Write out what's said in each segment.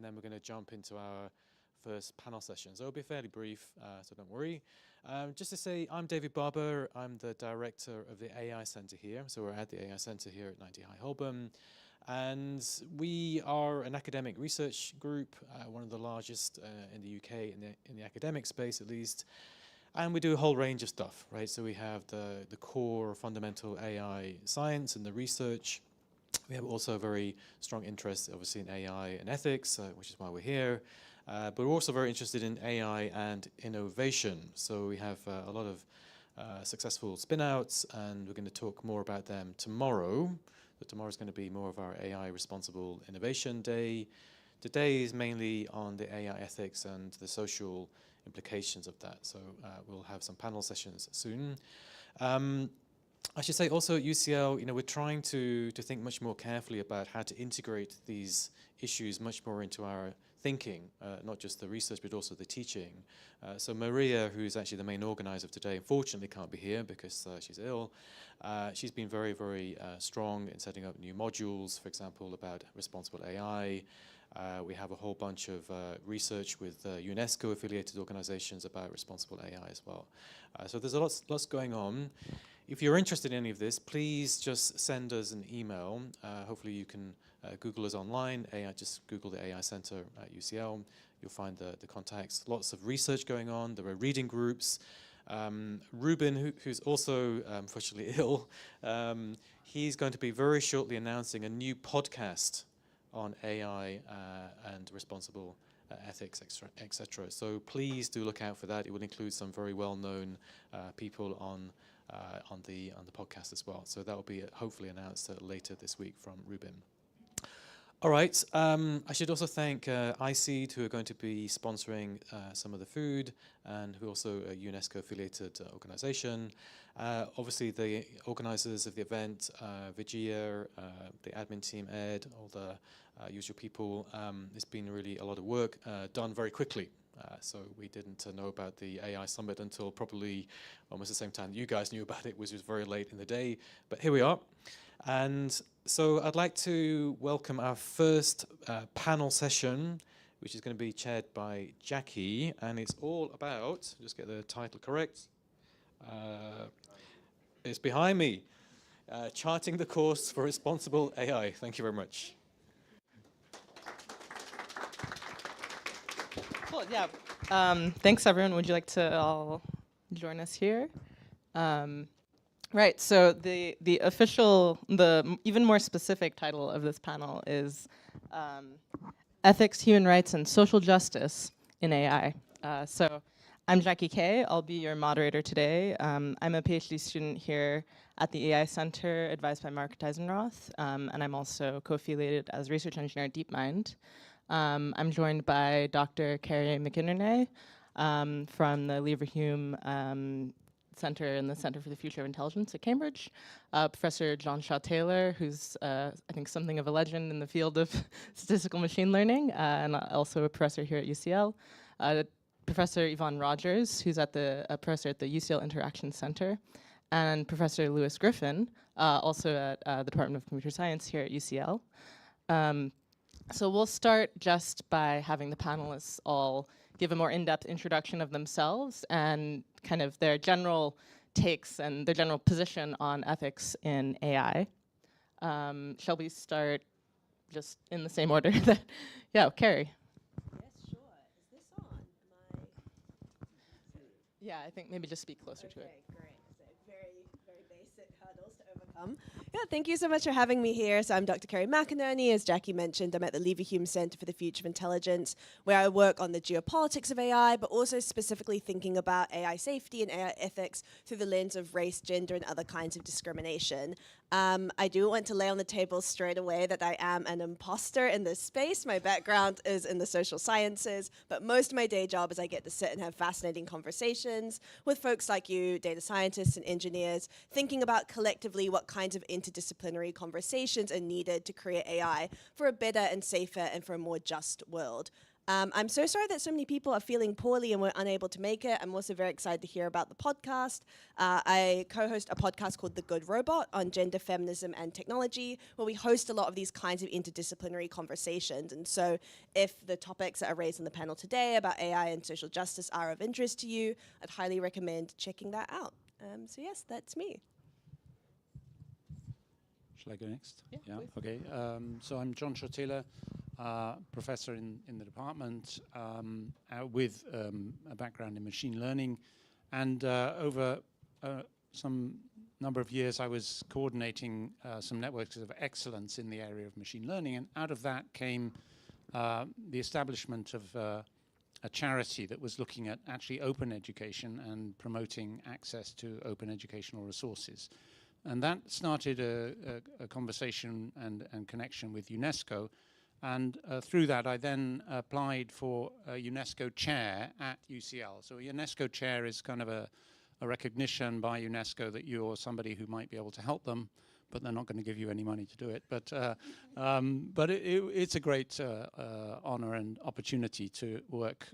and then we're going to jump into our first panel session. So it'll be fairly brief, so don't worry. Just to say, I'm David Barber. I'm the director of the AI Center here. So we're at the AI Center here at 90 High Holborn. And we are an academic research group, one of the largest in the UK, in the academic space at least. And we do a whole range of stuff, right? So we have the core fundamental AI science and the research. We have also a very strong interest, obviously, in AI and ethics, which is why we're here. But we're also very interested in AI and innovation. So we have a lot of successful spin-outs, and we're going to talk more about them tomorrow. So tomorrow is going to be more of our AI Responsible Innovation Day. Today is mainly on the AI ethics and the social implications of that. So we'll have some panel sessions soon. I should say also at UCL, we're trying to think much more carefully about how to integrate these issues much more into our thinking, not just the research, but also the teaching. So Maria, who's actually the main organizer of today, unfortunately can't be here because she's ill. She's been very, very strong in setting up new modules, for example, about responsible AI. We have a whole bunch of research with UNESCO-affiliated organizations about responsible AI as well. So there's lots going on. If you're interested in any of this, please just send us an email. Hopefully you can Google us online. Just Google the AI Center at UCL. You'll find the contacts. Lots of research going on. There are reading groups. Reuben, who's also unfortunately ill, he's going to be very shortly announcing a new podcast on AI and responsible ethics, etc. So please do look out for that. It will include some very well-known people on the podcast as well. So that will be hopefully announced later this week from Reuben. All right. I should also thank iSeed, who are going to be sponsoring some of the food, and who are also a UNESCO-affiliated organization. Obviously, the organizers of the event, Vijaya, the admin team, Ed, all the usual people. It's been really a lot of work done very quickly. So we didn't know about the AI Summit until probably almost the same time you guys knew about it, which was very late in the day. But here we are. And so I'd like to welcome our first panel session, which is going to be chaired by Jackie. And it's all about, just get the title correct, it's behind me, charting the course for responsible AI. Thank you very much. Cool, yeah. Thanks, everyone. Would you like to all join us here? Right, so the even more specific title of this panel is Ethics, Human Rights, and Social Justice in AI. So I'm Jackie Kay. I'll be your moderator today. I'm a PhD student here at the AI Center, advised by Mark Deisenroth, and I'm also co-affiliated as research engineer at DeepMind. I'm joined by Dr. Carrie McInerney from the Leverhulme Center in the Center for the Future of Intelligence at Cambridge, Professor John Shaw Taylor, who's I think something of a legend in the field of statistical machine learning, and also a professor here at UCL, Professor Yvonne Rogers, who's a professor at the UCL Interaction Center, and Professor Lewis Griffin, also at the Department of Computer Science here at UCL. So we'll start just by having the panelists all give a more in-depth introduction of themselves and kind of their general takes and their general position on ethics in AI. Shall we start just in the same order that, yeah, Carrie. Yes, sure. Is this on? Am I? Yeah, I think maybe just speak closer to it. Okay, great. So very, very basic hurdles to overcome. Yeah, thank you so much for having me here. So I'm Dr. Carrie McInerney. As Jackie mentioned, I'm at the Leverhulme Center for the Future of Intelligence, where I work on the geopolitics of AI, but also specifically thinking about AI safety and AI ethics through the lens of race, gender, and other kinds of discrimination. I do want to lay on the table straight away that I am an imposter in this space. My background is in the social sciences, but most of my day job is I get to sit and have fascinating conversations with folks like you, data scientists and engineers, thinking about collectively what kinds of interdisciplinary conversations are needed to create AI for a better and safer and for a more just world. I'm so sorry that so many people are feeling poorly and were unable to make it. I'm also very excited to hear about the podcast. I co-host a podcast called The Good Robot on gender, feminism, and technology, where we host a lot of these kinds of interdisciplinary conversations. And so if the topics that are raised on the panel today about AI and social justice are of interest to you, I'd highly recommend checking that out. So yes, that's me. Shall I go next? Yeah, please. Okay. So I'm John Shortilla, professor in the department with a background in machine learning. And over some number of years, I was coordinating some networks of excellence in the area of machine learning. And out of that came the establishment of a charity that was looking at actually open education and promoting access to open educational resources. And that started a conversation and connection with UNESCO. And through that, I then applied for a UNESCO chair at UCL. So a UNESCO chair is kind of a recognition by UNESCO that you're somebody who might be able to help them, but they're not going to give you any money to do it. But it's a great honor and opportunity to work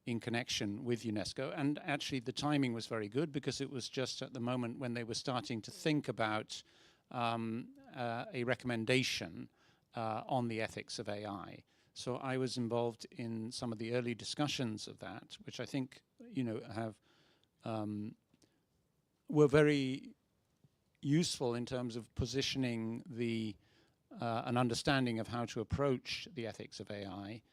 in connection with UNESCO. And actually the timing was very good because it was just at the moment when they were starting to think about a recommendation on the ethics of AI. So I was involved in some of the early discussions of that, which I think, have were very useful in terms of positioning an understanding of how to approach the ethics of AI,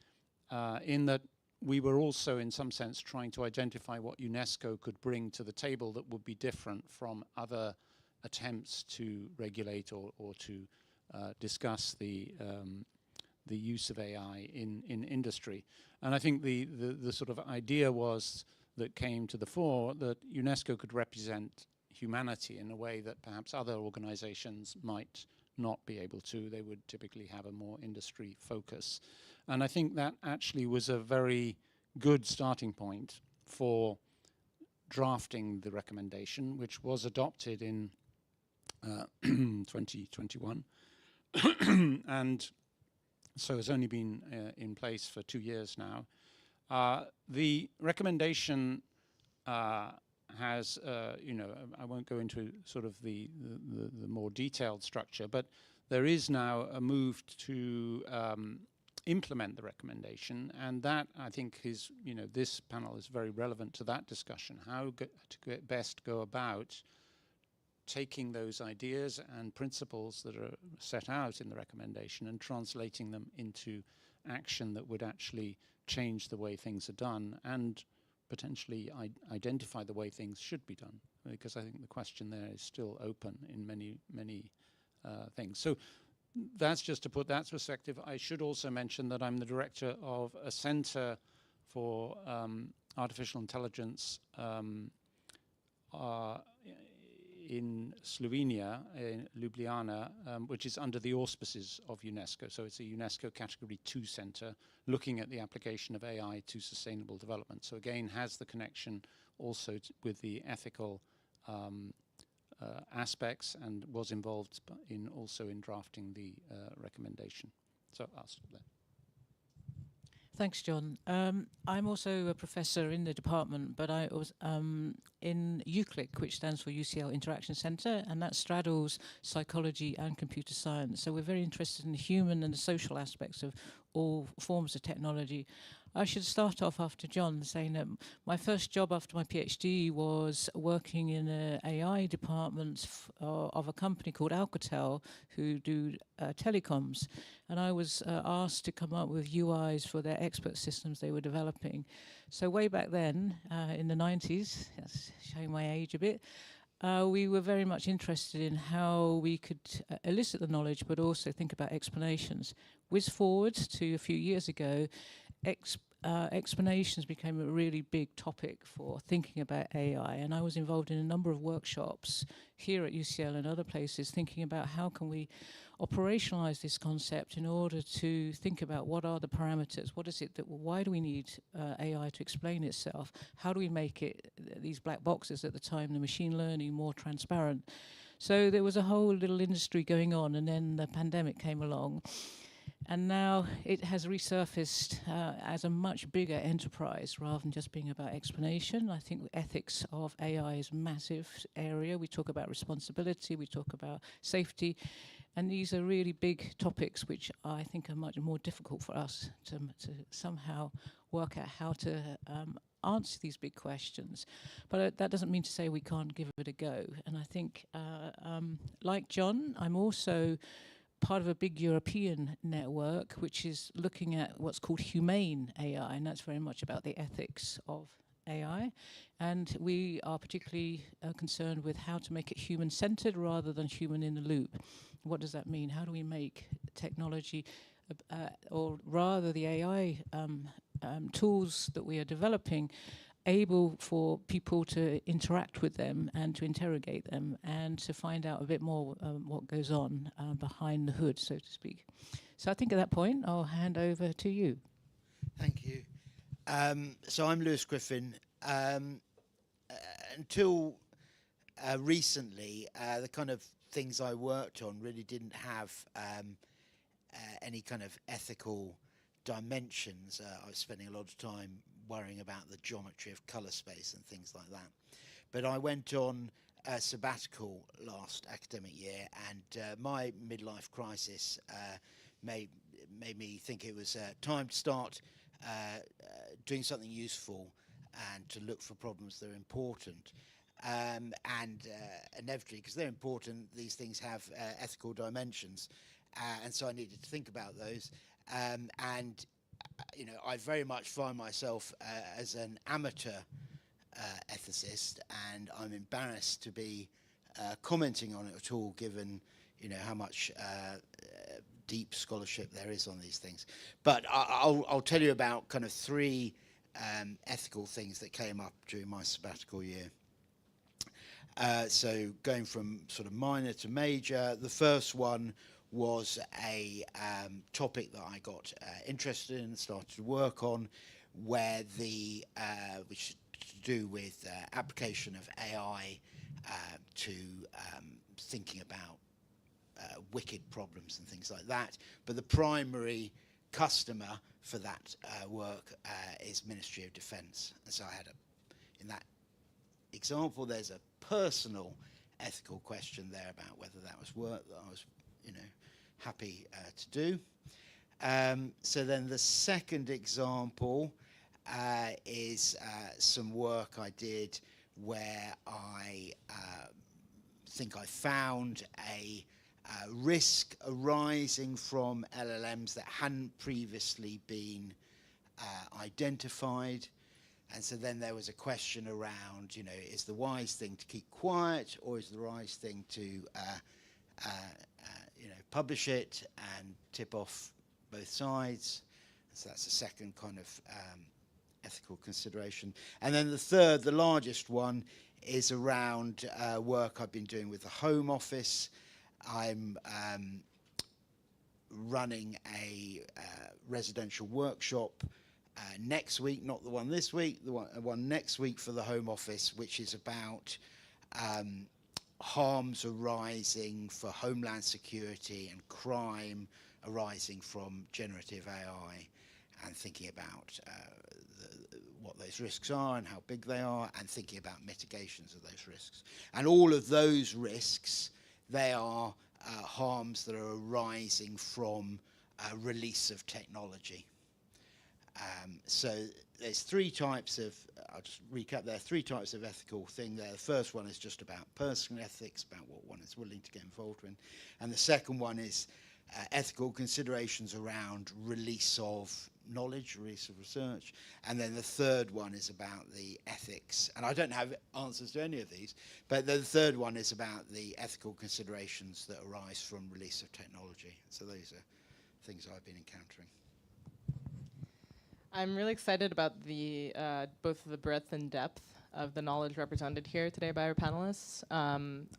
in that we were also, in some sense, trying to identify what UNESCO could bring to the table that would be different from other attempts to regulate or to discuss the use of AI in industry. And I think the sort of idea that came to the fore that UNESCO could represent humanity in a way that perhaps other organizations might not be able to. They would typically have a more industry focus. And I think that actually was a very good starting point for drafting the recommendation, which was adopted in 2021. And so it's only been in place for 2 years now. The recommendation has, I won't go into sort of the more detailed structure, but there is now a move to implement the recommendation, and that I think is, this panel is very relevant to that discussion, how to best go about taking those ideas and principles that are set out in the recommendation and translating them into action that would actually change the way things are done and potentially identify the way things should be done, because I think the question there is still open in many things. So that's just to put that perspective. I should also mention that I'm the director of a center for artificial intelligence in Slovenia, in Ljubljana, which is under the auspices of UNESCO. So it's a UNESCO Category 2 center looking at the application of AI to sustainable development. So again, has the connection also with the ethical aspects, and was involved also in drafting the recommendation. So I'll stop there. Thanks, John. I'm also a professor in the department, but I was in UCLIC, which stands for UCL Interaction Centre, and that straddles psychology and computer science. So we're very interested in the human and the social aspects of all forms of technology. I should start off after John saying that my first job after my PhD was working in an AI department of a company called Alcatel, who do telecoms. And I was asked to come up with UIs for their expert systems they were developing. So way back then, in the 90s, that's showing my age a bit, we were very much interested in how we could elicit the knowledge, but also think about explanations. Whiz forward to a few years ago, explanations became a really big topic for thinking about AI, and I was involved in a number of workshops here at UCL and other places thinking about how can we operationalize this concept in order to think about what are the parameters, why do we need AI to explain itself, how do we make it, these black boxes at the time, the machine learning, more transparent. So there was a whole little industry going on, and then the pandemic came along. And now it has resurfaced as a much bigger enterprise rather than just being about explanation. I think the ethics of AI is a massive area. We talk about responsibility, we talk about safety, and these are really big topics which I think are much more difficult for us to somehow work out how to answer these big questions. But that doesn't mean to say we can't give it a go. And I think, like John, I'm also part of a big European network which is looking at what's called humane AI, and that's very much about the ethics of AI. And we are particularly concerned with how to make it human-centered rather than human in the loop. What does that mean? How do we make technology, or rather the AI tools that we are developing, able for people to interact with them and to interrogate them and to find out a bit more what goes on behind the hood, so to speak. So I think at that point, I'll hand over to you. Thank you. So I'm Lewis Griffin. Until recently, the kind of things I worked on really didn't have any kind of ethical dimensions. I was spending a lot of time worrying about the geometry of color space and things like that. But I went on a sabbatical last academic year, and my midlife crisis made me think it was time to start doing something useful and to look for problems that are important. And inevitably, because they're important, these things have ethical dimensions. And so I needed to think about those. You know, I very much find myself as an amateur ethicist, and I'm embarrassed to be commenting on it at all, given, you know, how much deep scholarship there is on these things. But I'll tell you about kind of three ethical things that came up during my sabbatical year. So going from sort of minor to major, the first one was a topic that I got interested in and started to work on, where which is to do with application of AI to thinking about wicked problems and things like that. But the primary customer for that work is Ministry of Defence. And so I had in that example, there's a personal ethical question there about whether that was work that I was, you know, happy to do. So then the second example is some work I did where I think I found a risk arising from LLMs that hadn't previously been identified. And so then there was a question around, you know, is the wise thing to keep quiet, or is the wise thing to, you know, publish it and tip off both sides? So that's the second kind of ethical consideration. And then the third, the largest one, is around work I've been doing with the Home Office. I'm running a residential workshop next week, not the one this week, the one next week for the Home Office, which is about harms arising for homeland security and crime arising from generative AI, and thinking about what those risks are and how big they are, and thinking about mitigations of those risks. And all of those risks, they are harms that are arising from release of technology. So there's three types of, I'll just recap, there are three types of ethical thing there. The first one is just about personal ethics, about what one is willing to get involved in. And the second one is ethical considerations around release of knowledge, release of research. And then the third one is about the ethics. And I don't have answers to any of these, but the third one is about the ethical considerations that arise from release of technology. So those are things I've been encountering. I'm really excited about the both the breadth and depth of the knowledge represented here today by our panelists.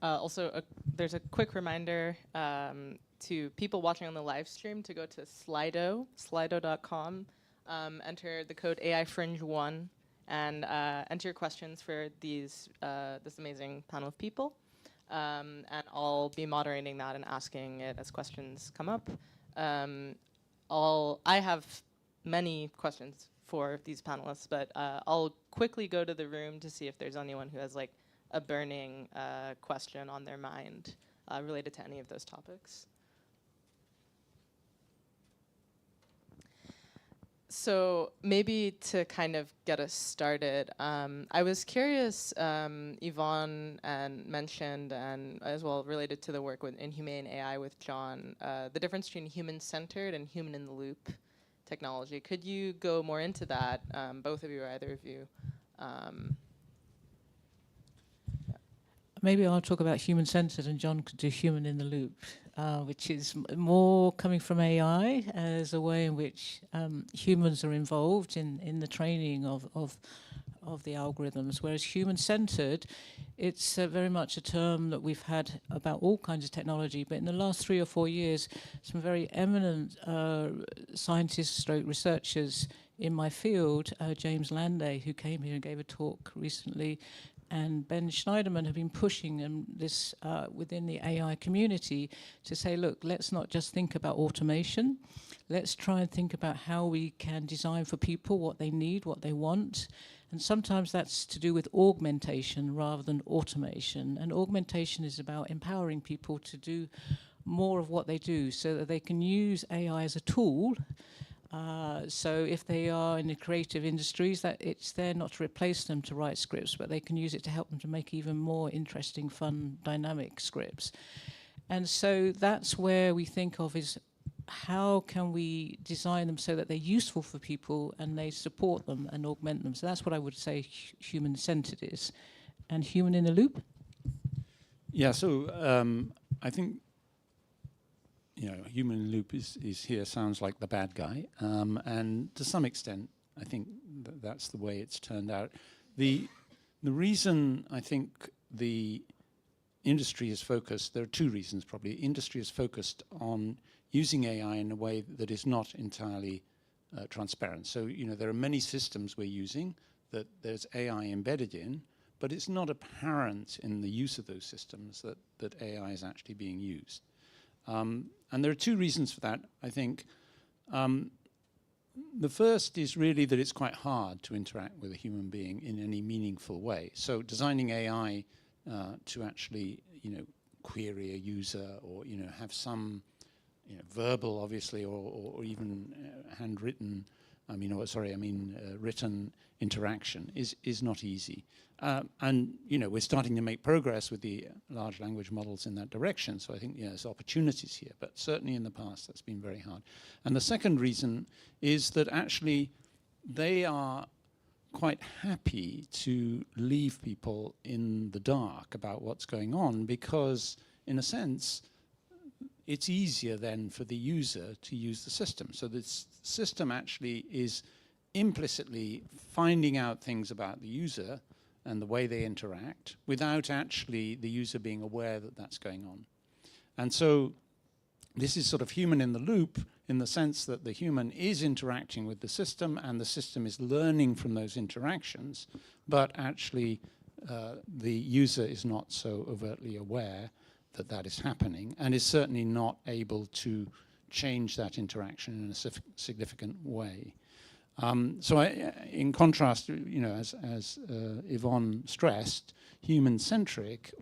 Also, there's a quick reminder to people watching on the live stream to go to slido.com, enter the code AI Fringe 1, and enter your questions for this amazing panel of people. And I'll be moderating that and asking it as questions come up. I have many questions for these panelists, but I'll quickly go to the room to see if there's anyone who has like a burning question on their mind related to any of those topics. So maybe to kind of get us started, I was curious, Yvonne mentioned, and as well related to the work in humane AI with John, the difference between human-centered and human-in-the-loop technology. Could you go more into that, both of you or either of you? Maybe I'll talk about human-centered and John could do human-in-the-loop, which is more coming from AI as a way in which humans are involved in the training of the algorithms, whereas human-centered, it's very much a term that we've had about all kinds of technology, but in the last 3 or 4 years, some very eminent scientists, researchers in my field, James Landay, who came here and gave a talk recently, and Ben Schneiderman have been pushing this within the AI community to say, look, let's not just think about automation. Let's try and think about how we can design for people what they need, what they want. And sometimes that's to do with augmentation rather than automation. And augmentation is about empowering people to do more of what they do so that they can use AI as a tool. So if they are in the creative industries, that it's there not to replace them to write scripts, but they can use it to help them to make even more interesting, fun, dynamic scripts. And so that's where we think of is how can we design them so that they're useful for people and they support them and augment them. So that's what I would say human-centered is. And human in the loop? Yeah, so I think human in the loop is here sounds like the bad guy, and to some extent, I think that's the way it's turned out. The reason I think the industry is focused, there are 2 reasons probably. Industry is focused on using AI in a way that is not entirely transparent. So there are many systems we're using that there's AI embedded in, but it's not apparent in the use of those systems that AI is actually being used. And there are 2 reasons for that, I think. The first is really that it's quite hard to interact with a human being in any meaningful way. So designing AI to actually, query a user or, have some, verbal, obviously, or even handwritten, written interaction is not easy. And we're starting to make progress with the large language models in that direction. So I think there's opportunities here, but certainly in the past that's been very hard. And the second reason is that actually they are quite happy to leave people in the dark about what's going on because, in a sense, it's easier then for the user to use the system. So this system actually is implicitly finding out things about the user and the way they interact without actually the user being aware that that's going on. And so this is sort of human in the loop in the sense that the human is interacting with the system and the system is learning from those interactions, but actually the user is not so overtly aware that that is happening and is certainly not able to change that interaction in a significant way. So in contrast, as Yvonne stressed, human-centric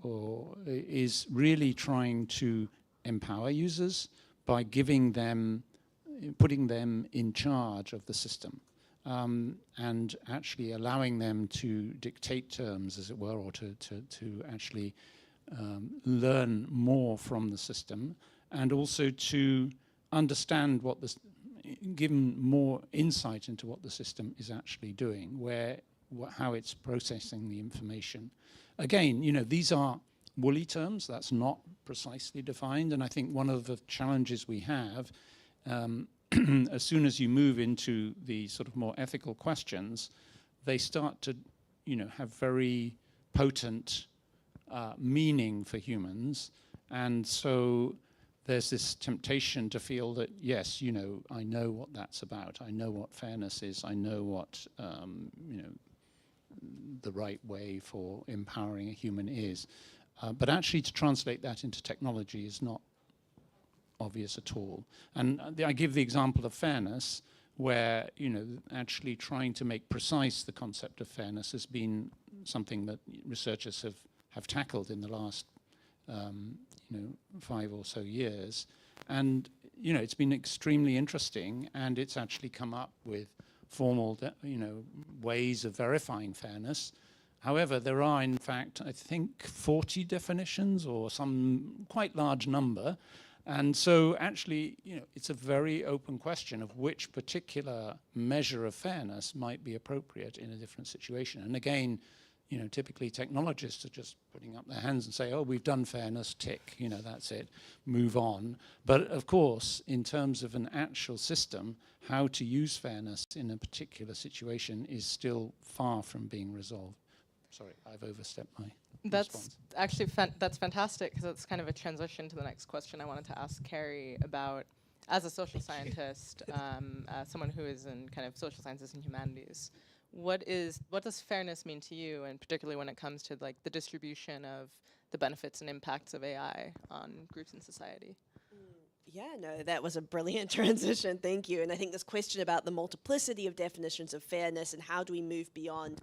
is really trying to empower users by giving them, putting them in charge of the system, and actually allowing them to dictate terms, as it were, or to actually learn more from the system, and also to understand what the given more insight into what the system is actually doing, how it's processing the information. Again, these are woolly terms, that's not precisely defined, and I think one of the challenges we have, as soon as you move into the sort of more ethical questions, they start to, have very potent meaning for humans, and so there's this temptation to feel that, yes, I know what that's about. I know what fairness is. I know what, the right way for empowering a human is. But actually to translate that into technology is not obvious at all. And I give the example of fairness, where, you know, actually trying to make precise the concept of fairness has been something that researchers have tackled in the last, you know, 5 or so years. And, you know, it's been extremely interesting, and it's actually come up with formal, you know, ways of verifying fairness. However, there are, in fact, I think 40 definitions, or some quite large number. And so actually, you know, it's a very open question of which particular measure of fairness might be appropriate in a different situation. And again, you know, typically technologists are just putting up their hands and say, oh, we've done fairness, tick, you know, that's it, move on. But of course, in terms of an actual system, how to use fairness in a particular situation is still far from being resolved. Sorry, I've overstepped my That's response. actually that's fantastic, because it's kind of a transition to the next question I wanted to ask Carrie about, as a social scientist, someone who is in kind of social sciences and humanities. What does fairness mean to you, and particularly when it comes to like the distribution of the benefits and impacts of AI on groups in society? Yeah, no, that was a brilliant transition. Thank you. And I think this question about the multiplicity of definitions of fairness and how do we move beyond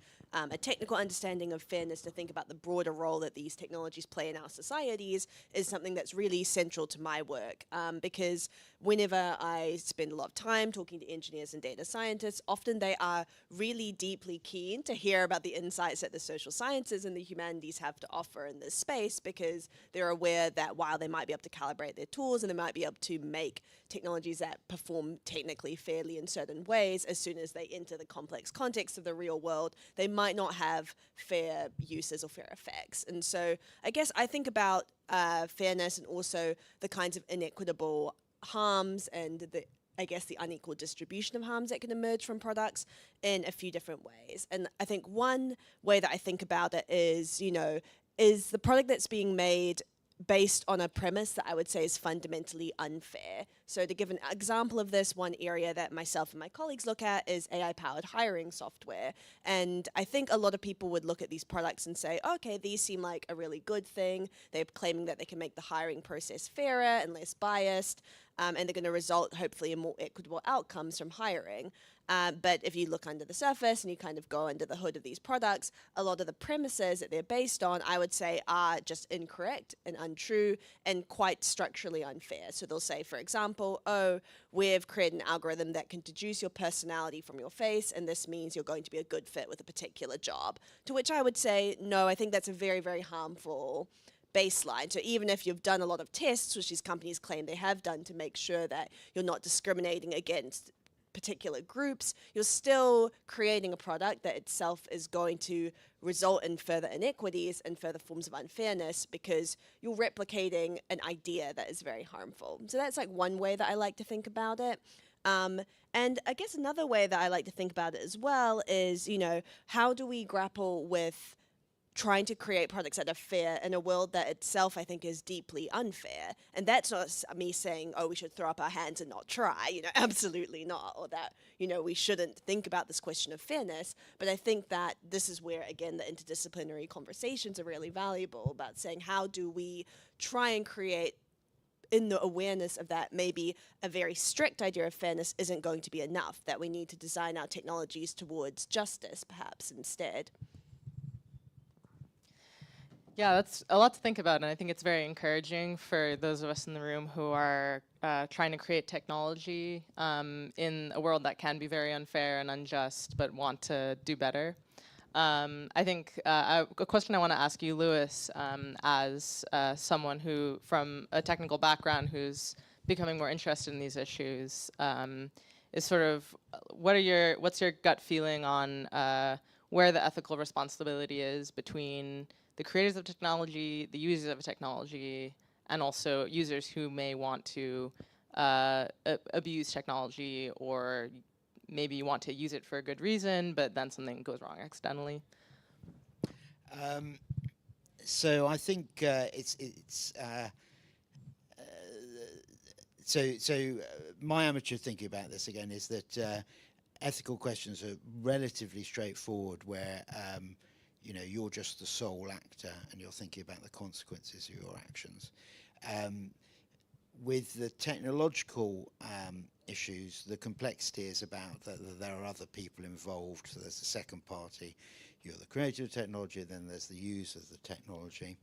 a technical understanding of fairness to think about the broader role that these technologies play in our societies is something that's really central to my work. Because whenever I spend a lot of time talking to engineers and data scientists, often they are really deeply keen to hear about the insights that the social sciences and the humanities have to offer in this space, because they're aware that while they might be able to calibrate their tools and they might be able to make technologies that perform technically fairly in certain ways, as soon as they enter the complex context of the real world, they might not have fair uses or fair effects. And so I guess I think about fairness and also the kinds of inequitable harms and the unequal distribution of harms that can emerge from products in a few different ways. And I think one way that I think about it is, you know, is the product that's being made based on a premise that I would say is fundamentally unfair. So to give an example of this, one area that myself and my colleagues look at is AI-powered hiring software. And I think a lot of people would look at these products and say, okay, these seem like a really good thing. They're claiming that they can make the hiring process fairer and less biased, and they're going to result, hopefully, in more equitable outcomes from hiring. But if you look under the surface and you kind of go under the hood of these products, a lot of the premises that they're based on, I would say, are just incorrect and untrue and quite structurally unfair. So they'll say, for example, oh, we've created an algorithm that can deduce your personality from your face, and this means you're going to be a good fit with a particular job. To which I would say, no, I think that's a very, very harmful baseline. So even if you've done a lot of tests, which these companies claim they have done to make sure that you're not discriminating against particular groups, you're still creating a product that itself is going to result in further inequities and further forms of unfairness, because you're replicating an idea that is very harmful. So that's like one way that I like to think about it. And I guess another way that I like to think about it as well is, you know, how do we grapple with trying to create products that are fair in a world that itself, I think, is deeply unfair? And that's not me saying, oh, we should throw up our hands and not try, you know, absolutely not, or that, you know, we shouldn't think about this question of fairness. But I think that this is where, again, the interdisciplinary conversations are really valuable, about saying how do we try and create, in the awareness of that, maybe a very strict idea of fairness isn't going to be enough, that we need to design our technologies towards justice, perhaps, instead. Yeah, that's a lot to think about, and I think it's very encouraging for those of us in the room who are trying to create technology in a world that can be very unfair and unjust, but want to do better. I think a question I want to ask you, Lewis, as someone who, from a technical background, who's becoming more interested in these issues, is sort of, what's your gut feeling on where the ethical responsibility is between the creators of technology, the users of technology, and also users who may want to abuse technology, or maybe you want to use it for a good reason, but then something goes wrong accidentally? So I think my amateur thinking about this again is that ethical questions are relatively straightforward, where you know, you're just the sole actor and you're thinking about the consequences of your actions. with the technological issues, the complexity is about that there are other people involved. So there's the second party, you're the creator of technology, then there's the user of the technology.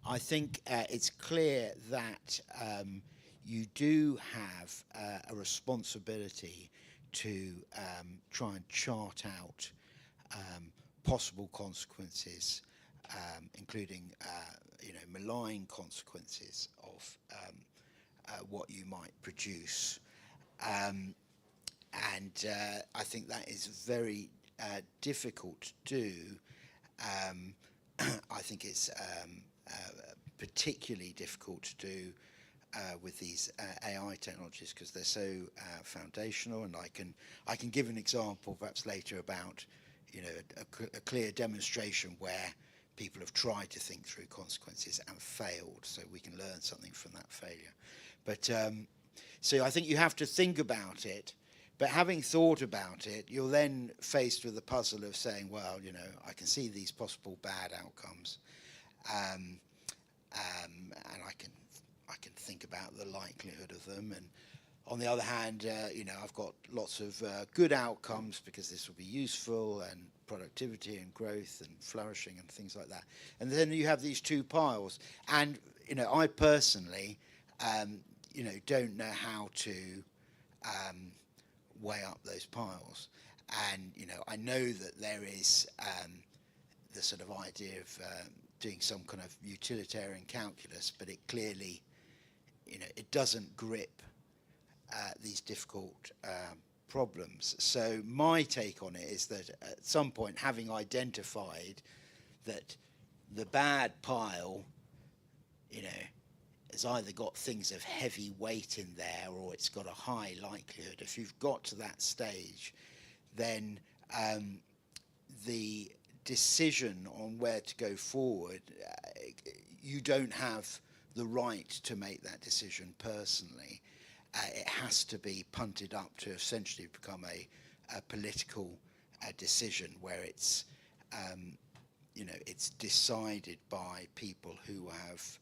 I think it's clear that you do have a responsibility to try and chart out possible consequences, including malign consequences of what you might produce. And I think that is very difficult to do. I think it's particularly difficult to do with these AI technologies because they're so foundational. And I can give an example perhaps later about a clear demonstration where people have tried to think through consequences and failed, so we can learn something from that failure. But so I think you have to think about it, but having thought about it, you're then faced with the puzzle of saying, well, I can see these possible bad outcomes, and I can think about the likelihood of them. And on the other hand, I've got lots of good outcomes because this will be useful, and productivity and growth and flourishing and things like that. And then you have these two piles. And, I personally, don't know how to weigh up those piles. And, I know that there is the sort of idea of doing some kind of utilitarian calculus, but it clearly, it doesn't grip these difficult problems. So my take on it is that at some point, having identified that the bad pile, has either got things of heavy weight in there or it's got a high likelihood. If you've got to that stage, then the decision on where to go forward, you don't have the right to make that decision personally. It has to be punted up to essentially become a political decision where it's it's decided by people who have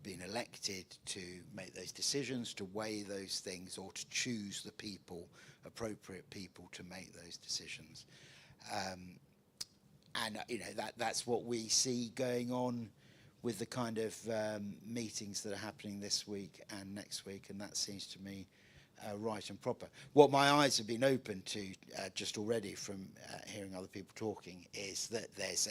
been elected to make those decisions, to weigh those things, or to choose the appropriate people to make those decisions. And that's what we see going on with the kind of meetings that are happening this week and next week, and that seems to me right and proper. What my eyes have been open to just already from hearing other people talking is that there's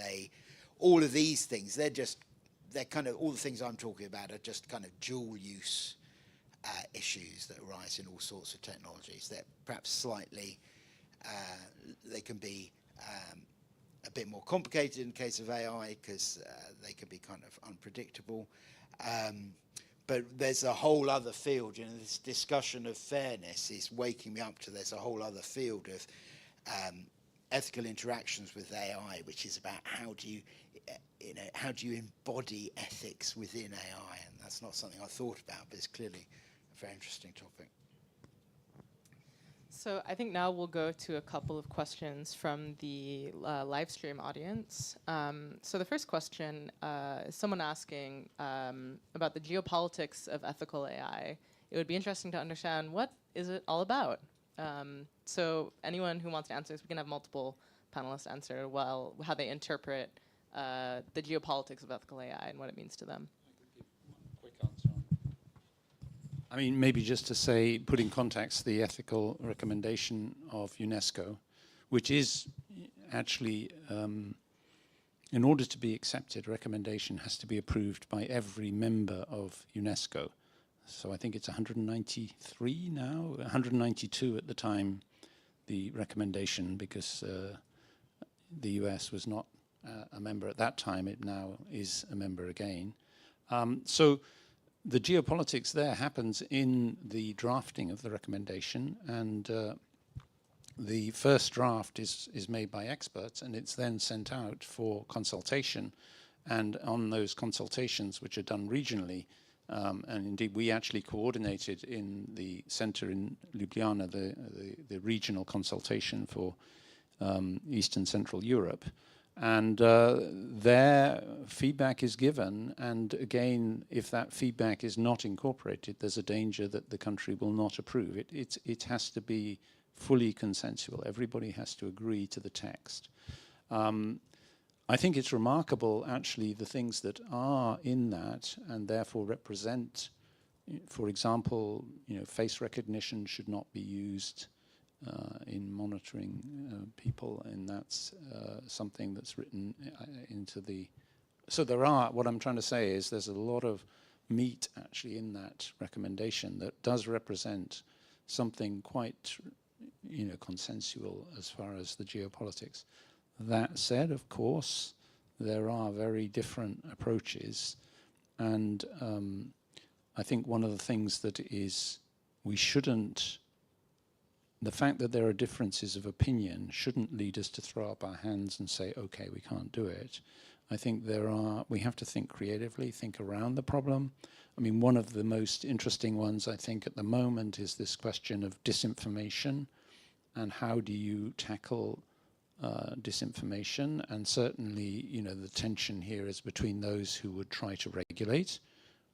all of these things, they're kind of, all the things I'm talking about are just kind of dual use issues that arise in all sorts of technologies. They're perhaps slightly, they can be a bit more complicated in the case of AI because they can be kind of unpredictable. But there's a whole other field, this discussion of fairness is waking me up to there's a whole other field of ethical interactions with AI, which is about how do you embody ethics within AI, and that's not something I thought about, but it's clearly a very interesting topic. So I think now we'll go to a couple of questions from the live stream audience. So the first question is someone asking about the geopolitics of ethical AI. It would be interesting to understand, what is it all about? So anyone who wants to answer this, we can have multiple panelists answer how they interpret the geopolitics of ethical AI and what it means to them. Quick answer. I mean, maybe just to say, put in context the ethical recommendation of UNESCO, which is actually, in order to be accepted, recommendation has to be approved by every member of UNESCO. So I think it's 193 now, 192 at the time, the recommendation, because the US was not a member at that time. It now is a member again. So the geopolitics there happens in the drafting of the recommendation, and the first draft is made by experts, and it's then sent out for consultation. And on those consultations, which are done regionally, and indeed we actually coordinated in the center in Ljubljana, the regional consultation for Eastern Central Europe, And their feedback is given, and again, if that feedback is not incorporated, there's a danger that the country will not approve. It has to be fully consensual. Everybody has to agree to the text. I think it's remarkable, actually, the things that are in that and therefore represent, for example, face recognition should not be used in monitoring people, and that's something that's written into the... So what I'm trying to say is there's a lot of meat actually in that recommendation that does represent something quite, consensual as far as the geopolitics. That said, of course, there are very different approaches, and I think one of the things that is we shouldn't... The fact that there are differences of opinion shouldn't lead us to throw up our hands and say, okay, we can't do it. I think we have to think creatively, think around the problem. I mean, one of the most interesting ones, I think, at the moment is this question of disinformation and how do you tackle disinformation. And certainly, the tension here is between those who would try to regulate,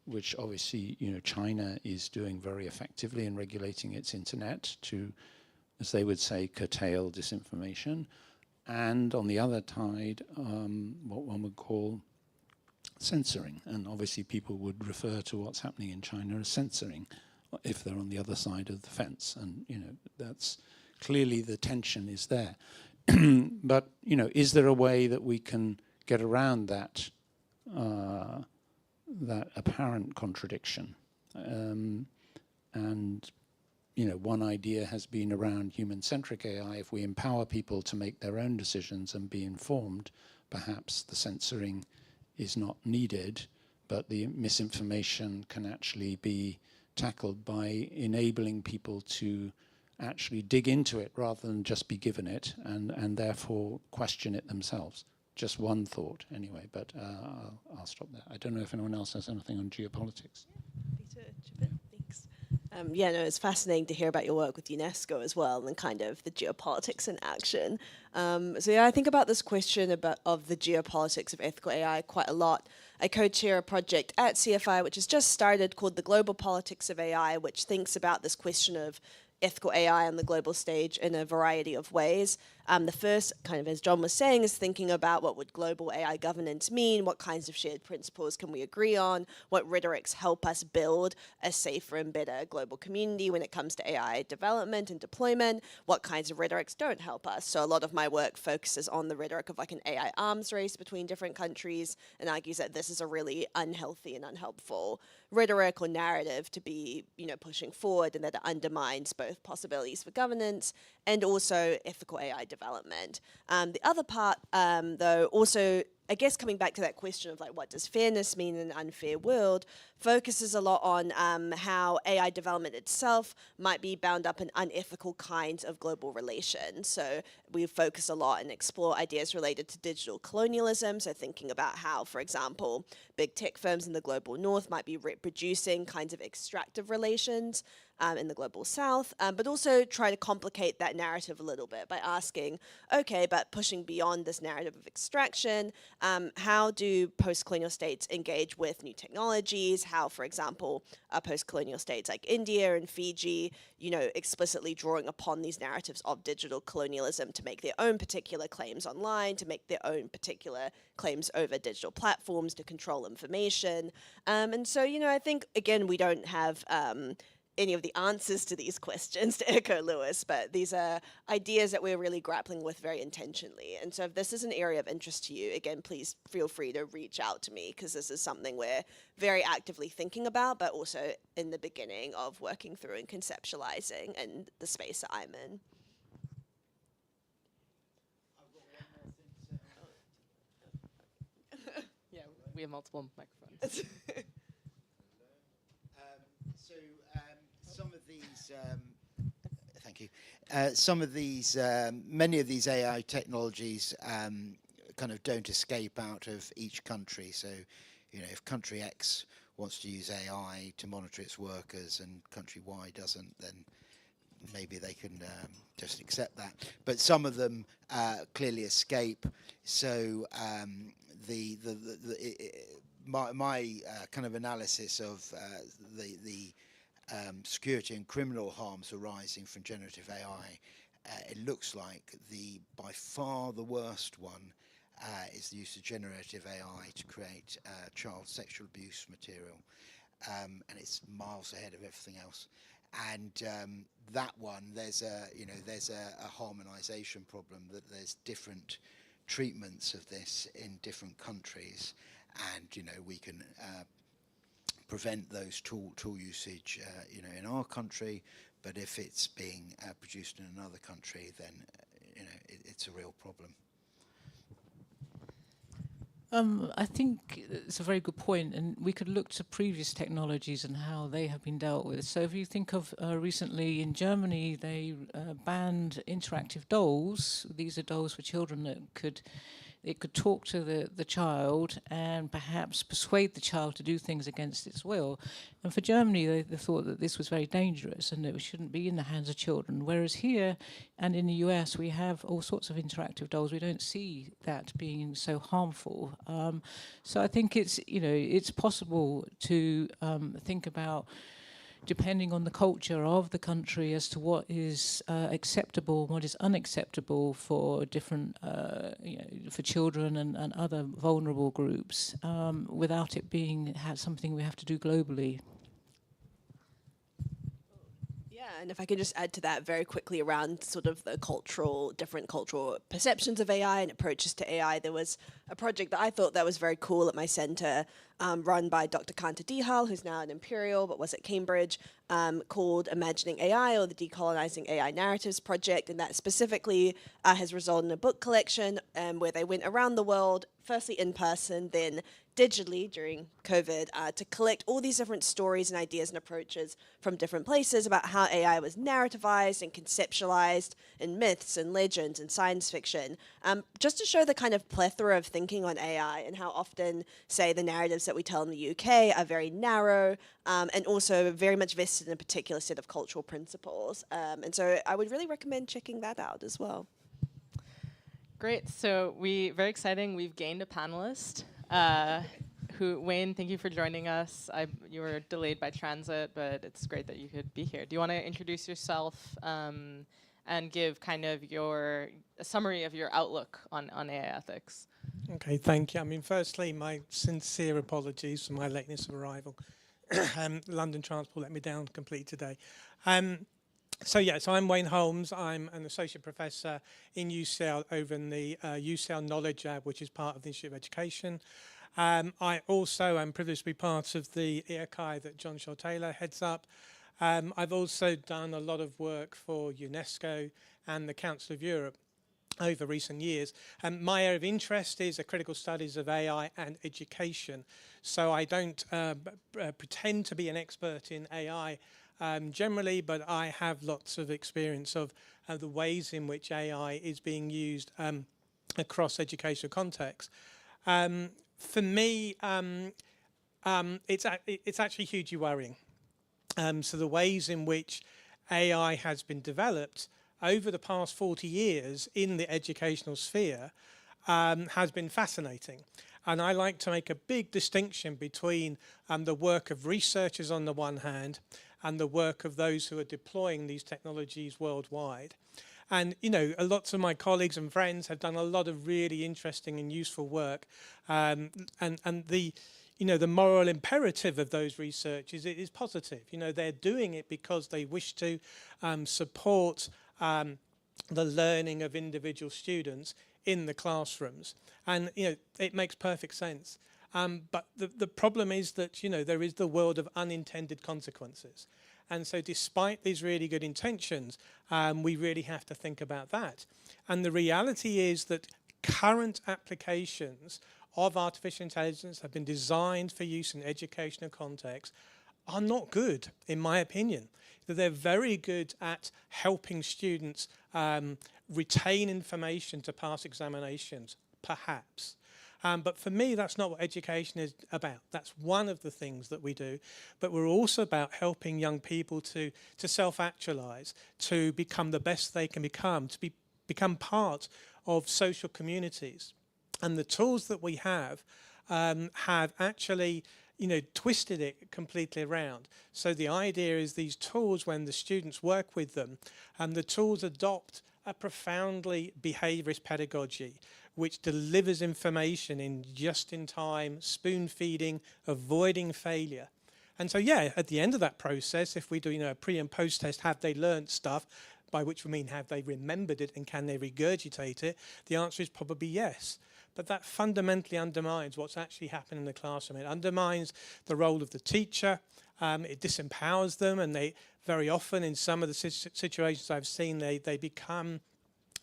which obviously, China is doing very effectively in regulating its internet to, as they would say, curtail disinformation. And on the other side, what one would call censoring. And obviously people would refer to what's happening in China as censoring if they're on the other side of the fence. And, that's clearly the tension is there. But, is there a way that we can get around that apparent contradiction? And one idea has been around human-centric AI. If we empower people to make their own decisions and be informed, perhaps the censoring is not needed, but the misinformation can actually be tackled by enabling people to actually dig into it rather than just be given it and therefore question it themselves. Just one thought anyway, but I'll stop there. I don't know if anyone else has anything on geopolitics. Happy to chip in. Thanks. It's fascinating to hear about your work with UNESCO as well and kind of the geopolitics in action. I think about this question of the geopolitics of ethical AI quite a lot. I co-chair a project at CFI which has just started called the Global Politics of AI, which thinks about this question of ethical AI on the global stage in a variety of ways. The first, kind of as John was saying, is thinking about what would global AI governance mean, what kinds of shared principles can we agree on, what rhetorics help us build a safer and better global community when it comes to AI development and deployment, what kinds of rhetorics don't help us. So a lot of my work focuses on the rhetoric of like an AI arms race between different countries and argues that this is a really unhealthy and unhelpful rhetoric or narrative to be, pushing forward, and that it undermines both possibilities for governance and also ethical AI development. The other part, though, also, I guess coming back to that question of like, what does fairness mean in an unfair world, focuses a lot on how AI development itself might be bound up in unethical kinds of global relations. So we focus a lot and explore ideas related to digital colonialism. So thinking about how, for example, big tech firms in the global north might be reproducing kinds of extractive relations in the global south, but also try to complicate that narrative a little bit by asking, okay, but pushing beyond this narrative of extraction, how do post-colonial states engage with new technologies? How, for example, post-colonial states like India and Fiji, explicitly drawing upon these narratives of digital colonialism to make their own particular claims online, to make their own particular claims over digital platforms, to control information. And so, I think, again, we don't have any of the answers to these questions, to echo Lewis, but these are ideas that we're really grappling with very intentionally. And so if this is an area of interest to you, again, please feel free to reach out to me, because this is something we're very actively thinking about, but also in the beginning of working through and conceptualizing in the space that I'm in. Yeah, we have multiple microphones. Some of these, thank you. Some of these, many of these AI technologies kind of don't escape out of each country. So, if country X wants to use AI to monitor its workers and country Y doesn't, then maybe they can just accept that. But some of them clearly escape. So my kind of analysis of the security and criminal harms arising from generative AI, it looks like by far the worst one is the use of generative AI to create child sexual abuse material, and it's miles ahead of everything else. And that one, there's a harmonization problem, that there's different treatments of this in different countries, and we can prevent those tool usage in our country, but if it's being produced in another country, then it's a real problem. I think it's a very good point, and we could look to previous technologies and how they have been dealt with. So if you think of recently in Germany, they banned interactive dolls. These are dolls for children that could talk to the child and perhaps persuade the child to do things against its will. And for Germany, they thought that this was very dangerous and that it shouldn't be in the hands of children. Whereas here and in the US, we have all sorts of interactive dolls. We don't see that being so harmful. So I think it's possible to think about, depending on the culture of the country, as to what is acceptable, what is unacceptable for different, for children and other vulnerable groups, without it being something we have to do globally. Yeah, and if I could just add to that very quickly around sort of the different cultural perceptions of AI and approaches to AI, there was a project that I thought that was very cool at my center, run by Dr. Kanta Dihal, who's now at Imperial but was at Cambridge, called Imagining AI, or the Decolonizing AI Narratives Project, and that specifically has resulted in a book collection where they went around the world, firstly in person, then digitally during COVID, to collect all these different stories and ideas and approaches from different places about how AI was narrativized and conceptualized in myths and legends and science fiction, just to show the kind of plethora of thinking on AI and how often, say, the narratives that we tell in the UK are very narrow and also very much vested in a particular set of cultural principles. And so I would really recommend checking that out as well. Great. So very exciting. We've gained a panelist. Wayne, thank you for joining us. You were delayed by transit, but it's great that you could be here. Do you want to introduce yourself and give kind of a summary of your outlook on AI ethics? Okay, thank you. I mean, firstly, my sincere apologies for my lateness of arrival. London Transport let me down completely today. So I'm Wayne Holmes. I'm an associate professor in UCL over in the UCL Knowledge Lab, which is part of the Institute of Education. I also am privileged to be part of the EACI that John Shaw-Taylor heads up. I've also done a lot of work for UNESCO and the Council of Europe over recent years. My area of interest is the critical studies of AI and education. So I don't pretend to be an expert in AI generally, but I have lots of experience of the ways in which AI is being used across educational contexts. For me, it's actually hugely worrying. So the ways in which AI has been developed over the past 40 years in the educational sphere has been fascinating. And I like to make a big distinction between the work of researchers on the one hand and the work of those who are deploying these technologies worldwide. And, lots of my colleagues and friends have done a lot of really interesting and useful work. And the moral imperative of those researchers is positive. They're doing it because they wish to support the learning of individual students in the classrooms. And, it makes perfect sense. But the problem is that, there is the world of unintended consequences. And so despite these really good intentions, we really have to think about that. And the reality is that current applications of artificial intelligence have been designed for use in educational contexts are not good, in my opinion. They're very good at helping students retain information to pass examinations, perhaps. But for me, that's not what education is about. That's one of the things that we do. But we're also about helping young people to self-actualize, to become the best they can become, to become part of social communities. And the tools that we have actually twisted it completely around. So the idea is these tools, when the students work with them, the tools adopt a profoundly behaviorist pedagogy, which delivers information in just-in-time, spoon-feeding, avoiding failure. And so, yeah, at the end of that process, if we do a pre- and post-test, have they learned stuff, by which we mean have they remembered it and can they regurgitate it, the answer is probably yes. But that fundamentally undermines what's actually happening in the classroom. It undermines the role of the teacher. It disempowers them, and they very often, in some of the situations I've seen, they become,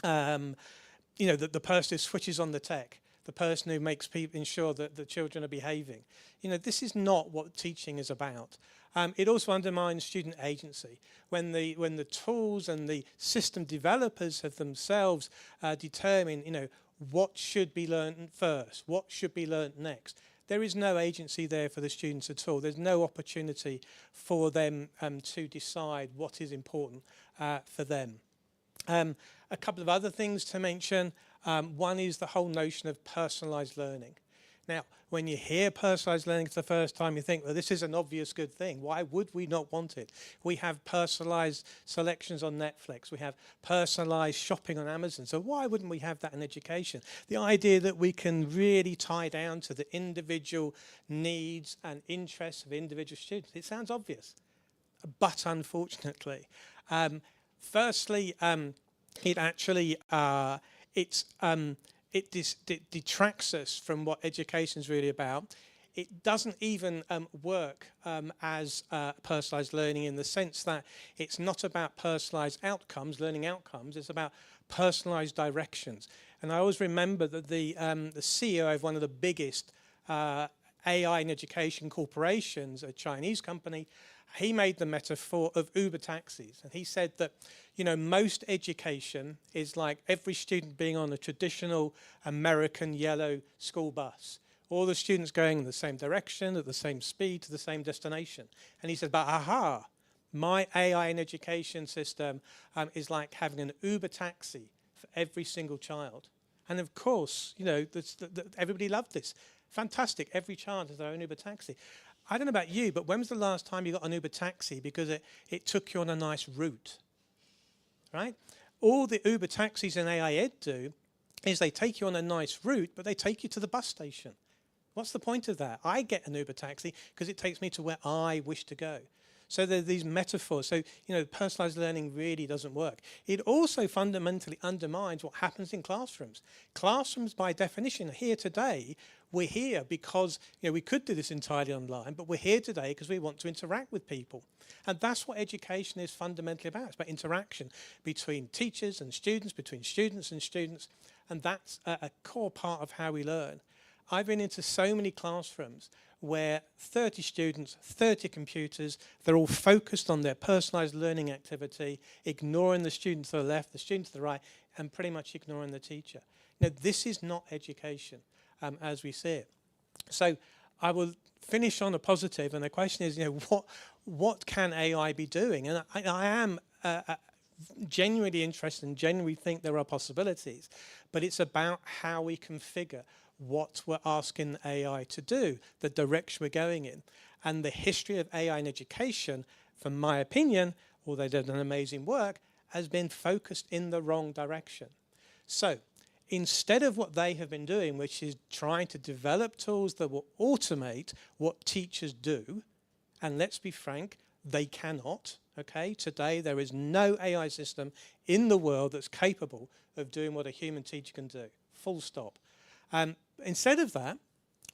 the person who switches on the tech, the person who makes people ensure that the children are behaving. This is not what teaching is about. It also undermines student agency. When the tools and the system developers have themselves determined, what should be learned first, what should be learned next, there is no agency there for the students at all. There's no opportunity for them to decide what is important for them. A couple of other things to mention. One is the whole notion of personalized learning. Now, when you hear personalized learning for the first time, you think, well, this is an obvious good thing. Why would we not want it? We have personalized selections on Netflix. We have personalized shopping on Amazon. So why wouldn't we have that in education? The idea that we can really tie down to the individual needs and interests of individual students. It sounds obvious, but unfortunately, firstly, it actually it detracts us from what education is really about. It doesn't even work as personalised learning, in the sense that it's not about personalised outcomes, learning outcomes. It's about personalised directions. And I always remember that the CEO of one of the biggest AI in education corporations, a Chinese company, he made the metaphor of Uber taxis. And he said that, most education is like every student being on a traditional American yellow school bus. All the students going in the same direction, at the same speed, to the same destination. And he said, but aha, my AI in education system is like having an Uber taxi for every single child. And of course, everybody loved this. Fantastic, every child has their own Uber taxi. I don't know about you, but when was the last time you got an Uber taxi because it took you on a nice route, right? All the Uber taxis in AI Ed do is they take you on a nice route, but they take you to the bus station. What's the point of that? I get an Uber taxi because it takes me to where I wish to go. So there are these metaphors. So, personalized learning really doesn't work. It also fundamentally undermines what happens in classrooms. Classrooms, by definition, here today, we're here because, we could do this entirely online, but we're here today because we want to interact with people. And that's what education is fundamentally about. It's about interaction between teachers and students, between students and students. And that's a core part of how we learn. I've been into so many classrooms where 30 students, 30 computers, they're all focused on their personalized learning activity, ignoring the student to the left, the student to the right, and pretty much ignoring the teacher. Now, this is not education as we see it. So I will finish on a positive, and the question is, what can AI be doing? And I am genuinely interested and genuinely think there are possibilities, but it's about how we configure what we're asking AI to do, the direction we're going in. And the history of AI in education, from my opinion, although they've done amazing work, has been focused in the wrong direction. So instead of what they have been doing, which is trying to develop tools that will automate what teachers do, and let's be frank, they cannot, okay? Today, there is no AI system in the world that's capable of doing what a human teacher can do, full stop. Instead of that,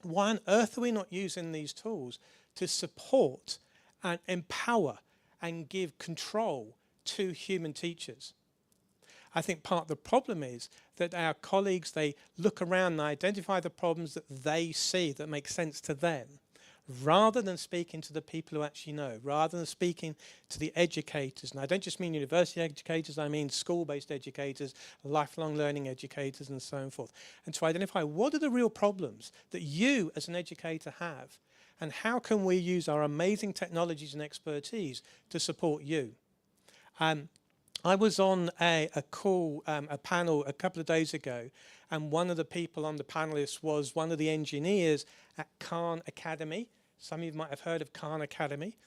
why on earth are we not using these tools to support and empower and give control to human teachers? I think part of the problem is that our colleagues, they look around and identify the problems that they see that make sense to them, rather than speaking to the people who actually know, rather than speaking to the educators. And I don't just mean university educators, I mean school-based educators, lifelong learning educators, and so forth. And to identify what are the real problems that you as an educator have, and how can we use our amazing technologies and expertise to support you. I was on a call, a panel a couple of days ago, and one of the people on the panelists was one of the engineers at Khan Academy. Some of you might have heard of Khan Academy.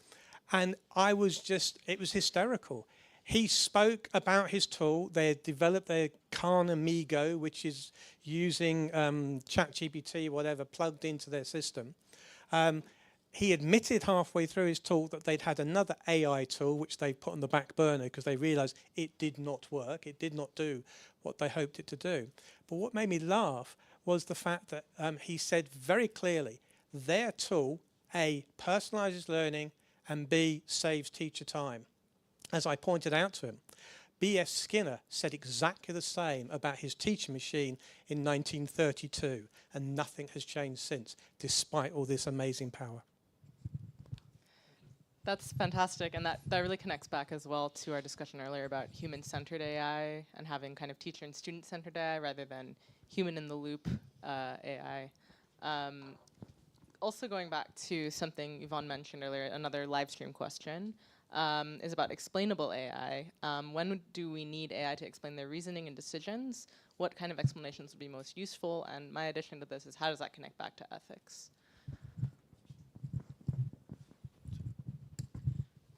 And it was hysterical. He spoke about his tool. They had developed their Khan Amigo, which is using ChatGPT, whatever, plugged into their system. He admitted halfway through his talk that they'd had another AI tool, which they put on the back burner because they realized it did not work. It did not do what they hoped it to do. But what made me laugh was the fact that he said very clearly, their tool, A, personalizes learning, and B, saves teacher time. As I pointed out to him, B.F. Skinner said exactly the same about his teaching machine in 1932, and nothing has changed since, despite all this amazing power. That's fantastic, and that really connects back as well to our discussion earlier about human-centered AI and having kind of teacher and student-centered AI rather than human-in-the-loop AI. Also going back to something Yvonne mentioned earlier, another live stream question is about explainable AI. When do we need AI to explain their reasoning and decisions? What kind of explanations would be most useful? And my addition to this is, how does that connect back to ethics?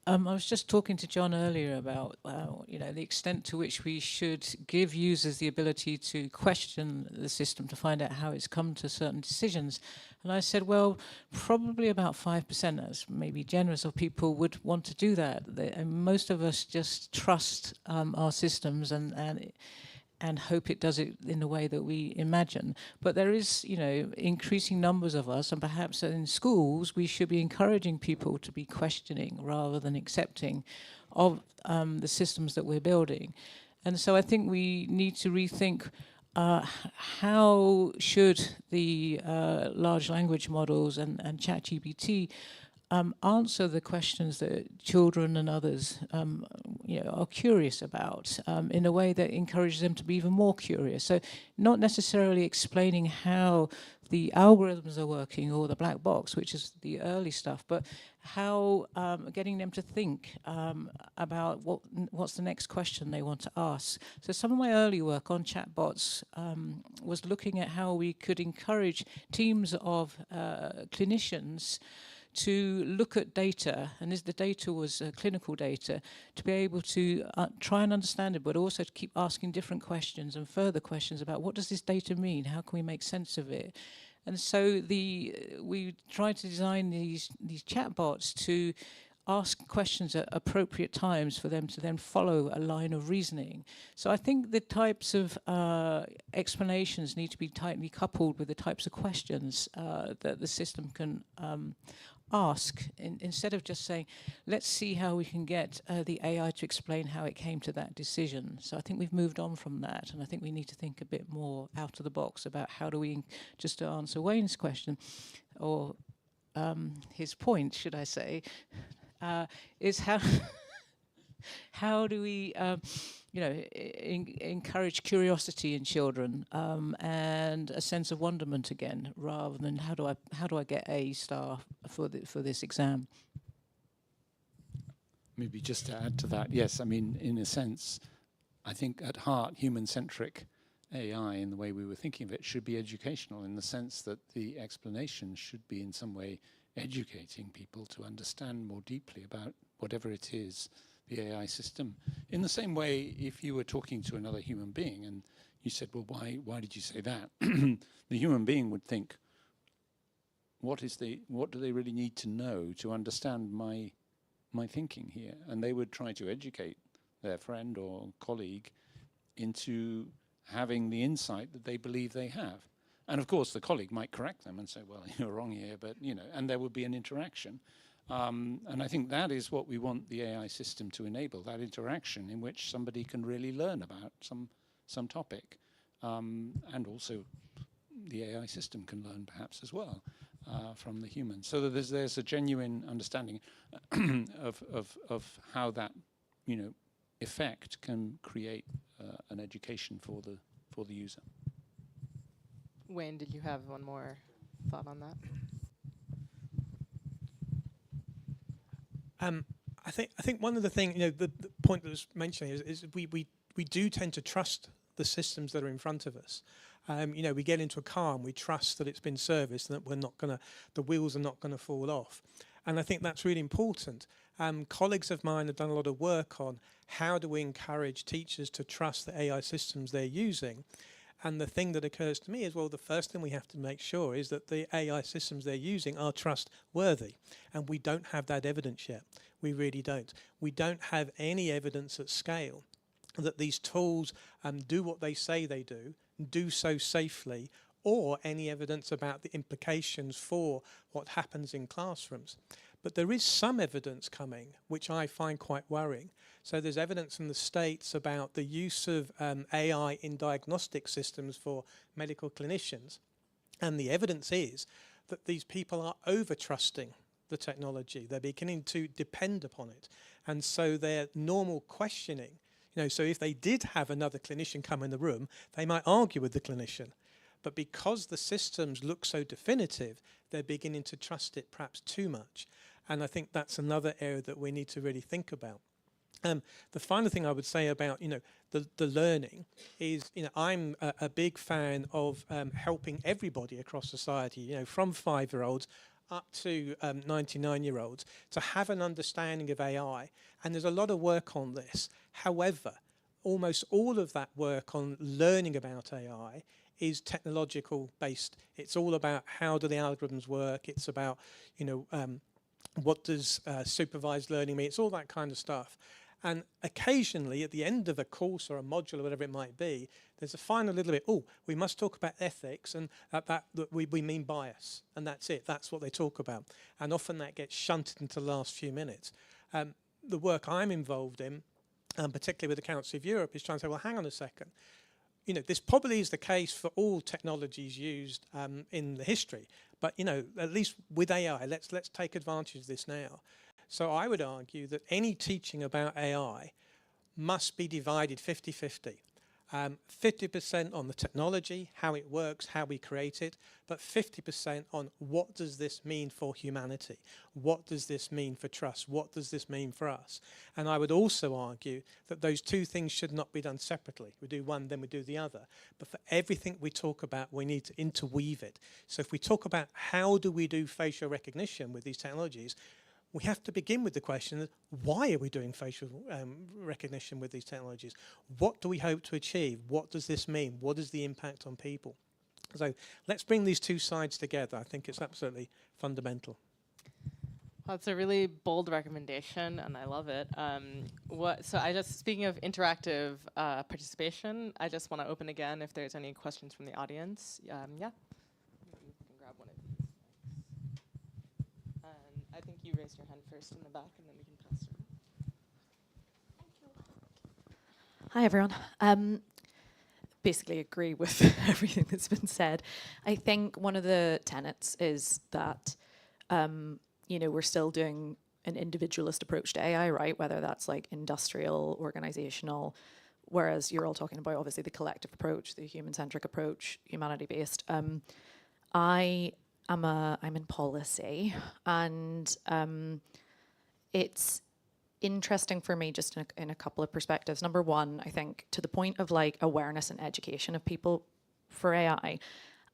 I was just talking to John earlier about the extent to which we should give users the ability to question the system to find out how it's come to certain decisions. And I said, well, probably about 5%, that's maybe generous, of people would want to do that. And most of us just trust our systems and hope it does it in the way that we imagine. But there is, increasing numbers of us, and perhaps in schools we should be encouraging people to be questioning rather than accepting of the systems that we're building. And so I think we need to rethink how should the large language models and ChatGPT answer the questions that children and others are curious about in a way that encourages them to be even more curious. So not necessarily explaining how the algorithms are working or the black box, which is the early stuff, but how getting them to think about what's the next question they want to ask. So some of my early work on chatbots was looking at how we could encourage teams of clinicians to look at data, and the data was clinical data, to be able to try and understand it, but also to keep asking different questions and further questions about what does this data mean, how can we make sense of it. And so we tried to design these chatbots to ask questions at appropriate times for them to then follow a line of reasoning. So I think the types of explanations need to be tightly coupled with the types of questions that the system can ask, instead of just saying, let's see how we can get the AI to explain how it came to that decision. So I think we've moved on from that, and I think we need to think a bit more out of the box about how do we, just to answer Wayne's question, or his point, should I say, is how do we encourage curiosity in children and a sense of wonderment again, rather than how do I get A star for this exam. Maybe just to add to that, yes, I mean, in a sense, I think at heart, human-centric AI, in the way we were thinking of it, should be educational, in the sense that the explanation should be in some way educating people to understand more deeply about whatever it is, the AI system. In the same way, if you were talking to another human being and you said, well, why did you say that? The human being would think, what do they really need to know to understand my thinking here? And they would try to educate their friend or colleague into having the insight that they believe they have. And of course, the colleague might correct them and say, well, you're wrong here, but, and there would be an interaction. And I think that is what we want the AI system to enable, that interaction in which somebody can really learn about some topic. And also the AI system can learn perhaps as well. from the human, so that there's a genuine understanding of how that effect can create an education for the user. Wayne, did you have one more thought on that? I think one of the things, the point that was mentioned is we do tend to trust the systems that are in front of us. We get into a car and we trust that it's been serviced and that the wheels are not going to fall off. And I think that's really important. Colleagues of mine have done a lot of work on how do we encourage teachers to trust the AI systems they're using. And the thing that occurs to me is, well, the first thing we have to make sure is that the AI systems they're using are trustworthy. And we don't have that evidence yet. We really don't. We don't have any evidence at scale that these tools do what they say they do so safely, or any evidence about the implications for what happens in classrooms. But there is some evidence coming, which I find quite worrying. So there's evidence in the States about the use of AI in diagnostic systems for medical clinicians. And the evidence is that these people are over-trusting the technology. They're beginning to depend upon it. And so their normal questioning, so if they did have another clinician come in the room, they might argue with the clinician. But because the systems look so definitive, they're beginning to trust it perhaps too much. And I think that's another area that we need to really think about. The final thing I would say about the learning is I'm a big fan of helping everybody across society, from 5-year-olds up to 99-year-olds to have an understanding of AI. And there's a lot of work on this. However, almost all of that work on learning about AI is technological based. It's all about how do the algorithms work. It's about, what does supervised learning mean? It's all that kind of stuff. And occasionally, at the end of a course or a module or whatever it might be, there's a final little bit, we must talk about ethics, and that we mean bias. And that's it. That's what they talk about. And often that gets shunted into the last few minutes. The work I'm involved in, particularly with the Council of Europe, is trying to say, well, hang on a second. This probably is the case for all technologies used in the history. But, at least with AI, let's take advantage of this now. So I would argue that any teaching about AI must be divided 50-50. 50% on the technology, how it works, how we create it, but 50% on what does this mean for humanity? What does this mean for trust? What does this mean for us? And I would also argue that those two things should not be done separately. We do one, then we do the other. But for everything we talk about, we need to interweave it. So if we talk about how do we do facial recognition with these technologies, we have to begin with the question of why are we doing facial recognition with these technologies? What do we hope to achieve? What does this mean? What is the impact on people? So let's bring these two sides together. I think it's absolutely fundamental. That's a really bold recommendation, and I love it. Speaking of interactive participation, I just want to open again if there's any questions from the audience. Yeah. Maybe you can grab one of these. I think you raised your hand first in the back, and then we can pass around. Hi, everyone. Basically agree with everything that's been said. I think one of the tenets is that, we're still doing an individualist approach to AI, right? Whether that's like industrial, organizational, whereas you're all talking about obviously the collective approach, the human-centric approach, humanity-based. I'm in policy, and it's interesting for me just in a couple of perspectives. Number one, I think to the point of like awareness and education of people for AI,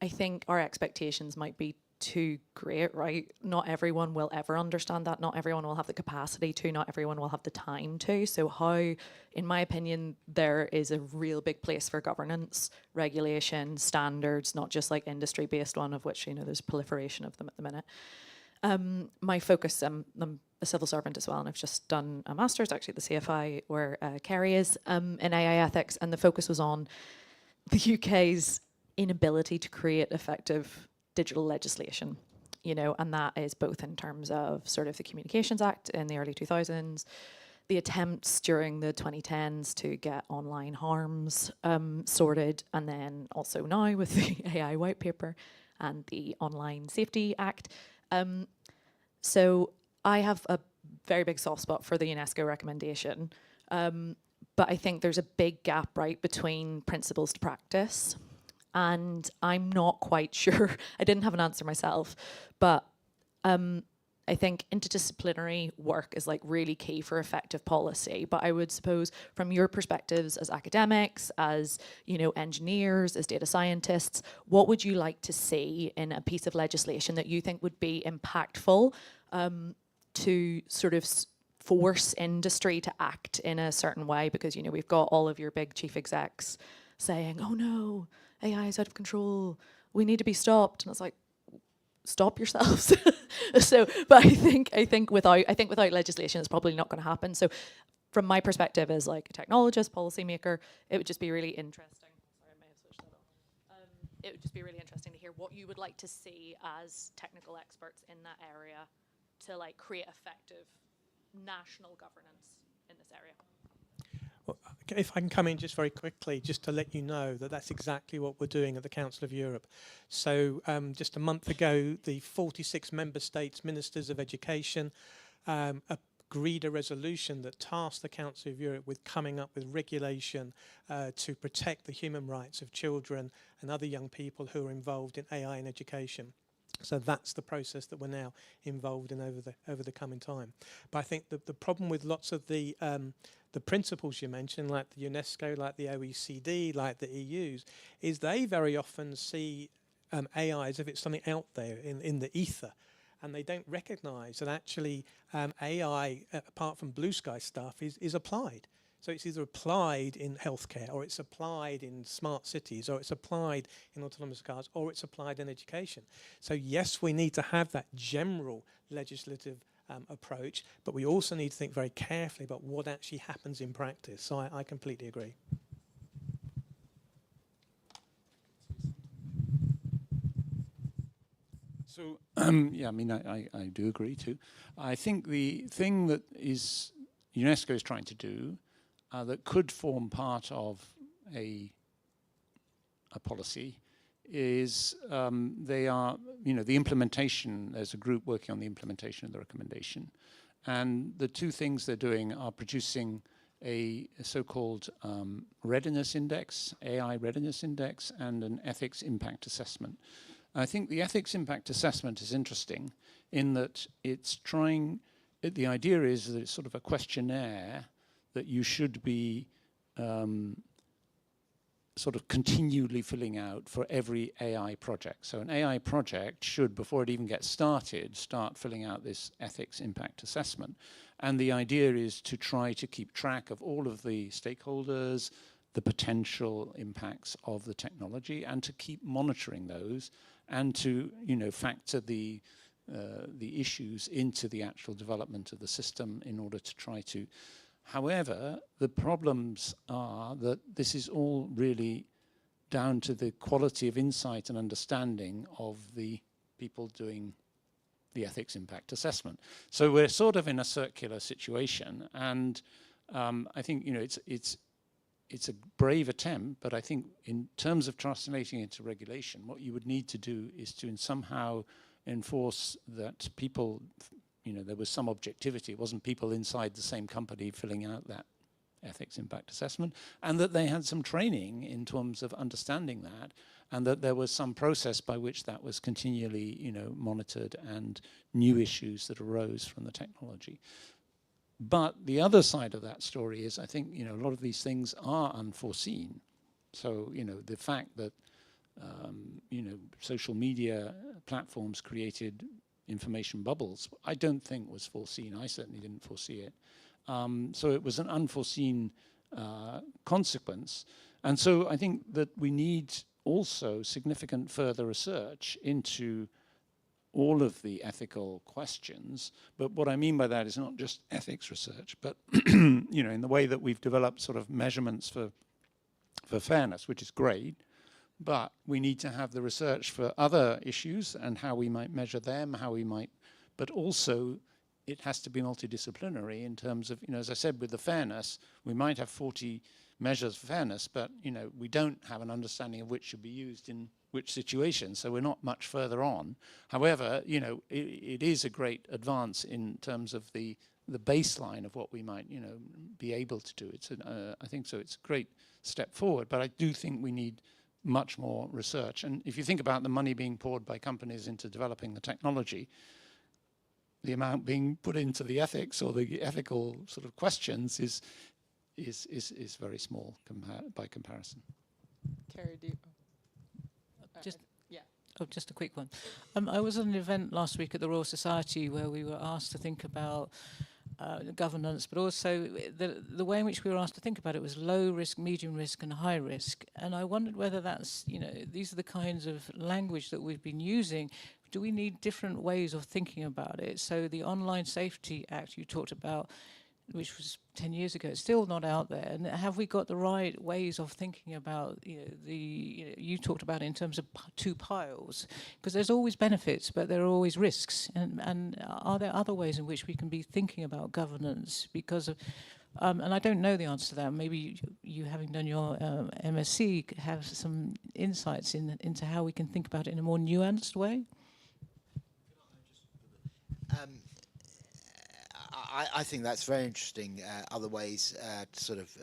I think our expectations might be too great, right? Not everyone will ever understand that. Not everyone will have the capacity to. Not everyone will have the time to. So how, in my opinion, there is a real big place for governance, regulation, standards, not just like industry-based one, of which, there's proliferation of them at the minute. My focus, I'm a civil servant as well, and I've just done a master's actually at the CFI, where Kerry is, in AI ethics, and the focus was on the UK's inability to create effective digital legislation, and that is both in terms of sort of the Communications Act in the early 2000s, the attempts during the 2010s to get online harms sorted, and then also now with the AI white paper. and the Online Safety Act. So I have a very big soft spot for the UNESCO recommendation, but I think there's a big gap, right, between principles to practice. And I'm not quite sure, I didn't have an answer myself, but I think interdisciplinary work is like really key for effective policy. But I would suppose from your perspectives as academics, as engineers, as data scientists, what would you like to see in a piece of legislation that you think would be impactful to sort of force industry to act in a certain way? Because we've got all of your big chief execs saying, "Oh no, AI is out of control. We need to be stopped." And it's like, stop yourselves. But I think without legislation, it's probably not going to happen. So, from my perspective as like a technologist, policymaker, it would just be really interesting. Sorry, I may have switched that on. It would just be really interesting to hear what you would like to see as technical experts in that area to like create effective national governance in this area. Well, if I can come in just very quickly, just to let you know that that's exactly what we're doing at the Council of Europe. So just a month ago, the 46 member states ministers of education agreed a resolution that tasked the Council of Europe with coming up with regulation to protect the human rights of children and other young people who are involved in AI in education. So that's the process that we're now involved in over the coming time. But I think the problem with lots of the principles you mentioned, like the UNESCO, like the OECD, like the EU's, is they very often see AI as if it's something out there in the ether. And they don't recognise that actually AI, apart from blue sky stuff, is applied. So it's either applied in healthcare, or it's applied in smart cities, or it's applied in autonomous cars, or it's applied in education. So yes, we need to have that general legislative approach, but we also need to think very carefully about what actually happens in practice. So I completely agree. So, yeah, I mean, I do agree too. I think the thing that UNESCO is trying to do that could form part of a policy is they are, the implementation. There's a group working on the implementation of the recommendation, and the two things they're doing are producing a so-called readiness index, AI readiness index, and an ethics impact assessment. I think the ethics impact assessment is interesting in that it's trying, the idea is that it's sort of a questionnaire that you should be sort of continually filling out for every AI project. So an AI project should, before it even gets started, start filling out this ethics impact assessment. And the idea is to try to keep track of all of the stakeholders, the potential impacts of the technology, and to keep monitoring those, and to factor the issues into the actual development of the system in order to try to. However, the problems are that this is all really down to the quality of insight and understanding of the people doing the ethics impact assessment. So we're sort of in a circular situation, and I think it's a brave attempt, but I think in terms of translating it into regulation, what you would need to do is to somehow enforce that people, there was some objectivity. It wasn't people inside the same company filling out that ethics impact assessment, and that they had some training in terms of understanding that, and that there was some process by which that was continually, monitored, and new issues that arose from the technology. But the other side of that story is, I think, a lot of these things are unforeseen. So, the fact that, social media platforms created information bubbles, I don't think was foreseen. I certainly didn't foresee it. So it was an unforeseen consequence. And so I think that we need also significant further research into all of the ethical questions. But what I mean by that is not just ethics research, but in the way that we've developed sort of measurements for fairness, which is great, but we need to have the research for other issues and how we might measure them, but also it has to be multidisciplinary in terms of, as I said, with the fairness, we might have 40 measures for fairness, but we don't have an understanding of which should be used in which situation, so we're not much further on. However, you know, it is a great advance in terms of the baseline of what we might, you know, be able to do. It's I think so. It's a great step forward, but I do think we need much more research. And if you think about the money being poured by companies into developing the technology, the amount being put into the ethics or the ethical sort of questions is very small by comparison. Carrie, do you? Just yeah. Oh, just a quick one. I was at an event last week at the Royal Society where we were asked to think about governance, but also the way in which we were asked to think about it was low risk, medium risk, and high risk. And I wondered whether that's, you know, these are the kinds of language that we've been using. Do we need different ways of thinking about it? So the Online Safety Act you talked about, which was 10 years ago, it's still not out there. And have we got the right ways of thinking about, you know, you talked about it in terms of two piles? Because there's always benefits, but there are always risks. And are there other ways in which we can be thinking about governance? Because of, and I don't know the answer to that. Maybe you having done your MSc, have some insights into how we can think about it in a more nuanced way? I think that's very interesting. Other ways to sort of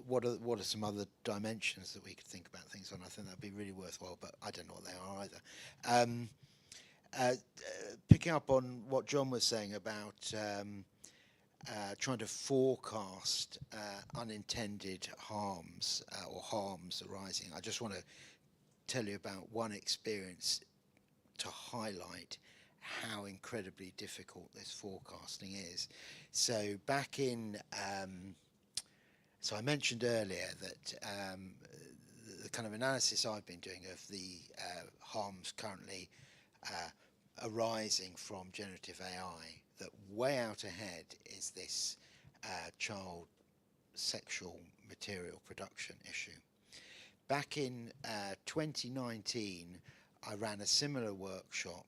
what are some other dimensions that we could think about things on? I think that'd be really worthwhile, but I don't know what they are either. Picking up on what John was saying about trying to forecast unintended harms or harms arising, I just want to tell you about one experience to highlight how incredibly difficult this forecasting is. So back in, so I mentioned earlier that the kind of analysis I've been doing of the harms currently arising from generative AI, that way out ahead is this child sexual material production issue. Back in 2019, I ran a similar workshop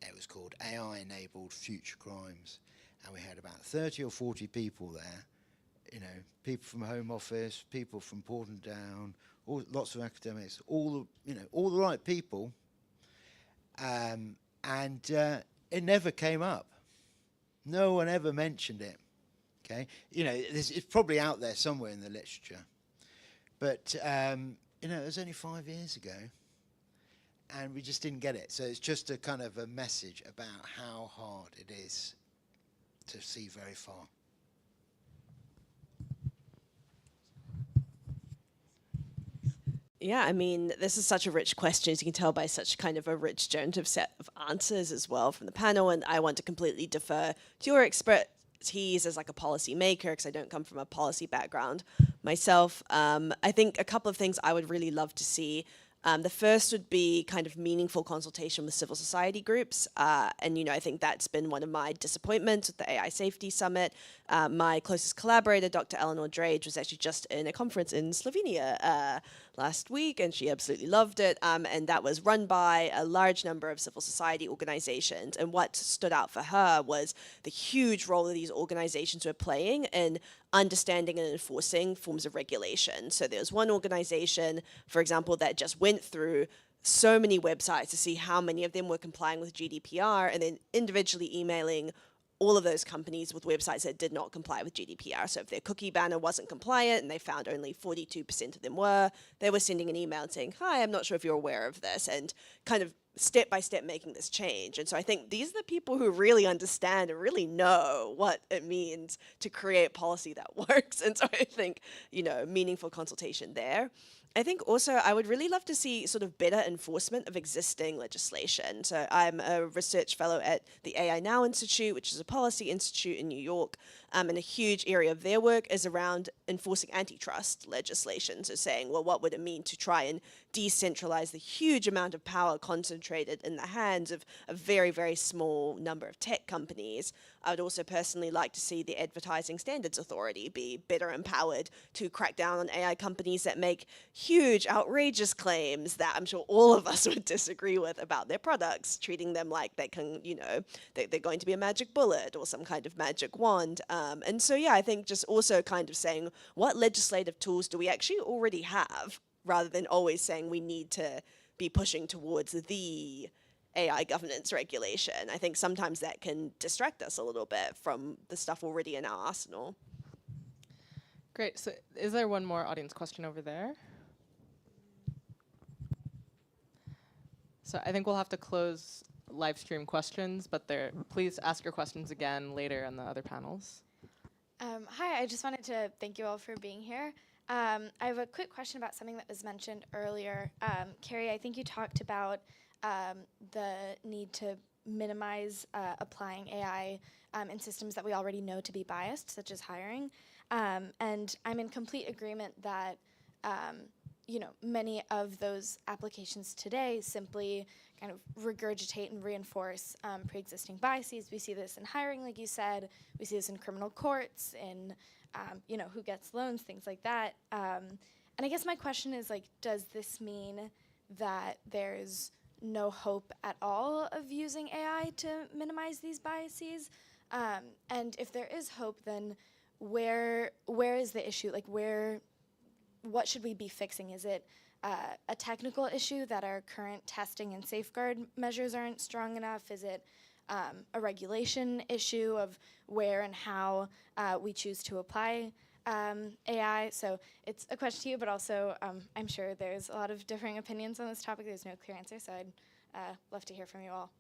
it was called AI-enabled future crimes, and we had about 30 or 40 people there, you know, people from Home Office, people from Porton Down, lots of academics, all the right people, and it never came up. No one ever mentioned it. Okay, you know, it's probably out there somewhere in the literature, but you know, it was only 5 years ago. And we just didn't get it. So it's just a kind of a message about how hard it is to see very far. Yeah, I mean, this is such a rich question, as you can tell by such kind of a rich generative set of answers as well from the panel. And I want to completely defer to your expertise as like a policy maker, because I don't come from a policy background myself. I think a couple of things I would really love to see. The first would be kind of meaningful consultation with civil society groups. And, you know, I think that's been one of my disappointments with the AI Safety Summit. My closest collaborator, Dr. Eleanor Drage, was actually just in a conference in Slovenia last week, and she absolutely loved it. And that was run by a large number of civil society organizations. And what stood out for her was the huge role that these organizations were playing in understanding and enforcing forms of regulation. So there was one organization, for example, that just went through so many websites to see how many of them were complying with GDPR, and then individually emailing all of those companies with websites that did not comply with GDPR. So if their cookie banner wasn't compliant and they found only 42% of them were, they were sending an email saying, hi, I'm not sure if you're aware of this, and kind of step by step making this change. And so I think these are the people who really understand and really know what it means to create policy that works. And so I think, you know, meaningful consultation there. I think also I would really love to see sort of better enforcement of existing legislation. So I'm a research fellow at the AI Now Institute, which is a policy institute in New York, and a huge area of their work is around enforcing antitrust legislation. So saying, well, what would it mean to try and decentralize the huge amount of power concentrated in the hands of a very, very small number of tech companies? I would also personally like to see the Advertising Standards Authority be better empowered to crack down on AI companies that make huge, outrageous claims that I'm sure all of us would disagree with about their products, treating them like they can, you know, they're going to be a magic bullet or some kind of magic wand. And so, yeah, I think just also kind of saying, what legislative tools do we actually already have rather than always saying we need to be pushing towards the AI governance regulation. I think sometimes that can distract us a little bit from the stuff already in our arsenal. Great. So is there one more audience question over there? So I think we'll have to close live stream questions, but please ask your questions again later in the other panels. Hi, I just wanted to thank you all for being here. I have a quick question about something that was mentioned earlier. Carrie, I think you talked about the need to minimize applying AI in systems that we already know to be biased, such as hiring. And I'm in complete agreement that many of those applications today simply kind of regurgitate and reinforce pre-existing biases. We see this in hiring, like you said. We see this in criminal courts, in who gets loans, things like that. And I guess my question is, like, does this mean that there's no hope at all of using AI to minimize these biases? And if there is hope, then where is the issue? Like, what should we be fixing? Is it a technical issue that our current testing and safeguard measures aren't strong enough? Is it a regulation issue of where and how we choose to apply AI? So it's a question to you, but also I'm sure there's a lot of differing opinions on this topic. There's no clear answer, so I'd love to hear from you all.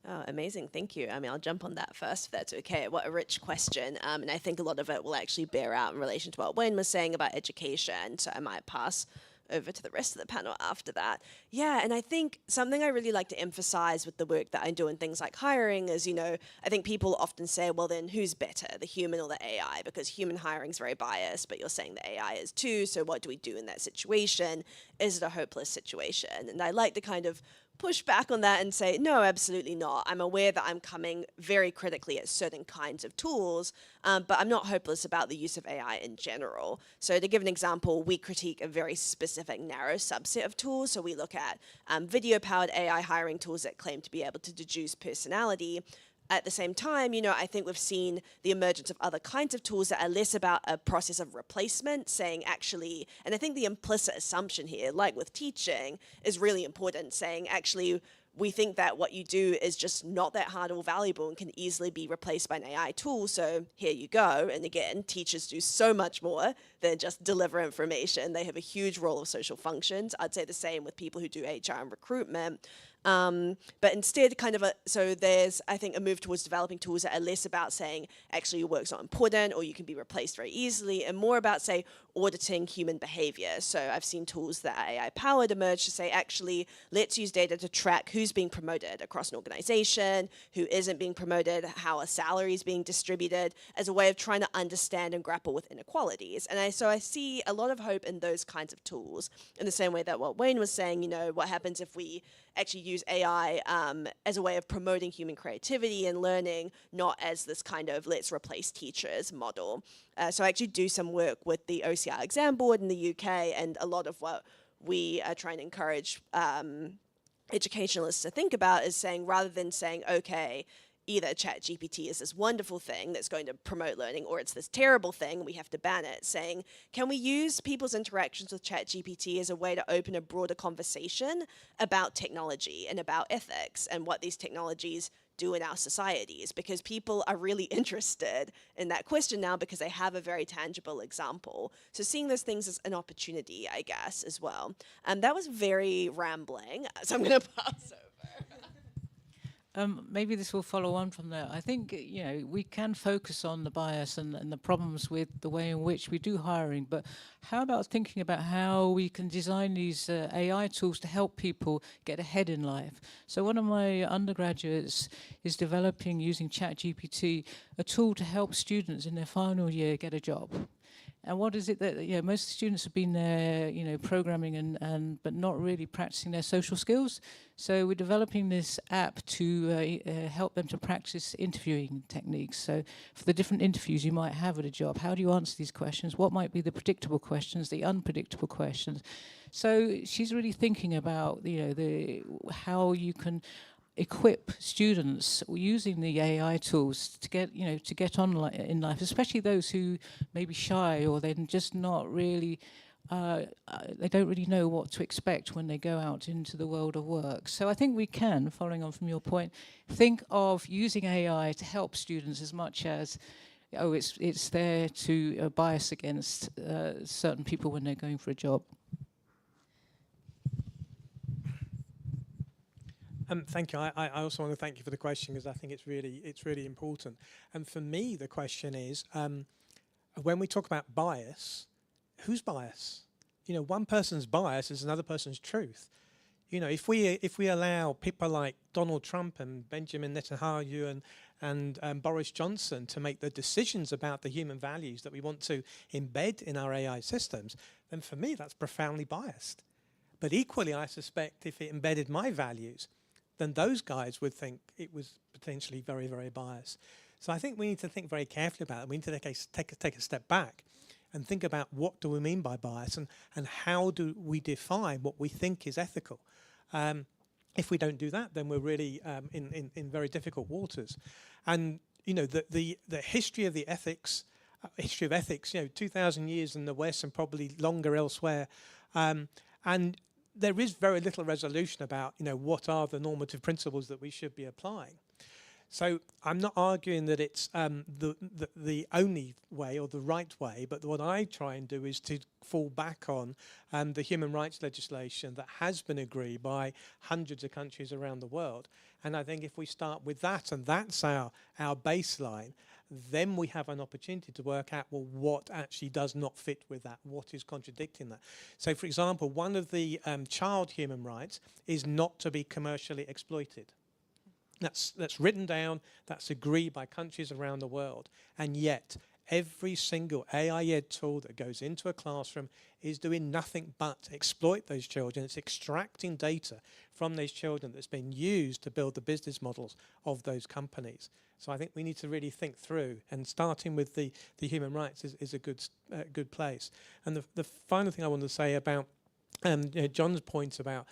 Oh, amazing. Thank you. I mean, I'll jump on that first, if that's okay. What a rich question. And I think a lot of it will actually bear out in relation to what Wayne was saying about education. So I might pass over to the rest of the panel after that. Yeah, and I think something I really like to emphasize with the work that I do in things like hiring is, I think people often say, well, then who's better, the human or the AI? Because human hiring is very biased, but you're saying the AI is too. So what do we do in that situation? Is it a hopeless situation? And I like to kind of push back on that and say, no, absolutely not. I'm aware that I'm coming very critically at certain kinds of tools, but I'm not hopeless about the use of AI in general. So to give an example, we critique a very specific, narrow subset of tools. So we look at video-powered AI hiring tools that claim to be able to deduce personality. At the same time, I think we've seen the emergence of other kinds of tools that are less about a process of replacement, saying actually, and I think the implicit assumption here, like with teaching, is really important, saying actually, we think that what you do is just not that hard or valuable and can easily be replaced by an AI tool, so here you go. And again, teachers do so much more than just deliver information. They have a huge role of social functions. I'd say the same with people who do HR and recruitment. But instead, so there's, I think, a move towards developing tools that are less about saying, actually, your work's not important or you can be replaced very easily, and more about, say, auditing human behavior. So I've seen tools that are AI-powered emerge to say, actually, let's use data to track who's being promoted across an organization, who isn't being promoted, how a salary is being distributed, as a way of trying to understand and grapple with inequalities. And so I see a lot of hope in those kinds of tools, in the same way that what Wayne was saying, what happens if we actually use AI as a way of promoting human creativity and learning, not as this kind of let's replace teachers model. So I actually do some work with the OCR exam board in the UK, and a lot of what we are trying to encourage educationalists to think about is saying, rather than saying, okay, either ChatGPT is this wonderful thing that's going to promote learning, or it's this terrible thing, we have to ban it, saying, can we use people's interactions with ChatGPT as a way to open a broader conversation about technology and about ethics and what these technologies do in our societies? Because people are really interested in that question now because they have a very tangible example. So seeing those things as an opportunity, I guess, as well. And that was very rambling, so I'm going to pass over. Maybe this will follow on from there. I think, we can focus on the bias and the problems with the way in which we do hiring, but how about thinking about how we can design these AI tools to help people get ahead in life? So one of my undergraduates is developing, using ChatGPT, a tool to help students in their final year get a job. And what is it that, most students have been there, programming but not really practicing their social skills. So we're developing this app to help them to practice interviewing techniques. So for the different interviews you might have at a job, how do you answer these questions? What might be the predictable questions, the unpredictable questions? So she's really thinking about, how you can equip students using the AI tools to get on in life, especially those who may be shy or they're just not really they don't really know what to expect when they go out into the world of work. So I think we can, following on from your point, think of using AI to help students as much as, oh, it's there to bias against certain people when they're going for a job. Thank you. I also want to thank you for the question, because I think it's really important. And for me, the question is, when we talk about bias, whose bias? You know, one person's bias is another person's truth. You know, if we allow people like Donald Trump and Benjamin Netanyahu and Boris Johnson to make the decisions about the human values that we want to embed in our AI systems, then for me that's profoundly biased. But equally, I suspect if it embedded my values, then those guys would think it was potentially very, very biased. So I think we need to think very carefully about it. We need to take a step back and think about what do we mean by bias, and how do we define what we think is ethical. If we don't do that, then we're really in very difficult waters. And you know, the history of the ethics, you know, 2,000 years in the West and probably longer elsewhere, and there is very little resolution about, you know, what are the normative principles that we should be applying. So I'm not arguing that it's the only way or the right way, but what I try and do is to fall back on the human rights legislation that has been agreed by hundreds of countries around the world. And I think if we start with that, and that's our baseline, then we have an opportunity to work out, well, what actually does not fit with that, what is contradicting that. So, for example, one of the child human rights is not to be commercially exploited. That's written down, that's agreed by countries around the world, and yet every single AI-ed tool that goes into a classroom is doing nothing but exploit those children. It's extracting data from those children that's been used to build the business models of those companies. So I think we need to really think through, and starting with the human rights is a good place. And the final thing I want to say about you know, John's point about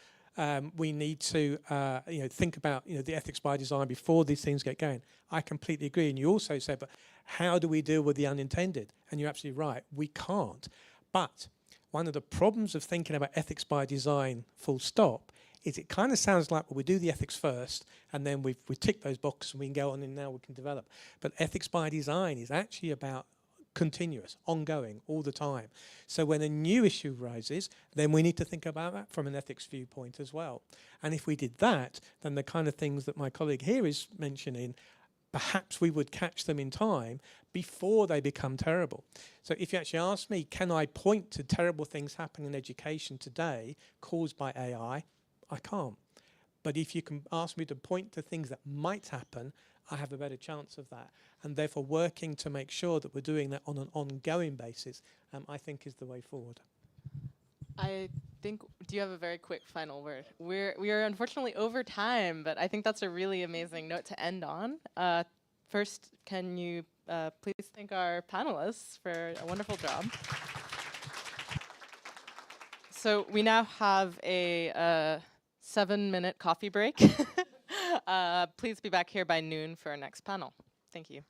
we need to you know, think about, you know, the ethics by design before these things get going. I completely agree. And you also said, but how do we deal with the unintended? And you're absolutely right, we can't. But one of the problems of thinking about ethics by design full stop is it kind of sounds like, well, we do the ethics first, and then we tick those boxes and we can go on and now we can develop. But ethics by design is actually about continuous, ongoing, all the time. So when a new issue rises, then we need to think about that from an ethics viewpoint as well. And if we did that, then the kind of things that my colleague here is mentioning, perhaps we would catch them in time before they become terrible. So if you actually ask me, can I point to terrible things happening in education today caused by AI? I can't. But if you can ask me to point to things that might happen, I have a better chance of that. And therefore working to make sure that we're doing that on an ongoing basis, I think is the way forward. I think, do you have a very quick final word? We are unfortunately over time, but I think that's a really amazing note to end on. First, can you please thank our panelists for a wonderful job. So we now have a 7-minute coffee break. Please be back here by noon for our next panel. Thank you.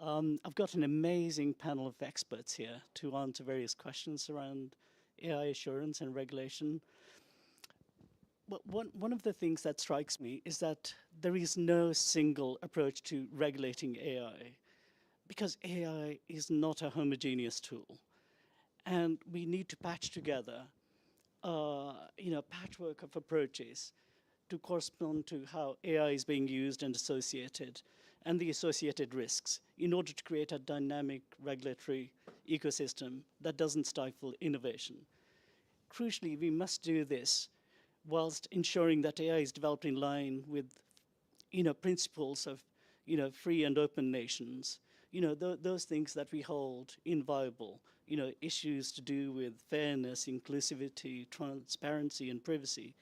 I've got an amazing panel of experts here to answer various questions around AI assurance and regulation. But one of the things that strikes me is that there is no single approach to regulating AI, because AI is not a homogeneous tool. And we need to patch together patchwork of approaches to correspond to how AI is being used and associated, and the associated risks, in order to create a dynamic regulatory ecosystem that doesn't stifle innovation. Crucially, we must do this whilst ensuring that AI is developed in line with, principles of, free and open nations. Those things that we hold inviolable. Issues to do with fairness, inclusivity, transparency, and privacy.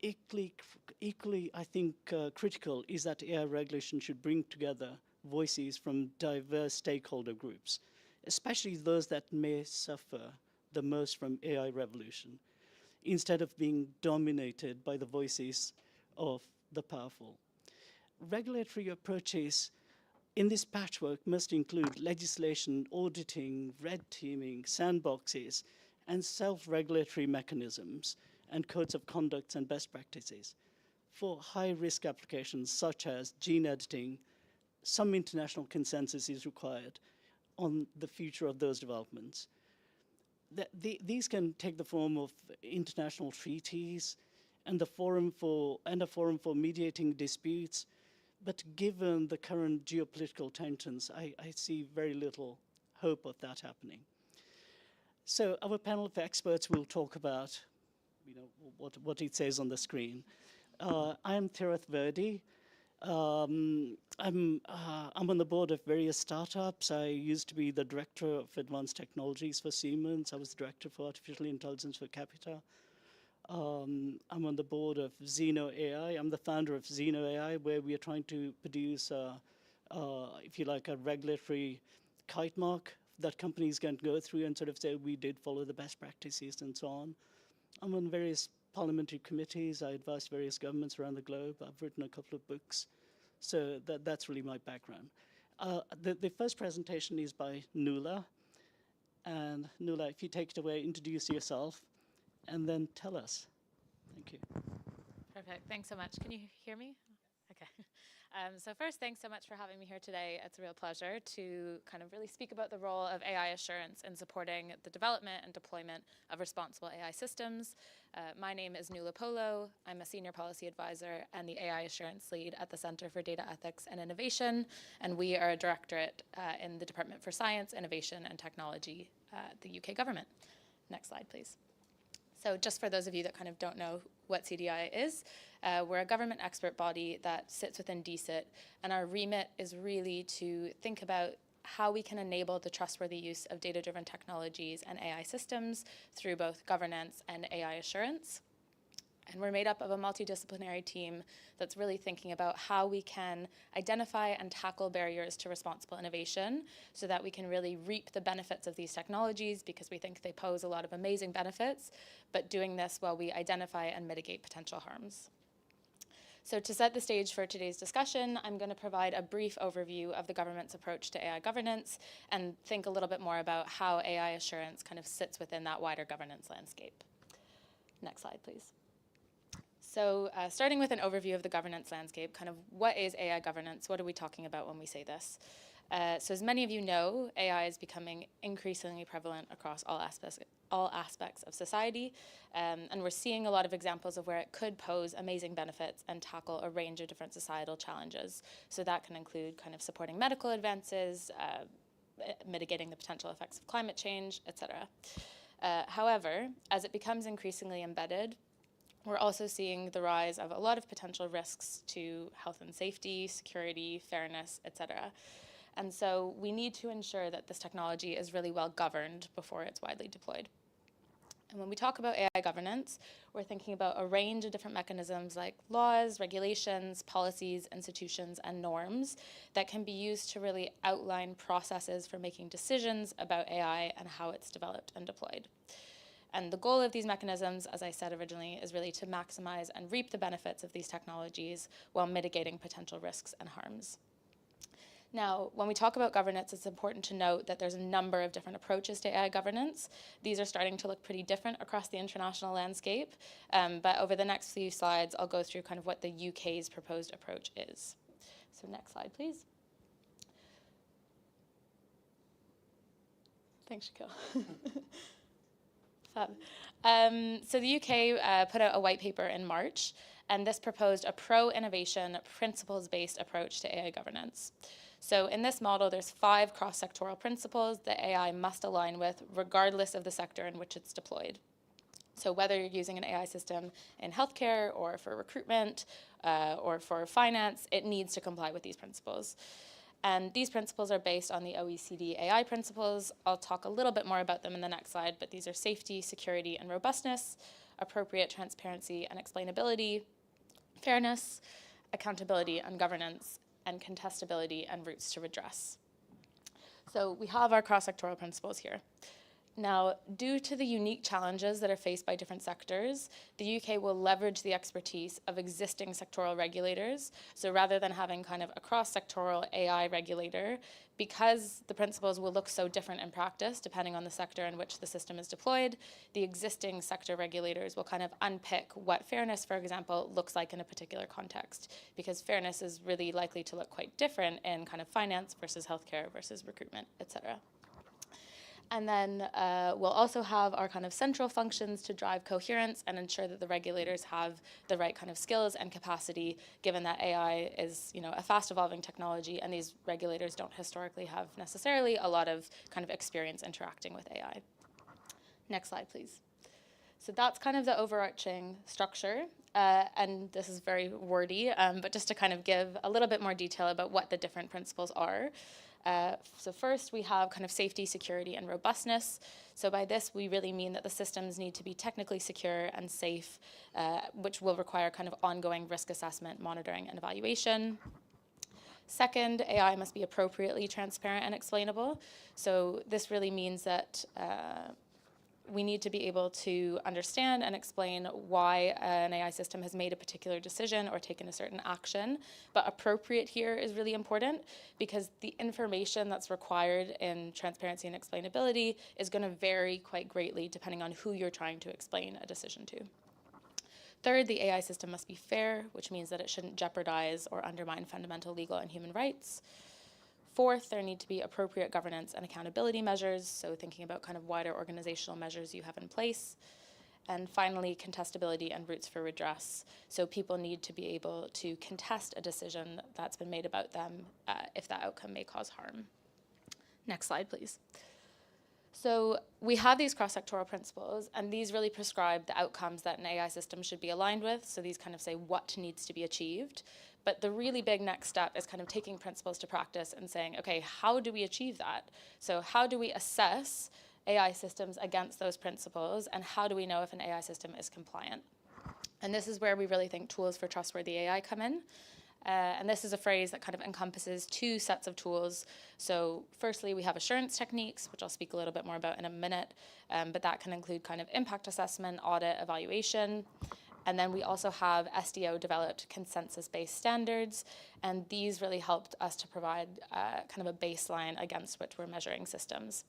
Equally, I think critical is that AI regulation should bring together voices from diverse stakeholder groups, especially those that may suffer the most from AI revolution, instead of being dominated by the voices of the powerful. Regulatory approaches in this patchwork must include legislation, auditing, red teaming, sandboxes, and self-regulatory mechanisms, and codes of conduct and best practices. For high-risk applications such as gene editing, some international consensus is required on the future of those developments. These can take the form of international treaties and a forum for mediating disputes. But given the current geopolitical tensions, I see very little hope of that happening. So our panel of experts will talk about, what it says on the screen. I am Tirith Verdi. I'm on the board of various startups. I used to be the director of advanced technologies for Siemens. I was the director for artificial intelligence for Capita. I'm on the board of Xeno AI. I'm the founder of Xeno AI, where we are trying to produce, if you like, a regulatory kite mark that companies can go through and sort of say, we did follow the best practices and so on. I'm on various parliamentary committees. I advise various governments around the globe. I've written a couple of books. So that's really my background. The first presentation is by Nuala. And Nuala, if you take it away, introduce yourself, and then tell us. Thank you. Perfect. Thanks so much. Can you hear me? Okay. So first, thanks so much for having me here today. It's a real pleasure to kind of really speak about the role of AI assurance in supporting the development and deployment of responsible AI systems. My name is Nuala Polo. I'm a senior policy advisor and the AI assurance lead at the Center for Data Ethics and Innovation, and we are a directorate in the Department for Science, Innovation and Technology at the UK government. Next slide, please. So just for those of you that kind of don't know what CDI is, we're a government expert body that sits within DCIT, and our remit is really to think about how we can enable the trustworthy use of data-driven technologies and AI systems through both governance and AI assurance. And we're made up of a multidisciplinary team that's really thinking about how we can identify and tackle barriers to responsible innovation so that we can really reap the benefits of these technologies, because we think they pose a lot of amazing benefits, but doing this while we identify and mitigate potential harms. So to set the stage for today's discussion, I'm going to provide a brief overview of the government's approach to AI governance and think a little bit more about how AI assurance kind of sits within that wider governance landscape. Next slide, please. So starting with an overview of the governance landscape, kind of what is AI governance? What are we talking about when we say this? So as many of you know, AI is becoming increasingly prevalent across all aspects of society, and we're seeing a lot of examples of where it could pose amazing benefits and tackle a range of different societal challenges. So that can include kind of supporting medical advances, mitigating the potential effects of climate change, etc. However, as it becomes increasingly embedded, we're also seeing the rise of a lot of potential risks to health and safety, security, fairness, etc. And so we need to ensure that this technology is really well governed before it's widely deployed. And when we talk about AI governance, we're thinking about a range of different mechanisms like laws, regulations, policies, institutions, and norms that can be used to really outline processes for making decisions about AI and how it's developed and deployed. And the goal of these mechanisms, as I said originally, is really to maximize and reap the benefits of these technologies while mitigating potential risks and harms. Now, when we talk about governance, it's important to note that there's a number of different approaches to AI governance. These are starting to look pretty different across the international landscape. But over the next few slides, I'll go through kind of what the UK's proposed approach is. So next slide, please. Thanks, Shaquille. Fab. So the UK put out a white paper in March, and this proposed a pro-innovation, principles-based approach to AI governance. So in this model, there's 5 cross-sectoral principles that AI must align with, regardless of the sector in which it's deployed. So whether you're using an AI system in healthcare or for recruitment or for finance, it needs to comply with these principles. And these principles are based on the OECD AI principles. I'll talk a little bit more about them in the next slide, but these are safety, security, and robustness, appropriate transparency and explainability, fairness, accountability and governance, and contestability and routes to redress. So we have our cross-sectoral principles here. Now, due to the unique challenges that are faced by different sectors, the UK will leverage the expertise of existing sectoral regulators. So rather than having kind of a cross-sectoral AI regulator, because the principles will look so different in practice depending on the sector in which the system is deployed, the existing sector regulators will kind of unpick what fairness, for example, looks like in a particular context, because fairness is really likely to look quite different in kind of finance versus healthcare versus recruitment, et cetera. And then we'll also have our kind of central functions to drive coherence and ensure that the regulators have the right kind of skills and capacity, given that AI is, a fast evolving technology, and these regulators don't historically have necessarily a lot of kind of experience interacting with AI. Next slide, please. So that's kind of the overarching structure. And this is very wordy, but just to kind of give a little bit more detail about what the different principles are. So first, we have kind of safety, security, and robustness. So by this, we really mean that the systems need to be technically secure and safe, which will require kind of ongoing risk assessment, monitoring, and evaluation. Second, AI must be appropriately transparent and explainable. So this really means that we need to be able to understand and explain why an AI system has made a particular decision or taken a certain action. But appropriate here is really important, because the information that's required in transparency and explainability is going to vary quite greatly depending on who you're trying to explain a decision to. Third, the AI system must be fair, which means that it shouldn't jeopardize or undermine fundamental legal and human rights. Fourth, there need to be appropriate governance and accountability measures, so thinking about kind of wider organizational measures you have in place. And finally, contestability and routes for redress. So people need to be able to contest a decision that's been made about them if that outcome may cause harm. Next slide, please. So we have these cross-sectoral principles, and these really prescribe the outcomes that an AI system should be aligned with. So these kind of say what needs to be achieved. But the really big next step is kind of taking principles to practice and saying, okay, how do we achieve that? So how do we assess AI systems against those principles, and how do we know if an AI system is compliant? And this is where we really think tools for trustworthy AI come in. And this is a phrase that kind of encompasses 2 sets of tools. So firstly, we have assurance techniques, which I'll speak a little bit more about in a minute, but that can include kind of impact assessment, audit, evaluation. And then we also have SDO-developed consensus-based standards, and these really helped us to provide kind of a baseline against which we're measuring systems.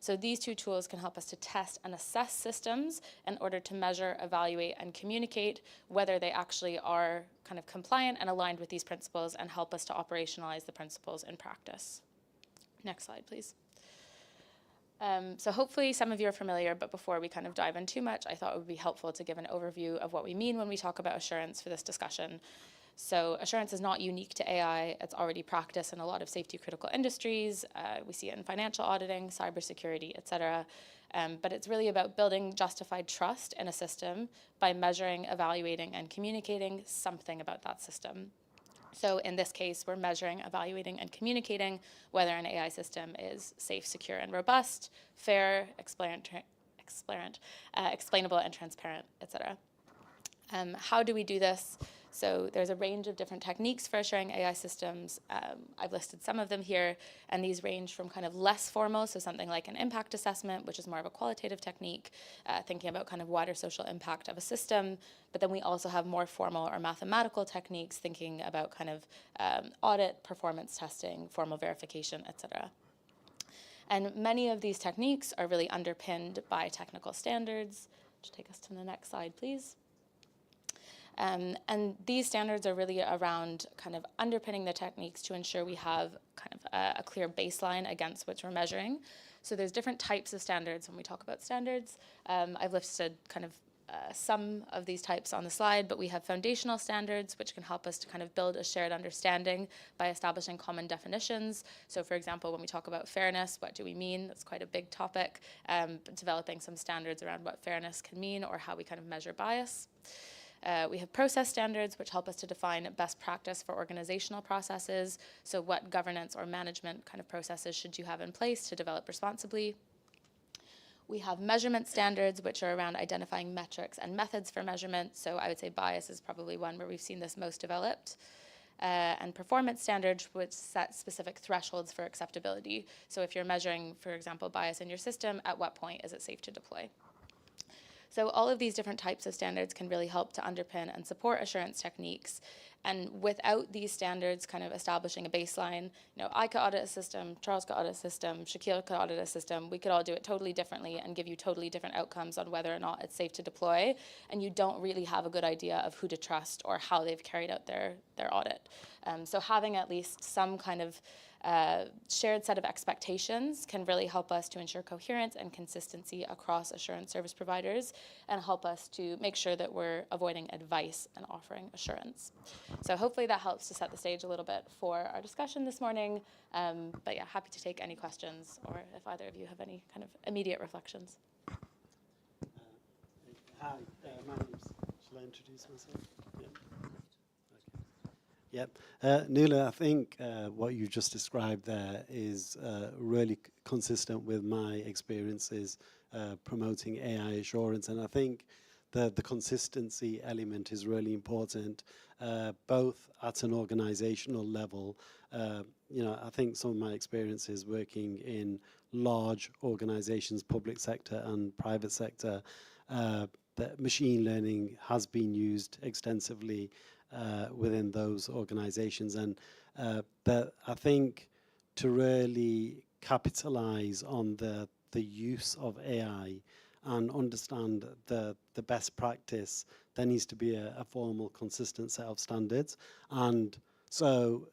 So these 2 tools can help us to test and assess systems in order to measure, evaluate, and communicate whether they actually are kind of compliant and aligned with these principles, and help us to operationalize the principles in practice. Next slide, please. So hopefully some of you are familiar, but before we kind of dive in too much, I thought it would be helpful to give an overview of what we mean when we talk about assurance for this discussion. So assurance is not unique to AI. It's already practiced in a lot of safety critical industries. We see it in financial auditing, cybersecurity, et cetera. But it's really about building justified trust in a system by measuring, evaluating, and communicating something about that system. So in this case, we're measuring, evaluating, and communicating whether an AI system is safe, secure, and robust, fair, explainable, and transparent, et cetera. How do we do this? So there's a range of different techniques for assuring AI systems. I've listed some of them here, and these range from kind of less formal, so something like an impact assessment, which is more of a qualitative technique, thinking about kind of wider social impact of a system. But then we also have more formal or mathematical techniques, thinking about kind of audit, performance testing, formal verification, etc. And many of these techniques are really underpinned by technical standards. Just take us to the next slide, please. And these standards are really around kind of underpinning the techniques to ensure we have kind of a clear baseline against which we're measuring. So there's different types of standards when we talk about standards. I've listed kind of some of these types on the slide, but we have foundational standards, which can help us to kind of build a shared understanding by establishing common definitions. So for example, when we talk about fairness, what do we mean? That's quite a big topic, but developing some standards around what fairness can mean or how we kind of measure bias. We have process standards, which help us to define best practice for organizational processes. So what governance or management kind of processes should you have in place to develop responsibly? We have measurement standards, which are around identifying metrics and methods for measurement. So I would say bias is probably one where we've seen this most developed. And performance standards, which set specific thresholds for acceptability. So if you're measuring, for example, bias in your system, at what point is it safe to deploy? So all of these different types of standards can really help to underpin and support assurance techniques. And without these standards kind of establishing a baseline, I could audit a system, Charles could audit a system, Shaquille could audit a system, we could all do it totally differently and give you totally different outcomes on whether or not it's safe to deploy, and you don't really have a good idea of who to trust or how they've carried out their audit. So having at least some kind of shared set of expectations can really help us to ensure coherence and consistency across assurance service providers and help us to make sure that we're avoiding advice and offering assurance. So hopefully that helps to set the stage a little bit for our discussion this morning. But yeah, happy to take any questions or if either of you have any kind of immediate reflections. Hi, my name's, shall I introduce myself? Yeah. Yep. Nuala, I think what you just described there is really consistent with my experiences promoting AI assurance. And I think the consistency element is really important, both at an organizational level. I think some of my experiences working in large organizations, public sector and private sector, that machine learning has been used extensively within those organizations, and that I think to really capitalize on the use of AI and understand the best practice, there needs to be a formal, consistent set of standards. And so,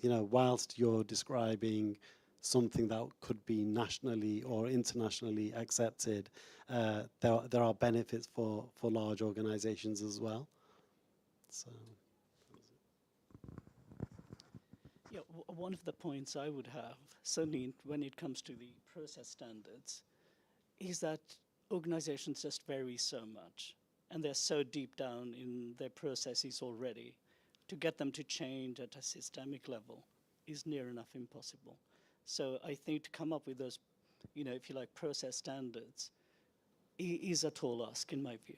whilst you're describing something that could be nationally or internationally accepted, there are benefits for large organizations as well. So. Yeah, one of the points I would have, certainly when it comes to the process standards, is that organizations just vary so much, and they're so deep down in their processes already. To get them to change at a systemic level is near enough impossible. So I think to come up with those, if you like, process standards is a tall ask in my view.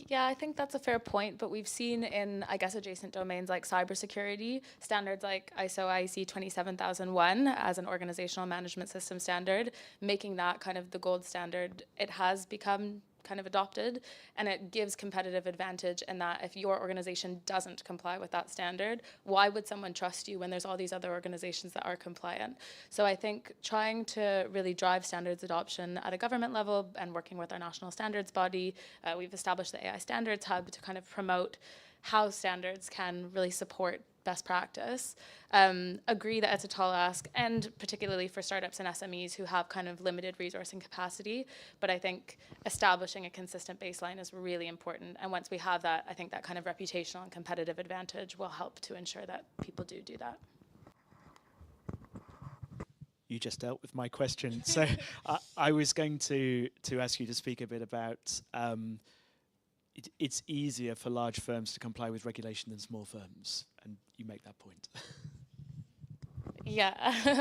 Yeah, I think that's a fair point, but we've seen in, I guess, adjacent domains like cybersecurity, standards like ISO IEC 27001 as an organizational management system standard, making that kind of the gold standard. It has become kind of adopted, and it gives competitive advantage in that if your organization doesn't comply with that standard, why would someone trust you when there's all these other organizations that are compliant? So I think trying to really drive standards adoption at a government level and working with our national standards body, we've established the AI Standards Hub to kind of promote how standards can really support best practice. Agree that it's a tall ask, and particularly for startups and SMEs who have kind of limited resourcing capacity. But I think establishing a consistent baseline is really important. And once we have that, I think that kind of reputational and competitive advantage will help to ensure that people do that. You just dealt with my question. So I was going to ask you to speak a bit about it's easier for large firms to comply with regulation than small firms, and you make that point. Yeah,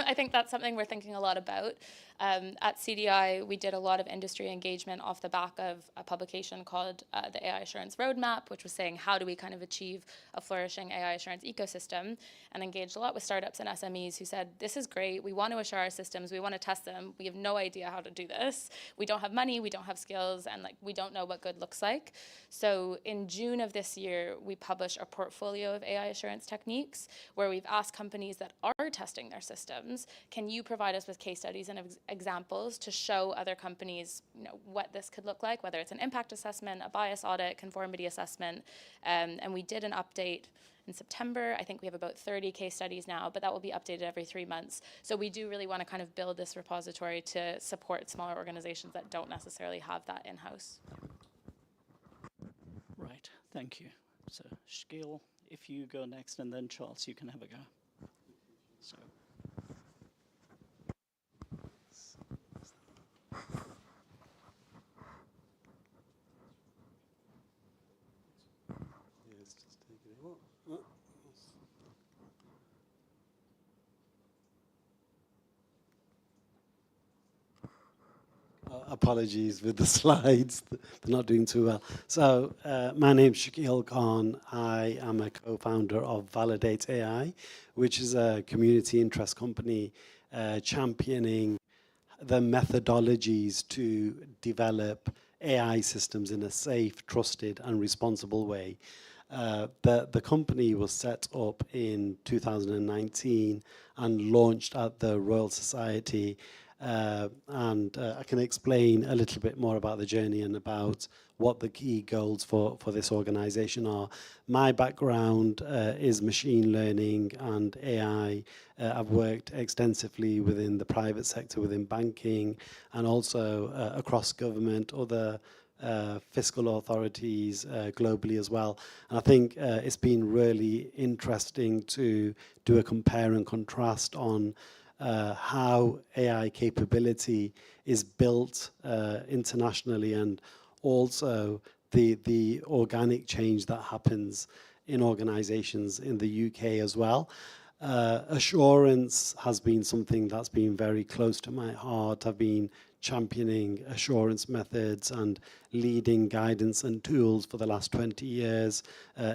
I think that's something we're thinking a lot about. At CDI, we did a lot of industry engagement off the back of a publication called the AI Assurance Roadmap, which was saying how do we kind of achieve a flourishing AI assurance ecosystem, and engaged a lot with startups and SMEs who said, this is great, we want to assure our systems, we want to test them, we have no idea how to do this, we don't have money, we don't have skills, and like we don't know what good looks like. So in June of this year, we published a portfolio of AI assurance techniques where we've asked companies that are testing their systems, can you provide us with case studies and examples to show other companies, you know, what this could look like, whether it's an impact assessment, a bias audit, conformity assessment. And we did an update in September. I think we have about 30 case studies now, but that will be updated every 3 months. So we do really want to kind of build this repository to support smaller organizations that don't necessarily have that in-house. Right, thank you. So Shakil, if you go next, and then Charles, you can have a go. So. Apologies with the slides, they're not doing too well. So my name's Shakil Khan. I am a co-founder of Validate AI, which is a community interest company championing the methodologies to develop AI systems in a safe, trusted, and responsible way. The company was set up in 2019 and launched at the Royal Society. I can explain a little bit more about the journey and about what the key goals for this organization are. My background is machine learning and AI. I've worked extensively within the private sector, within banking, and also across government, other fiscal authorities globally as well. And I think it's been really interesting to do a compare and contrast on how AI capability is built internationally, and also the organic change that happens in organizations in the UK as well. Assurance has been something that's been very close to my heart. I've been championing assurance methods and leading guidance and tools for the last 20 years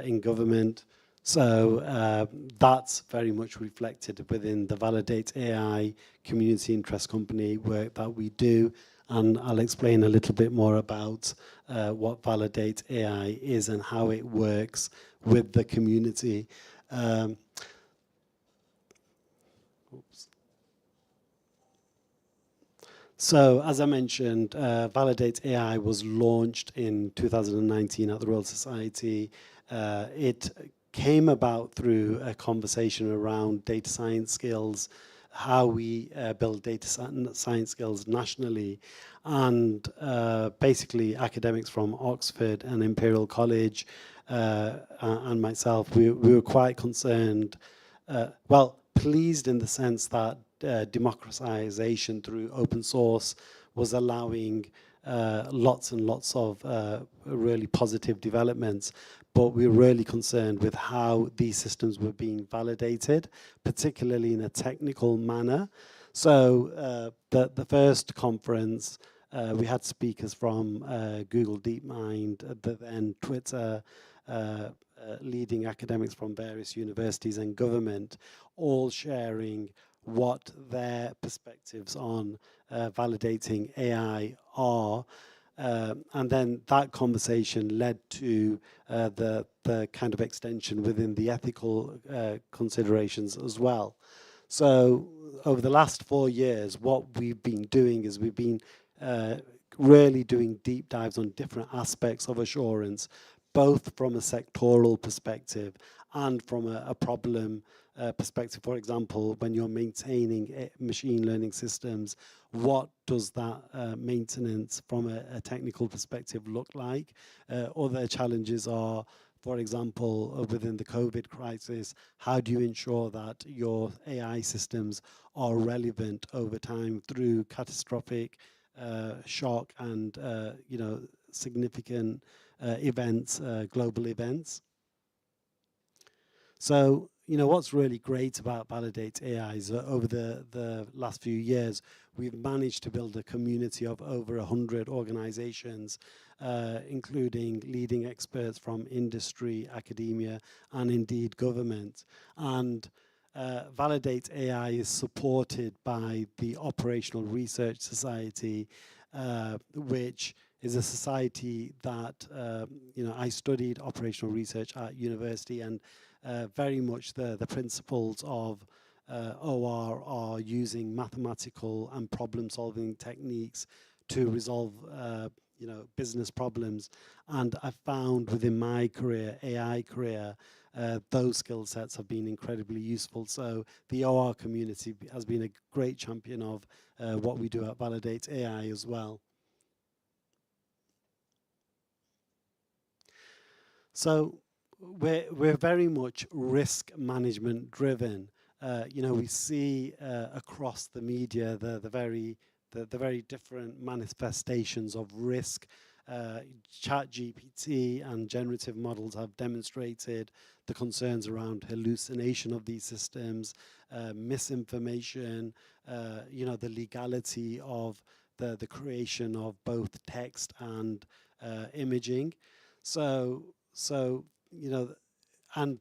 in government. So that's very much reflected within the Validate AI community interest company work that we do. And I'll explain a little bit more about what Validate AI is and how it works with the community. So, as I mentioned, Validate AI was launched in 2019 at the Royal Society. It came about through a conversation around data science skills, how we build data science skills nationally. And basically, academics from Oxford and Imperial College and myself, we were quite concerned, pleased in the sense that democratization through open source was allowing lots and lots of really positive developments, but we're really concerned with how these systems were being validated, particularly in a technical manner. So the first conference, we had speakers from Google DeepMind, then Twitter, leading academics from various universities and government, all sharing what their perspectives on validating AI are. And then that conversation led to the kind of extension within the ethical considerations as well. So over the last 4 years, what we've been doing is we've been really doing deep dives on different aspects of assurance, both from a sectoral perspective and from a problem perspective. For example, when you're maintaining machine learning systems, what does that maintenance from a technical perspective look like? Other challenges are, for example, within the COVID crisis, how do you ensure that your AI systems are relevant over time through catastrophic shock and significant events, global events? So, what's really great about Validate AI is that over the last few years, we've managed to build a community of over 100 organizations, including leading experts from industry, academia, and indeed government. And Validate AI is supported by the Operational Research Society, which is a society that, I studied operational research at university, and very much the principles of OR are using mathematical and problem-solving techniques to resolve, business problems. And I found within my career, AI career, those skill sets have been incredibly useful. So the OR community has been a great champion of what we do at Validate AI as well. So we're very much risk management driven. We see across the media the very different manifestations of risk. ChatGPT and generative models have demonstrated the concerns around hallucination of these systems, misinformation, the legality of the creation of both text and imaging. So and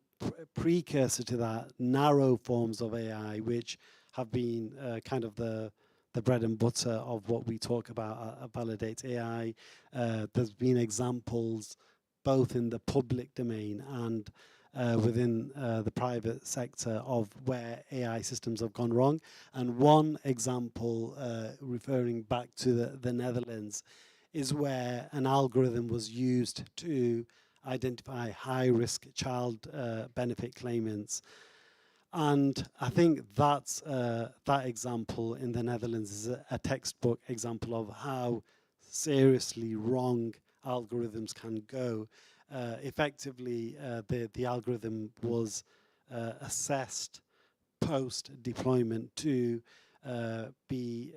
precursor to that, narrow forms of AI, which have been kind of the bread and butter of what we talk about at Validate AI. There's been examples both in the public domain and within the private sector of where AI systems have gone wrong. And one example, referring back to the Netherlands, is where an algorithm was used to identify high-risk child benefit claimants. And I think that's, that example in the Netherlands is a textbook example of how seriously wrong algorithms can go. Effectively, the algorithm was assessed post-deployment to be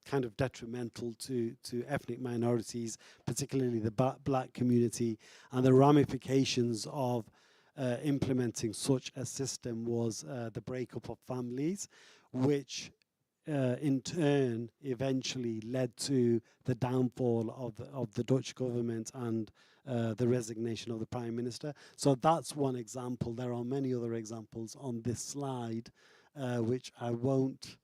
kind of detrimental to ethnic minorities, particularly the black community, and the ramifications of implementing such a system was the breakup of families, which in turn eventually led to the downfall of the Dutch government and the resignation of the Prime Minister. So that's one example. There are many other examples on this slide, which I won't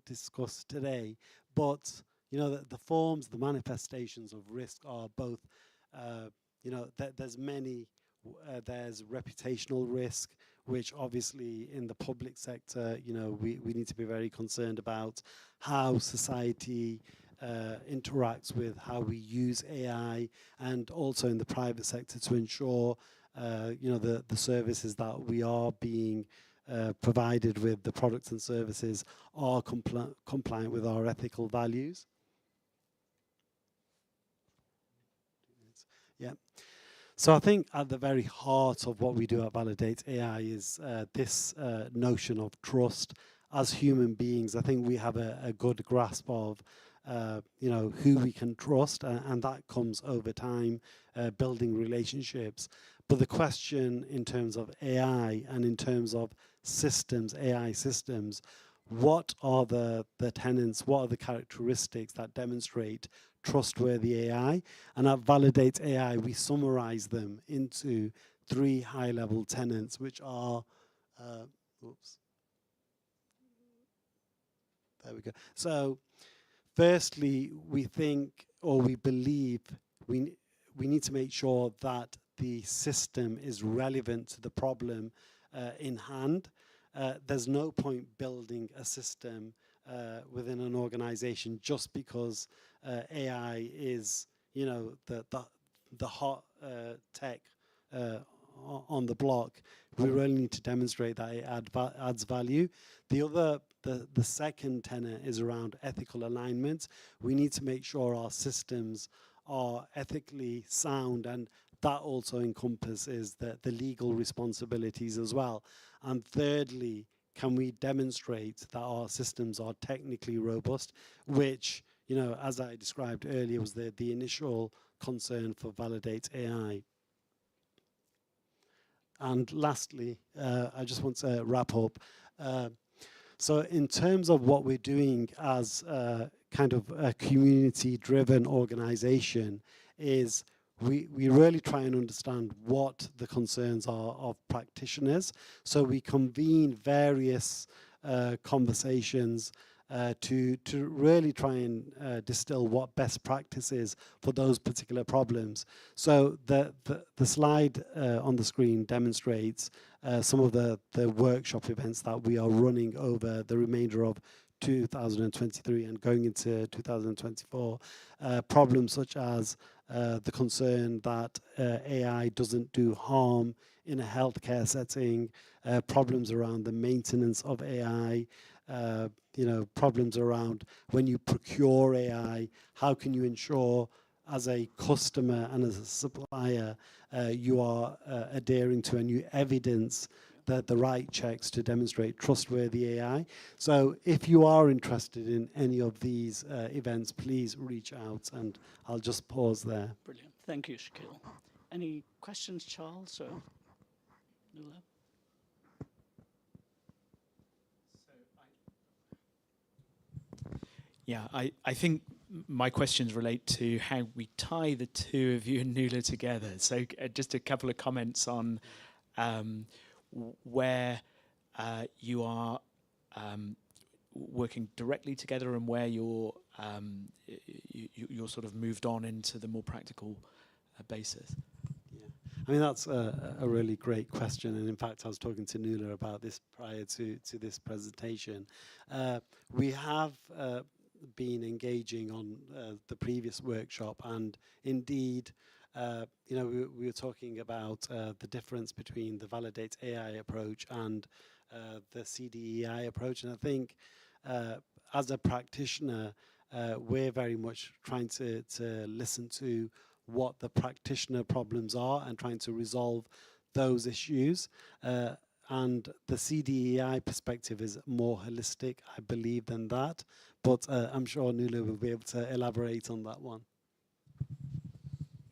discuss today, but the forms, the manifestations of risk are both, there's many. There's reputational risk, which obviously in the public sector, we need to be very concerned about how society interacts with how we use AI, and also in the private sector to ensure, the services that we are being provided with, the products and services, are compliant with our ethical values. Yeah. So I think at the very heart of what we do at Validate AI is this notion of trust. As human beings, I think we have a good grasp of who we can trust, and that comes over time, building relationships. But the question in terms of AI and in terms of systems, AI systems, what are the tenets, what are the characteristics that demonstrate trustworthy AI? And at Validate AI, we summarize them into 3 high-level tenets, which are, there we go. So firstly, we think, or we believe, we need to make sure that the system is relevant to the problem in hand. There's no point building a system within an organization just because AI is, the hot tech on the block. We really need to demonstrate that it adds value. The second tenet is around ethical alignment. We need to make sure our systems are ethically sound, and that also encompasses the legal responsibilities as well. And thirdly, can we demonstrate that our systems are technically robust, which, as I described earlier, was the initial concern for Validate AI. And lastly, I just want to wrap up. So in terms of what we're doing as kind of a community-driven organization is we really try and understand what the concerns are of practitioners. So we convene various conversations to really try and distill what best practice is for those particular problems. So the slide on the screen demonstrates some of the workshop events that we are running over the remainder of 2023 and going into 2024. Problems such as the concern that AI doesn't do harm in a healthcare setting, problems around the maintenance of AI, problems around when you procure AI, how can you ensure as a customer and as a supplier you are adhering to and you evidence the right checks to demonstrate trustworthy AI. So if you are interested in any of these events, please reach out, and I'll just pause there. Brilliant. Thank you, Shaquille. Any questions, Charles or Nuala? Yeah, I think my questions relate to how we tie the two of you and Nuala together. So just a couple of comments on where you are working directly together and where you're sort of moved on into the more practical basis. Yeah, I mean that's a really great question, and in fact I was talking to Nuala about this prior to this presentation. We have been engaging on the previous workshop, and indeed we were talking about the difference between the Validate AI approach and the CDEI approach, and I think as a practitioner we're very much trying to listen to what the practitioner problems are and trying to resolve those issues. And the CDEI perspective is more holistic, I believe, than that. But I'm sure Nuala will be able to elaborate on that one.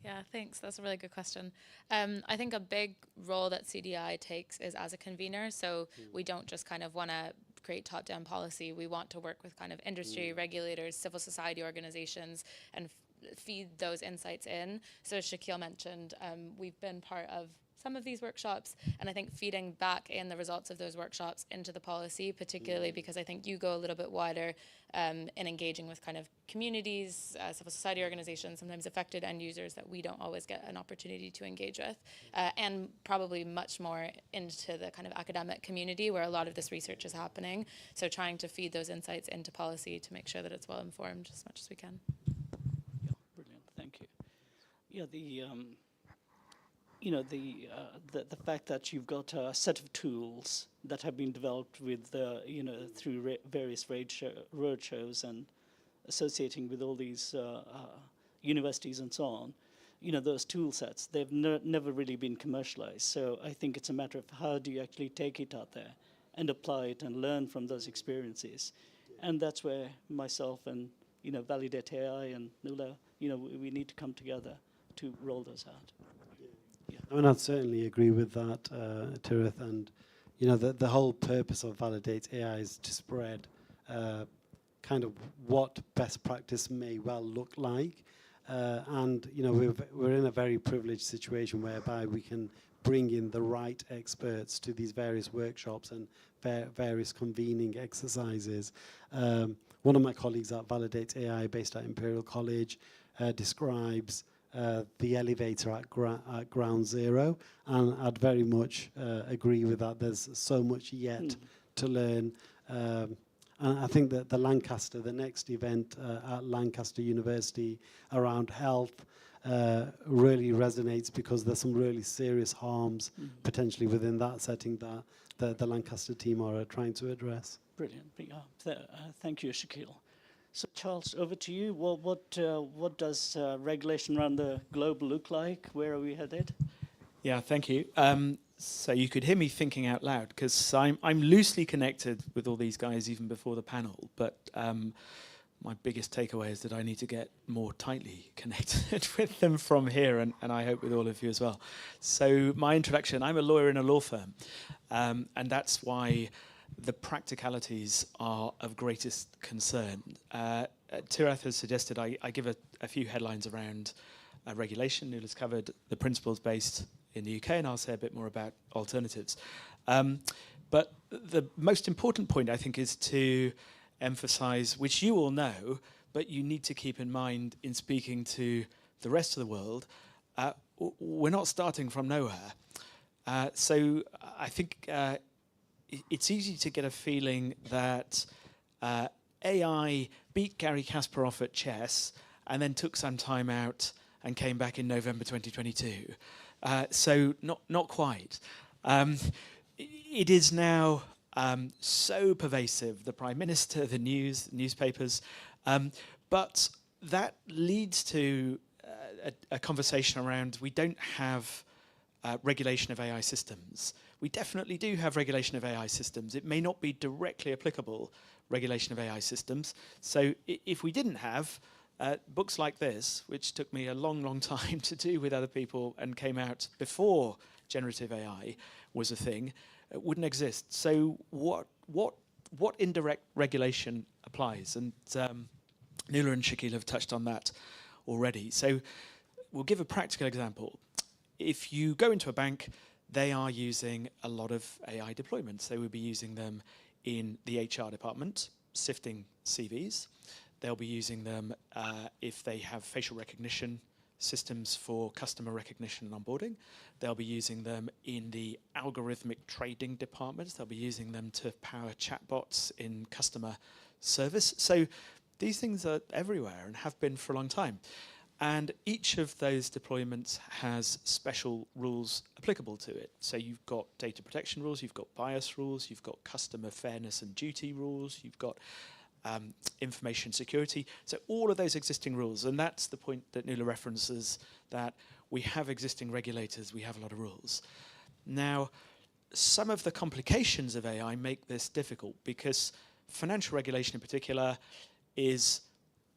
Yeah, thanks. That's a really good question. I think a big role that CDI takes is as a convener. So we don't just kind of want to create top-down policy. We want to work with kind of industry, regulators, civil society organizations, and feed those insights in. So as Shaquille mentioned, we've been part of some of these workshops, and I think feeding back in the results of those workshops into the policy, particularly because I think you go a little bit wider in engaging with kind of communities, civil society organizations, sometimes affected end users that we don't always get an opportunity to engage with, and probably much more into the kind of academic community where a lot of this research is happening. So trying to feed those insights into policy to make sure that it's well informed as much as we can. Yeah, brilliant. Thank you. Yeah, the fact that you've got a set of tools that have been developed with through various roadshows and associating with all these universities and so on, those tool sets, they've never really been commercialized. So I think it's a matter of how do you actually take it out there and apply it and learn from those experiences. And that's where myself and Validate AI and Nuala, we need to come together to roll those out. I mean, I'd certainly agree with that, Tirith, and the whole purpose of Validate AI is to spread kind of what best practice may well look like, and we're in a very privileged situation whereby we can bring in the right experts to these various workshops and various convening exercises. One of my colleagues at Validate AI, based at Imperial College, describes the elevator at ground zero, and I'd very much agree with that. There's so much yet to learn, and I think that the next event at Lancaster University around health really resonates, because there's some really serious harms potentially within that setting that the Lancaster team are trying to address. Brilliant. Thank you, Shaquille. So Charles, over to you. What does regulation around the globe look like? Where are we headed? Yeah, thank you. So you could hear me thinking out loud, because I'm loosely connected with all these guys even before the panel. But my biggest takeaway is that I need to get more tightly connected with them from here, and I hope with all of you as well. So my introduction, I'm a lawyer in a law firm, and that's why the practicalities are of greatest concern. Tirath has suggested I give a few headlines around regulation. Nuala's covered the principles based in the UK, and I'll say a bit more about alternatives. But the most important point, I think, is to emphasize, which you all know, but you need to keep in mind in speaking to the rest of the world, we're not starting from nowhere. So I think it's easy to get a feeling that AI beat Gary Kasparov at chess and then took some time out and came back in November 2022. So not quite. It is now so pervasive, the Prime Minister, the news, newspapers, but that leads to a conversation around we don't have regulation of AI systems. We definitely do have regulation of AI systems. It may not be directly applicable regulation of AI systems. So if we didn't have books like this, which took me a long time to do with other people and came out before generative AI was a thing, it wouldn't exist. So what indirect regulation applies? And Nuala and Shaquille have touched on that already. So we'll give a practical example. If you go into a bank, they are using a lot of AI deployments. They will be using them in the HR department, sifting CVs. They'll be using them if they have facial recognition systems for customer recognition and onboarding. They'll be using them in the algorithmic trading departments. They'll be using them to power chatbots in customer service. So these things are everywhere and have been for a long time. And each of those deployments has special rules applicable to it. So you've got data protection rules, you've got bias rules, you've got customer fairness and duty rules, you've got information security. So all of those existing rules, and that's the point that Nuala references, that we have existing regulators, we have a lot of rules. Now, some of the complications of AI make this difficult because financial regulation in particular is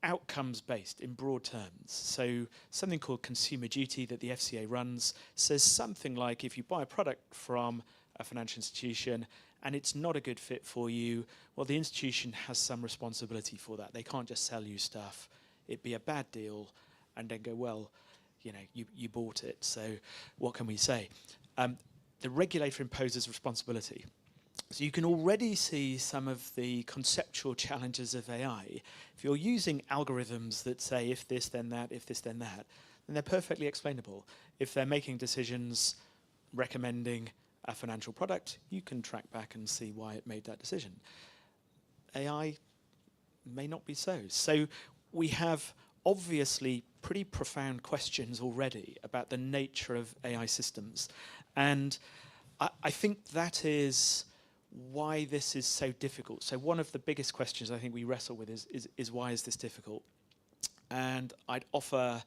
outcomes-based in broad terms. So something called consumer duty that the FCA runs says something like if you buy a product from a financial institution and it's not a good fit for you, well, the institution has some responsibility for that. They can't just sell you stuff. It'd be a bad deal and then go, well, you know, you bought it, so what can we say? The regulator imposes responsibility. So you can already see some of the conceptual challenges of AI. If you're using algorithms that say if this, then that, if this, then that, then they're perfectly explainable. If they're making decisions recommending a financial product, you can track back and see why it made that decision. AI may not be so. So we have obviously pretty profound questions already about the nature of AI systems. And I think that is why this is so difficult. So one of the biggest questions I think we wrestle with is why is this difficult? And I'd offer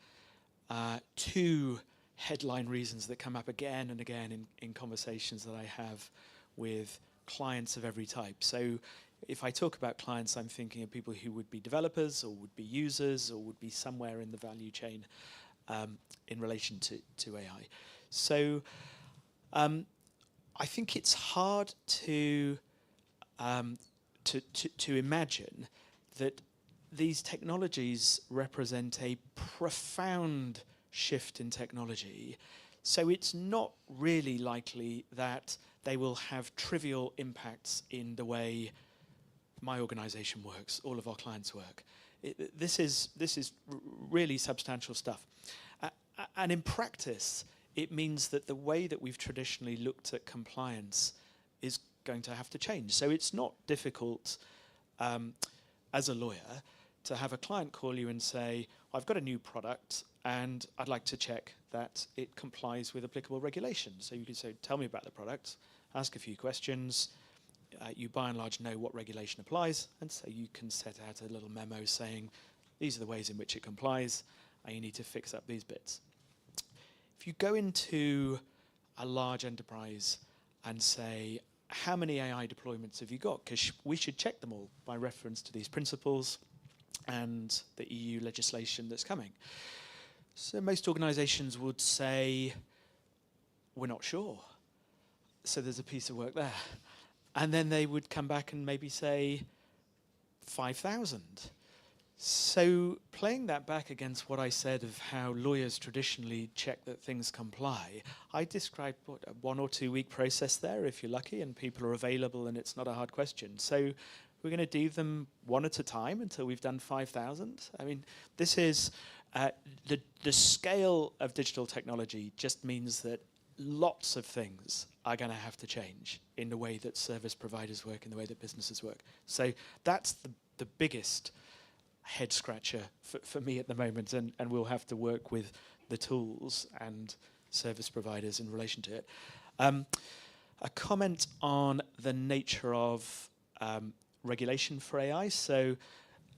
two headline reasons that come up again and again in conversations that I have with clients of every type. So if I talk about clients, I'm thinking of people who would be developers or would be users or would be somewhere in the value chain in relation to AI. So I think it's hard to imagine that these technologies represent a profound shift in technology. So it's not really likely that they will have trivial impacts in the way my organization works, all of our clients work. This is really substantial stuff. And in practice, it means that the way that we've traditionally looked at compliance is going to have to change. So it's not difficult as a lawyer to have a client call you and say, I've got a new product and I'd like to check that it complies with applicable regulations. So you can say, tell me about the product, ask a few questions. You by and large know what regulation applies, and so you can set out a little memo saying, these are the ways in which it complies, and you need to fix up these bits. If you go into a large enterprise and say, how many AI deployments have you got? Because we should check them all by reference to these principles. and the EU legislation that's coming. So most organisations would say, we're not sure. So there's a piece of work there. And then they would come back and maybe say 5,000. So playing that back against what I said of how lawyers traditionally check that things comply, I described what, a 1 or 2 week process there if you're lucky and people are available and it's not a hard question. So we're going to do them one at a time until we've done 5,000. I mean, this is the scale of digital technology just means that lots of things are going to have to change in the way that service providers work, in the way that businesses work. So that's the biggest head scratcher for me at the moment, and we'll have to work with the tools and service providers in relation to it. A comment on the nature of regulation for AI. So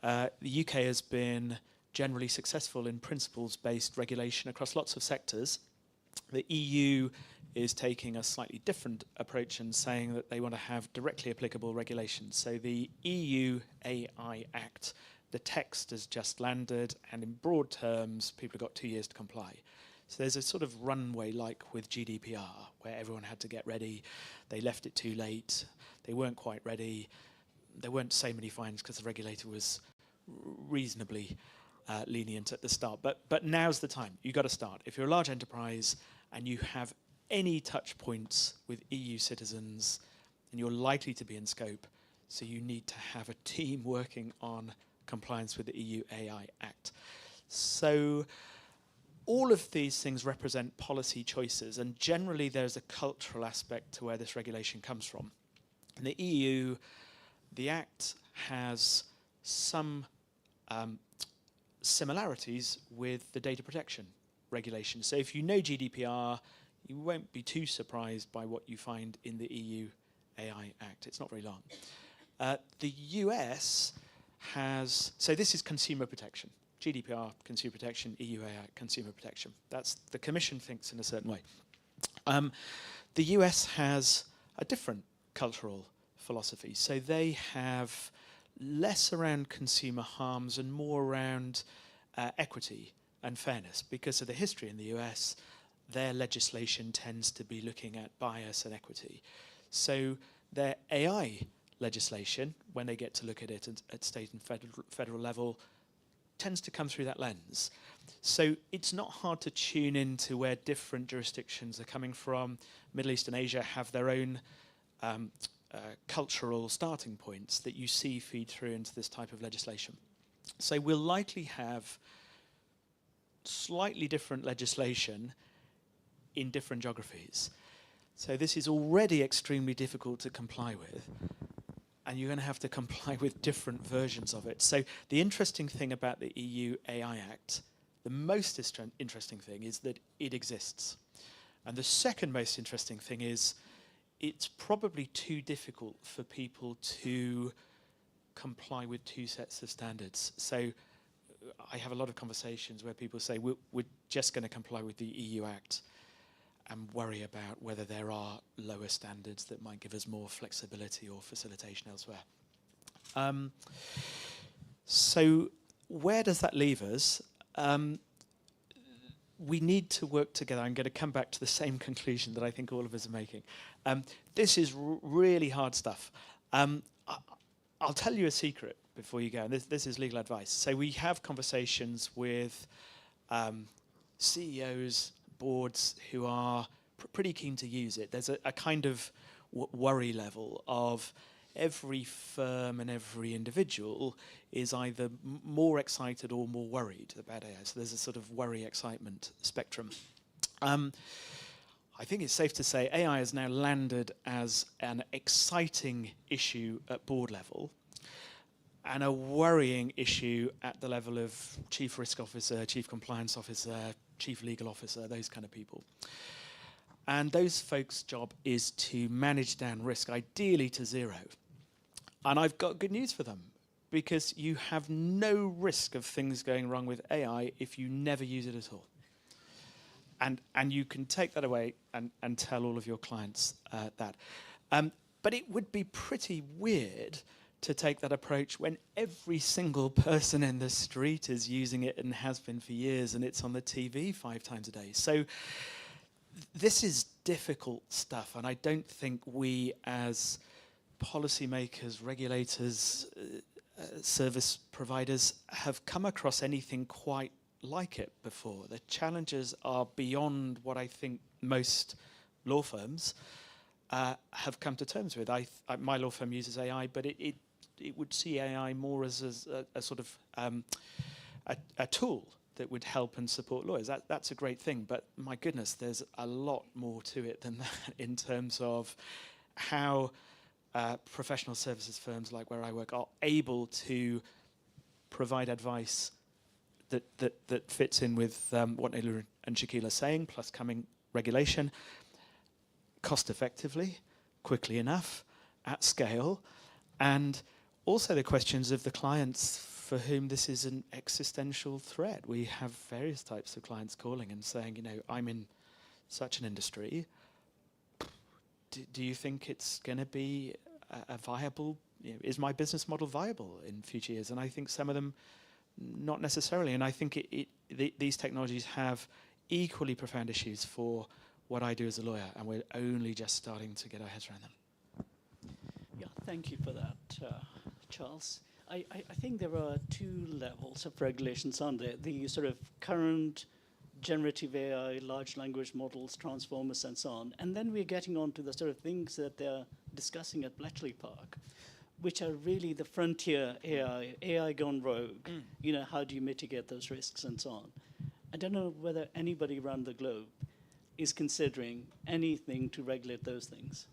the UK has been generally successful in principles-based regulation across lots of sectors. The EU is taking a slightly different approach and saying that they want to have directly applicable regulations. So the EU AI Act, the text has just landed, and in broad terms, people have got 2 years to comply. So there's a sort of runway like with GDPR, where everyone had to get ready. They left it too late. They weren't quite ready. There weren't so many fines because the regulator was reasonably lenient at the start. But now's the time. You've got to start. If you're a large enterprise and you have any touch points with EU citizens, and you're likely to be in scope, so you need to have a team working on compliance with the EU AI Act. So all of these things represent policy choices, and generally there's a cultural aspect to where this regulation comes from. In the EU, the Act has some similarities with the data protection regulation. So if you know GDPR, you won't be too surprised by what you find in the EU AI Act. It's not very long. The US has, so this is consumer protection. GDPR, consumer protection, EU AI, consumer protection. That's, the Commission thinks in a certain way. The US has a different cultural philosophy. So they have less around consumer harms and more around equity and fairness. Because of the history in the US, their legislation tends to be looking at bias and equity. So their AI legislation, when they get to look at it at state and federal level, tends to come through that lens. So it's not hard to tune into where different jurisdictions are coming from. Middle East and Asia have their own cultural starting points that you see feed through into this type of legislation. So we'll likely have slightly different legislation in different geographies. So this is already extremely difficult to comply with, and you're going to have to comply with different versions of it. So the interesting thing about the EU AI Act, the most interesting thing is that it exists. And the second most interesting thing is it's probably too difficult for people to comply with two sets of standards. So I have a lot of conversations where people say, we're just going to comply with the EU Act and worry about whether there are lower standards that might give us more flexibility or facilitation elsewhere. So where does that leave us? We need to work together. I'm going to come back to the same conclusion that I think all of us are making. This is really hard stuff. I'll tell you a secret before you go, and this is legal advice. So we have conversations with CEOs, boards who are pretty keen to use it. There's a kind of worry level of every firm and every individual is either more excited or more worried about AI. So there's a sort of worry-excitement spectrum. I think it's safe to say AI has now landed as an exciting issue at board level and a worrying issue at the level of chief risk officer, chief compliance officer, chief legal officer, those kind of people. And those folks' job is to manage down risk, ideally to zero. And I've got good news for them, because you have no risk of things going wrong with AI if you never use it at all. And you can take that away and tell all of your clients that. But it would be pretty weird to take that approach when every single person in the street is using it and has been for years, and it's on the TV 5 times a day. So this is difficult stuff, and I don't think we as policymakers, regulators, service providers have come across anything quite like it before. The challenges are beyond what I think most law firms have come to terms with. My law firm uses AI, but it would see AI more as a sort of a tool that would help and support lawyers. That's a great thing, but my goodness, there's a lot more to it than that in terms of how professional services firms like where I work are able to provide advice that fits in with what Naila and Shaquille are saying, plus coming regulation, cost effectively, quickly enough, at scale, and also the questions of the clients for whom this is an existential threat. We have various types of clients calling and saying, you know, I'm in such an industry. Do you think it's going to be a viable, is my business model viable in future years? And I think some of them, not necessarily. And I think these technologies have equally profound issues for what I do as a lawyer, and we're only just starting to get our heads around them. Yeah, thank you for that, Charles. I think there are 2 levels of regulations on there. The sort of current generative AI, large language models, transformers, and so on. And then we're getting on to the sort of things that they're discussing at Bletchley Park, which are really the frontier AI gone rogue. You know, how do you mitigate those risks and so on? I don't know whether anybody around the globe is considering anything to regulate those things.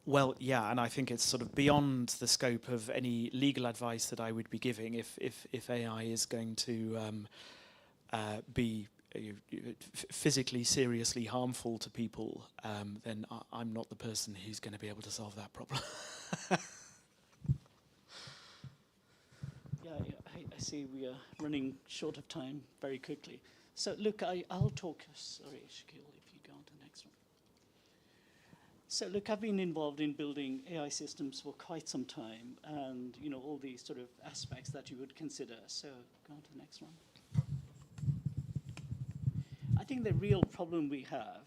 Well, yeah, and I think it's sort of beyond the scope of any legal advice that I would be giving. If AI is going to be physically, seriously harmful to people, then I'm not the person who's going to be able to solve that problem. I see we are running short of time very quickly. So look, I'll talk, sorry, Shaquille, if you go on to the next one. So look, I've been involved in building AI systems for quite some time, and you know, all these sort of aspects that you would consider. So go on to the next one. I think the real problem we have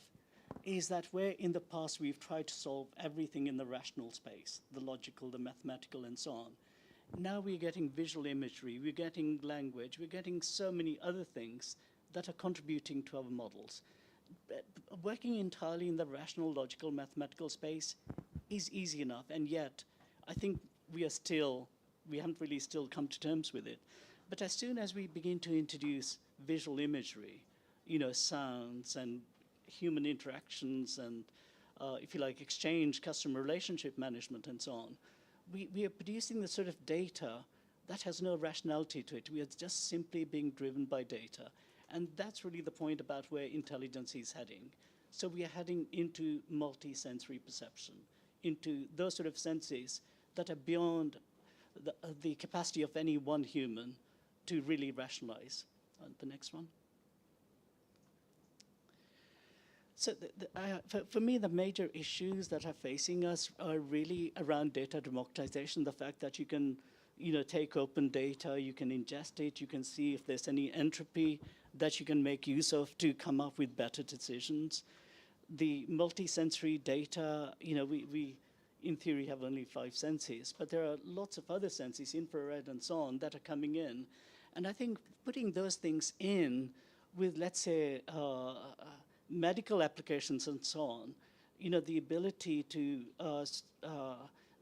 is that where in the past we've tried to solve everything in the rational space, the logical, the mathematical, and so on. Now we're getting visual imagery, we're getting language, we're getting so many other things that are contributing to our models. But working entirely in the rational, logical, mathematical space is easy enough, and yet I think we haven't really still come to terms with it. But as soon as we begin to introduce visual imagery, you know, sounds and human interactions and, if you like, exchange, customer relationship management and so on, we are producing the sort of data that has no rationality to it. We are just simply being driven by data. And that's really the point about where intelligence is heading. So we are heading into multi-sensory perception, into those sort of senses that are beyond the capacity of any one human to really rationalize. The next one. So for me, the major issues that are facing us are really around data democratization, the fact that you can, you know, take open data, you can ingest it, you can see if there's any entropy that you can make use of to come up with better decisions. The multi-sensory data, you know, we in theory have only 5 senses, but there are lots of other senses, infrared and so on, that are coming in. And I think putting those things in with, let's say, medical applications and so on, you know, the ability to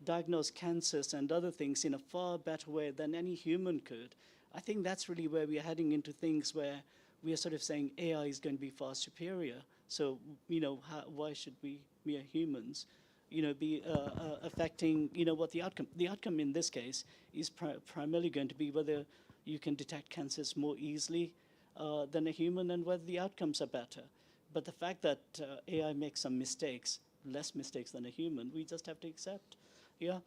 diagnose cancers and other things in a far better way than any human could. I think that's really where we are heading into things where we are sort of saying AI is going to be far superior. So, you know, why should we, mere humans, you know, be affecting, you know, what the outcome in this case is primarily going to be whether you can detect cancers more easily than a human and whether the outcomes are better. But the fact that AI makes some mistakes, less mistakes than a human, we just have to accept. Yeah.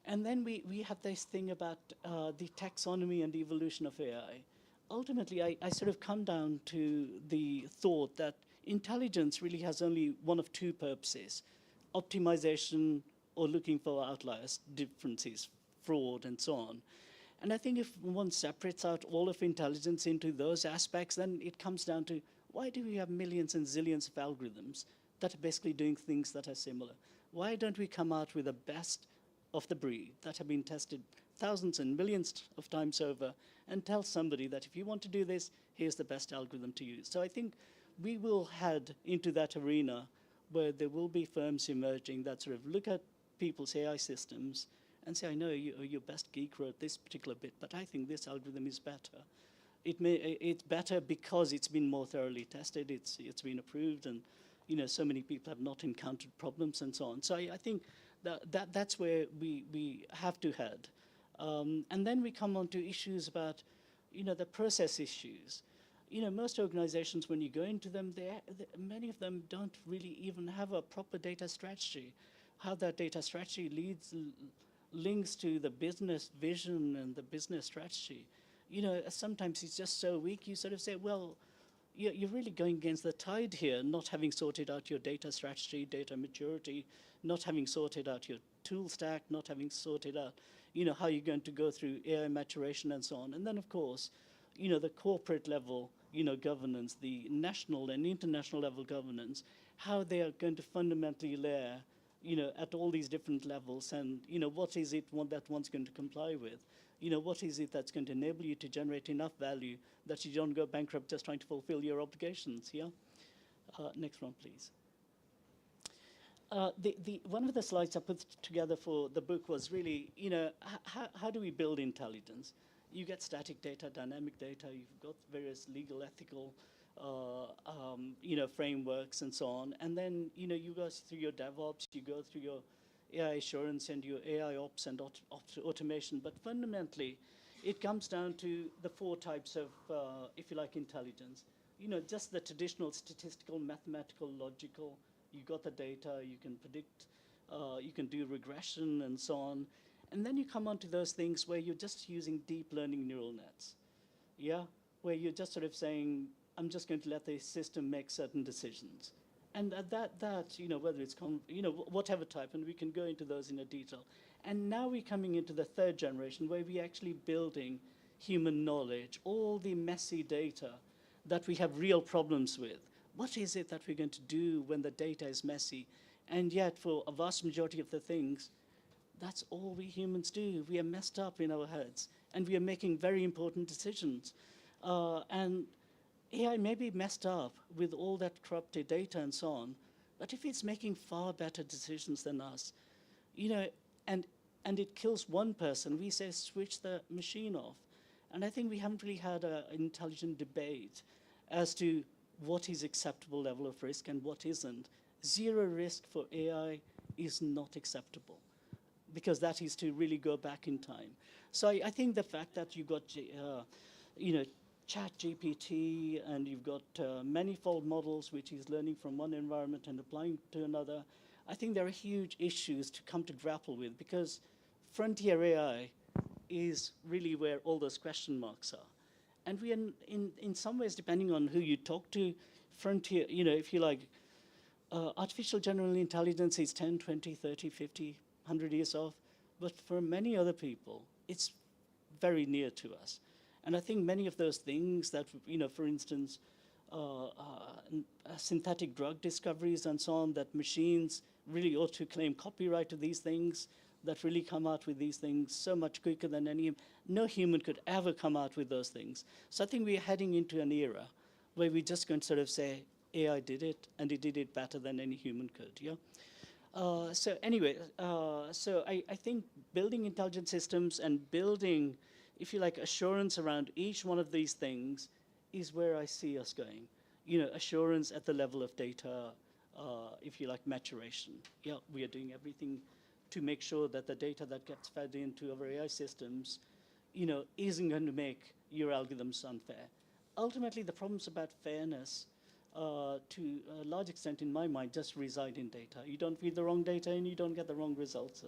And then we have this thing about the taxonomy and the evolution of AI. Ultimately, I sort of come down to the thought that intelligence really has only one of 2 purposes: optimization or looking for outliers, differences, fraud and so on. And I think if one separates out all of intelligence into those aspects, then it comes down to, why do we have millions and zillions of algorithms that are basically doing things that are similar? Why don't we come out with the best of the breed that have been tested thousands and millions of times over and tell somebody that if you want to do this, here's the best algorithm to use? So I think we will head into that arena where there will be firms emerging that sort of look at people's AI systems and say, I know your best geek wrote this particular bit, but I think this algorithm is better. It's better because it's been more thoroughly tested, it's been approved, and so many people have not encountered problems and so on. So I think that's where we have to head. And then we come on to issues about the process issues. Most organizations, when you go into them, many of them don't really even have a proper data strategy. How that data strategy links to the business vision and the business strategy. Sometimes it's just so weak, you sort of say, well, you're really going against the tide here, not having sorted out your data strategy, data maturity, not having sorted out your tool stack, not having sorted out, how you're going to go through AI maturation and so on. And then, of course, the corporate level, governance, the national and international level governance, how they are going to fundamentally layer, at all these different levels, and, what is it that one's going to comply with? What is it that's going to enable you to generate enough value that you don't go bankrupt just trying to fulfill your obligations, yeah? Next one, please. One of the slides I put together for the book was really, how do we build intelligence? You get static data, dynamic data, you've got various legal, ethical, frameworks and so on. And then, you go through your DevOps, you go through your AI assurance and your AI ops and automation. But fundamentally, it comes down to the 4 types of, if you like, intelligence. Just the traditional statistical, mathematical, logical. You got the data, you can predict, you can do regression and so on. And then you come on to those things where you're just using deep learning neural nets, yeah? Where you're just sort of saying, I'm just going to let the system make certain decisions. And that whether it's, whatever type, and we can go into those in a detail. And now we're coming into the 3rd generation where we're actually building human knowledge, all the messy data that we have real problems with. What is it that we're going to do when the data is messy? And yet, for a vast majority of the things, that's all we humans do. We are messed up in our heads, and we are making very important decisions. And AI may be messed up with all that corrupted data and so on, but if it's making far better decisions than us, and it kills one person, we say switch the machine off. And I think we haven't really had an intelligent debate as to what is acceptable level of risk and what isn't. Zero risk for AI is not acceptable, because that is to really go back in time. So I think the fact that you've got, ChatGPT, and you've got manifold models, which is learning from one environment and applying to another, I think there are huge issues to come to grapple with, because frontier AI is really where all those question marks are. And we are, in some ways, depending on who you talk to, frontier, if you like, artificial general intelligence is 10, 20, 30, 50, 100 years off. But for many other people, it's very near to us. And I think many of those things that, for instance, synthetic drug discoveries and so on, that machines really ought to claim copyright to these things, that really come out with these things so much quicker than no human could ever come out with those things. So I think we're heading into an era where we're just going to sort of say, AI did it, and it did it better than any human could, yeah? So anyway, I think building intelligent systems and building, if you like, assurance around each one of these things is where I see us going. Assurance at the level of data, if you like, maturation. Yeah, we are doing everything to make sure that the data that gets fed into our AI systems, isn't going to make your algorithms unfair. Ultimately, the problems about fairness, to a large extent, in my mind, just reside in data. You don't feed the wrong data and you don't get the wrong results.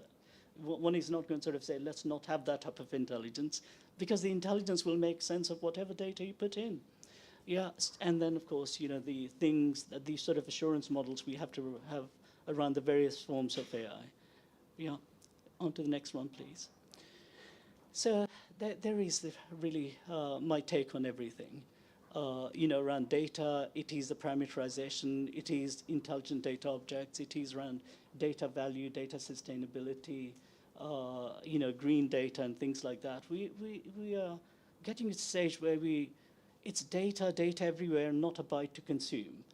One is not going to sort of say, let's not have that type of intelligence, because the intelligence will make sense of whatever data you put in. Yeah, and then, of course, the things, that these sort of assurance models we have to have around the various forms of AI. Yeah, on to the next one, please. So there is really my take on everything. Around data, it is the parameterization, it is intelligent data objects, it is around data value, data sustainability, green data and things like that. We are getting to a stage where it's data everywhere, not a bite to consume.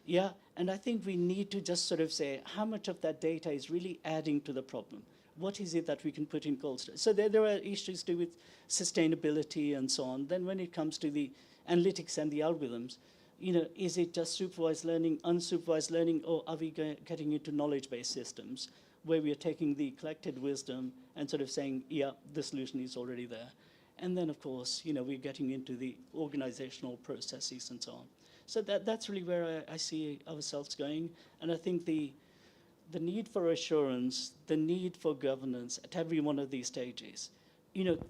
Yeah, and I think we need to just sort of say how much of that data is really adding to the problem. What is it that we can put in cold storage? So there are issues to do with sustainability and so on. Then when it comes to the analytics and the algorithms, is it just supervised learning, unsupervised learning, or are we getting into knowledge-based systems where we are taking the collected wisdom and sort of saying, yeah, the solution is already there. And then, of course, we're getting into the organizational processes and so on. So that's really where I see ourselves going. And I think the need for assurance, the need for governance at every one of these stages,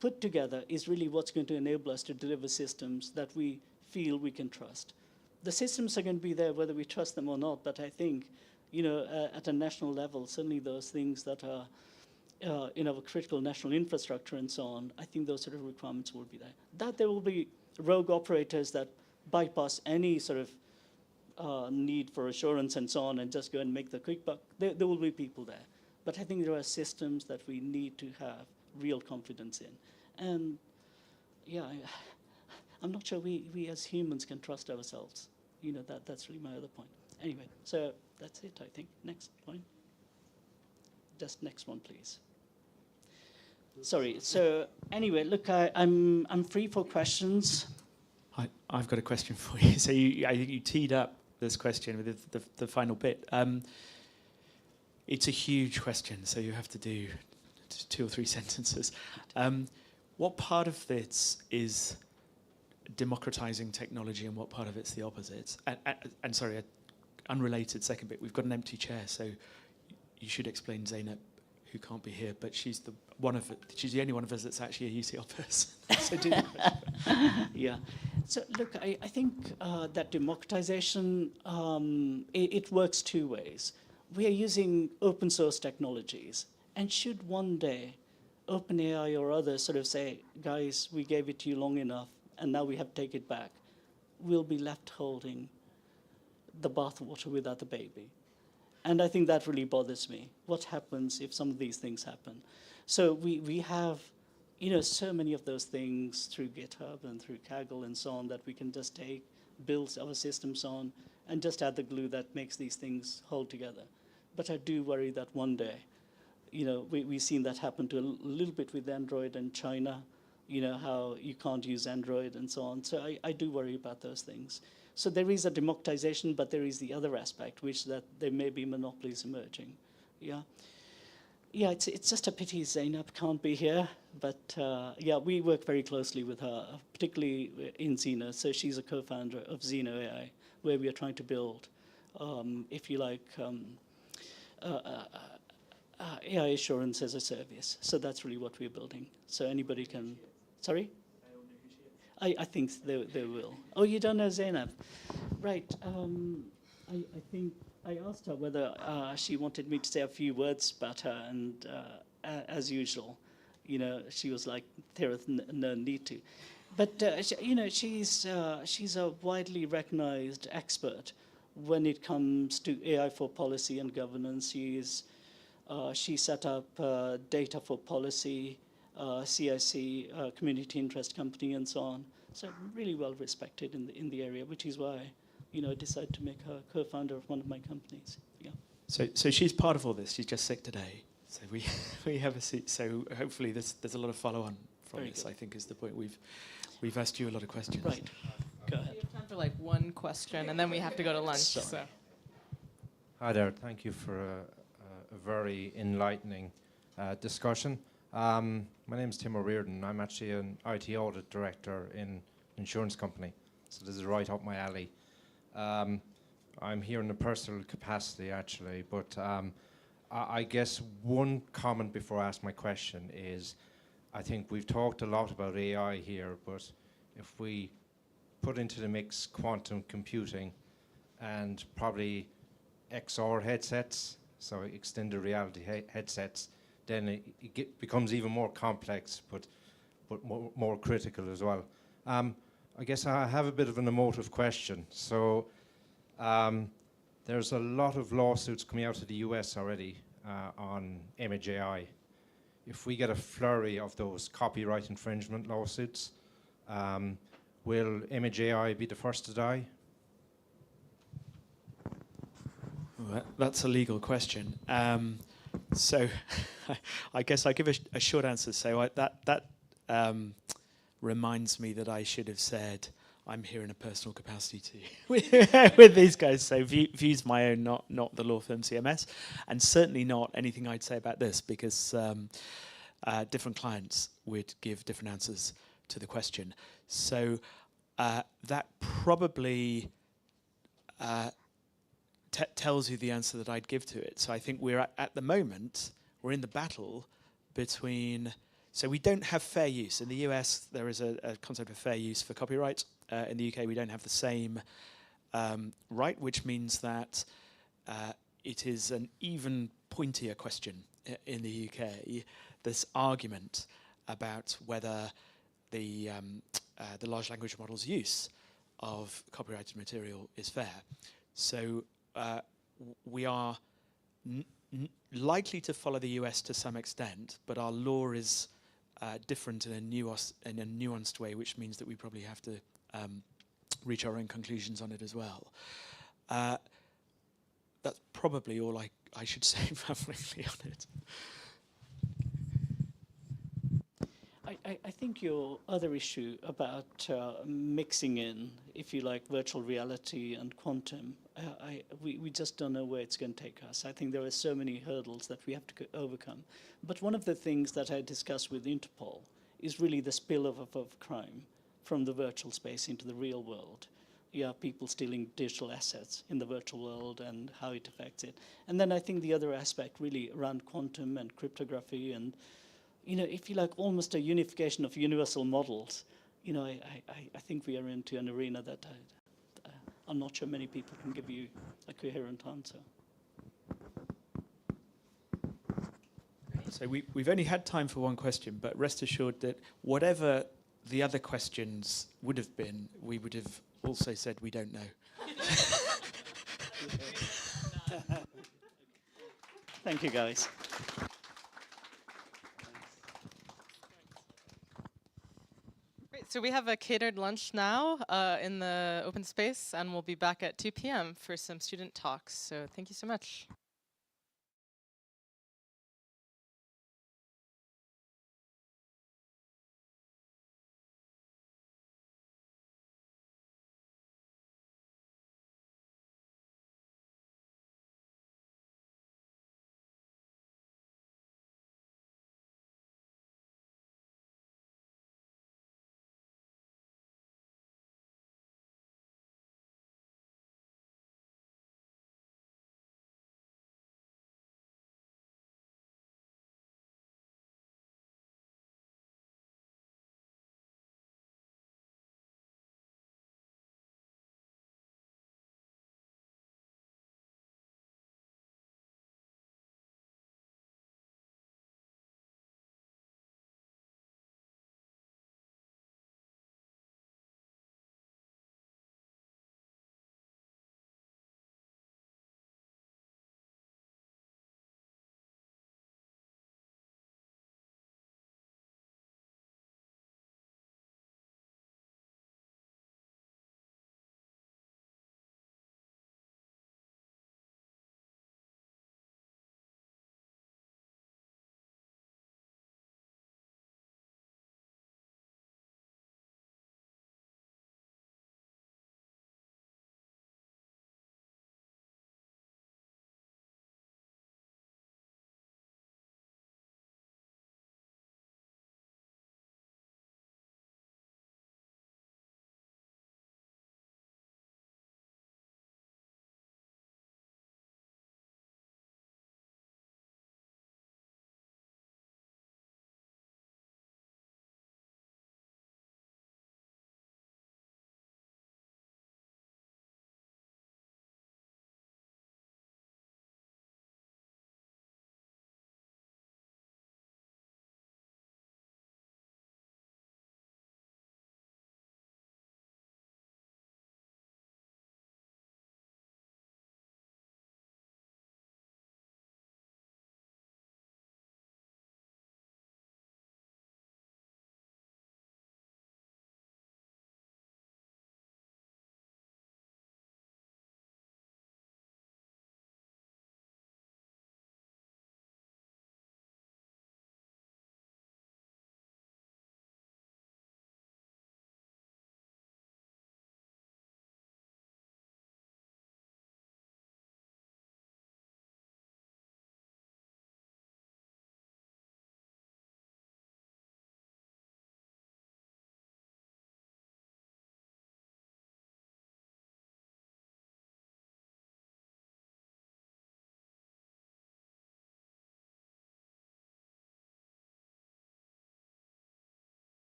put together is really what's going to enable us to deliver systems that we feel we can trust. The systems are going to be there whether we trust them or not, but I think, at a national level, certainly those things that are in our critical national infrastructure and so on, I think those sort of requirements will be there. That there will be rogue operators that bypass any sort of need for assurance and so on and just go and make the quick buck. There will be people there. But I think there are systems that we need to have real confidence in. And yeah, I'm not sure we as humans can trust ourselves. That's really my other point. Anyway, so that's it, I think. Next point. Just next one, please. Sorry. So anyway, look, I'm free for questions. I've got a question for you. So I think you teed up this question with the final bit. It's a huge question, so you have to do 2 or 3 sentences. What part of this is democratizing technology and what part of it's the opposite? And sorry, unrelated second bit, we've got an empty chair, so you should explain Zainab, who can't be here, but she's the only one of us that's actually a UCL person. So do yeah. So look, I think that democratization, it works 2 ways. We are using open source technologies, and should one day OpenAI or others sort of say, guys, we gave it to you long enough, and now we have to take it back, we'll be left holding the bathwater without the baby. And I think that really bothers me. What happens if some of these things happen? So we have, so many of those things through GitHub and through Kaggle and so on that we can just take, build our systems on, and just add the glue that makes these things hold together. But I do worry that one day, we've seen that happen to a little bit with Android and China, how you can't use Android and so on. So I do worry about those things. So there is a democratization, but there is the other aspect, which that there may be monopolies emerging. Yeah. Yeah, it's just a pity Zainab can't be here, but yeah, we work very closely with her, particularly in Zeno. So she's a co-founder of Zeno AI, where we are trying to build, if you like, AI assurance as a service. So that's really what we're building. So anybody can, sorry? I think they will. Oh, you don't know Zainab? Right. I think I asked her whether she wanted me to say a few words about her, and as usual, she was like, there is no need to. But she's a widely recognized expert when it comes to AI for policy and governance. She set up Data for Policy, CIC, Community Interest Company, and so on. So really well respected in the area, which is why I decided to make her co-founder of one of my companies. Yeah. So she's part of all this. She's just sick today. So we have a seat. So hopefully there's a lot of follow-on from Very this. good. I think is the point. We've asked you a lot of questions. Right. Go ahead. We have time for like 1 question, and then we have to go to lunch. Sorry. So. Hi there. Thank you for a very enlightening discussion. My name is Tim O'Riordan. I'm actually an IT audit director in an insurance company, so this is right up my alley. I'm here in a personal capacity, actually, but I guess one comment before I ask my question is, I think we've talked a lot about AI here, but if we put into the mix quantum computing and probably XR headsets, so extended reality headsets, then it becomes even more complex. But but more critical as well. I guess I have a bit of an emotive question. So there's a lot of lawsuits coming out of the US already on image AI. If we get a flurry of those copyright infringement lawsuits, will image AI be the first to die? Well, that's a legal question. So I guess I give a short answer. So that reminds me that I should have said I'm here in a personal capacity with these guys. So views my own, not the law firm CMS, and certainly not anything I'd say about this, because different clients would give different answers to the question. So that probably tells you the answer that I'd give to it. So I think we're at the moment, we're in the battle between, so we don't have fair use. In the US, there is a concept of fair use for copyright. In the UK, we don't have the same right, which means that it is an even pointier question in the UK, this argument about whether the large language model's use of copyrighted material is fair. So we are likely to follow the US to some extent, but our law is different in a nuanced way, which means that we probably have to reach our own conclusions on it as well. That's probably all I should say publicly on it. I think your other issue about mixing in, if you like, virtual reality and quantum, we just don't know where it's going to take us. I think there are so many hurdles that we have to overcome. But one of the things that I discussed with Interpol is really the spillover of crime from the virtual space into the real world. You have people stealing digital assets in the virtual world and how it affects it. And then I think the other aspect really around quantum and cryptography and, you know, if you like, almost a unification of universal models. You know, I think we are into an arena that I'm not sure many people can give you a coherent answer. So we've only had time for one question, but rest assured that whatever the other questions would have been, we would have also said we don't know. Thank you, guys. Great. So we have a catered lunch now in the open space, and we'll be back at 2 p.m. for some student talks. So thank you so much.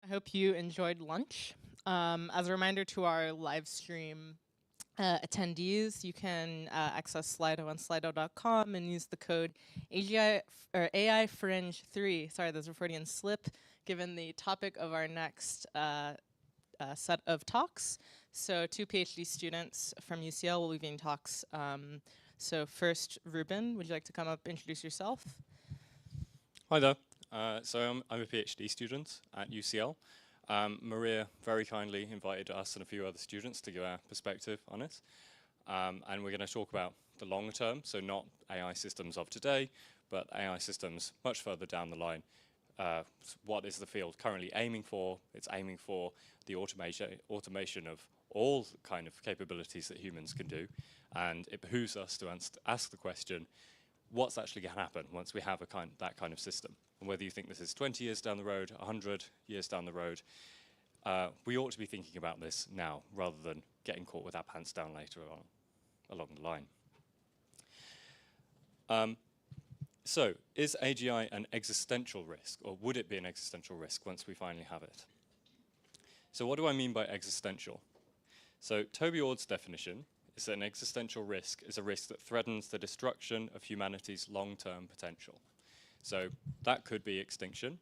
I hope you enjoyed lunch. As a reminder to our live stream attendees, you can access Slido on slido.com and use the code AI Fringe 3. Sorry, there's a Freudian slip, given the topic of our next set of talks. So 2 PhD students from UCL will be giving talks. So first, Reuben, would you like to come up, introduce yourself? Hi there. So I'm a PhD student at UCL. Maria very kindly invited us and a few other students to give our perspective on it. And we're going to talk about the long term, so not AI systems of today, but AI systems much further down the line. What is the field currently aiming for? It's aiming for the automation of all kind of capabilities that humans can do. And it behooves us to ask the question, what's actually going to happen once we have that kind of system? And whether you think this is 20 years down the road, 100 years down the road, we ought to be thinking about this now rather than getting caught with our pants down later on along the line. So, is AGI an existential risk, or would it be an existential risk once we finally have it? So what do I mean by existential? So Toby Ord's definition is that an existential risk is a risk that threatens the destruction of humanity's long-term potential. So that could be extinction,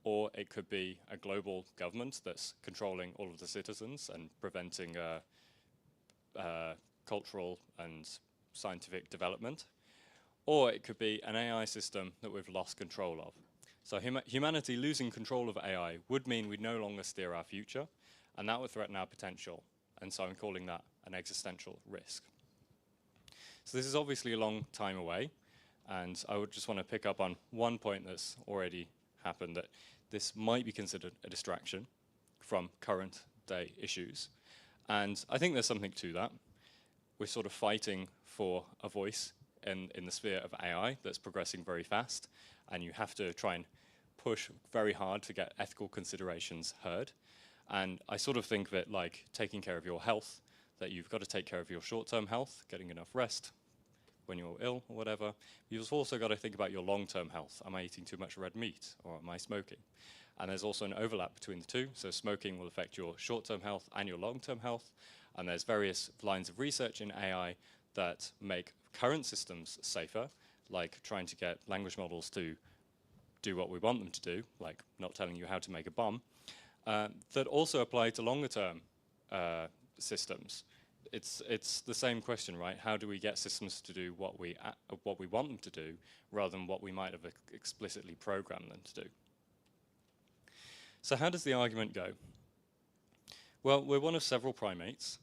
or it could be a global government that's controlling all of the citizens and preventing cultural and scientific development, or it could be an AI system that we've lost control of. So humanity losing control of AI would mean we'd no longer steer our future, and that would threaten our potential. And so I'm calling that an existential risk. So this is obviously a long time away, and I would just want to pick up on one point that's already happened, that this might be considered a distraction from current day issues. And I think there's something to that. We're sort of fighting for a voice in the sphere of AI that's progressing very fast, and you have to try and push very hard to get ethical considerations heard. And I sort of think of it like taking care of your health, that you've got to take care of your short-term health, getting enough rest when you're ill or whatever. You've also got to think about your long-term health. Am I eating too much red meat, or am I smoking? And there's also an overlap between the two. So smoking will affect your short-term health and your long-term health. And there's various lines of research in AI that make current systems safer, like trying to get language models to do what we want them to do, like not telling you how to make a bomb, that also apply to longer-term systems. It's the same question, right? How do we get systems to do what we want them to do, rather than what we might have explicitly programmed them to do? So how does the argument go? Well, we're one of several primates,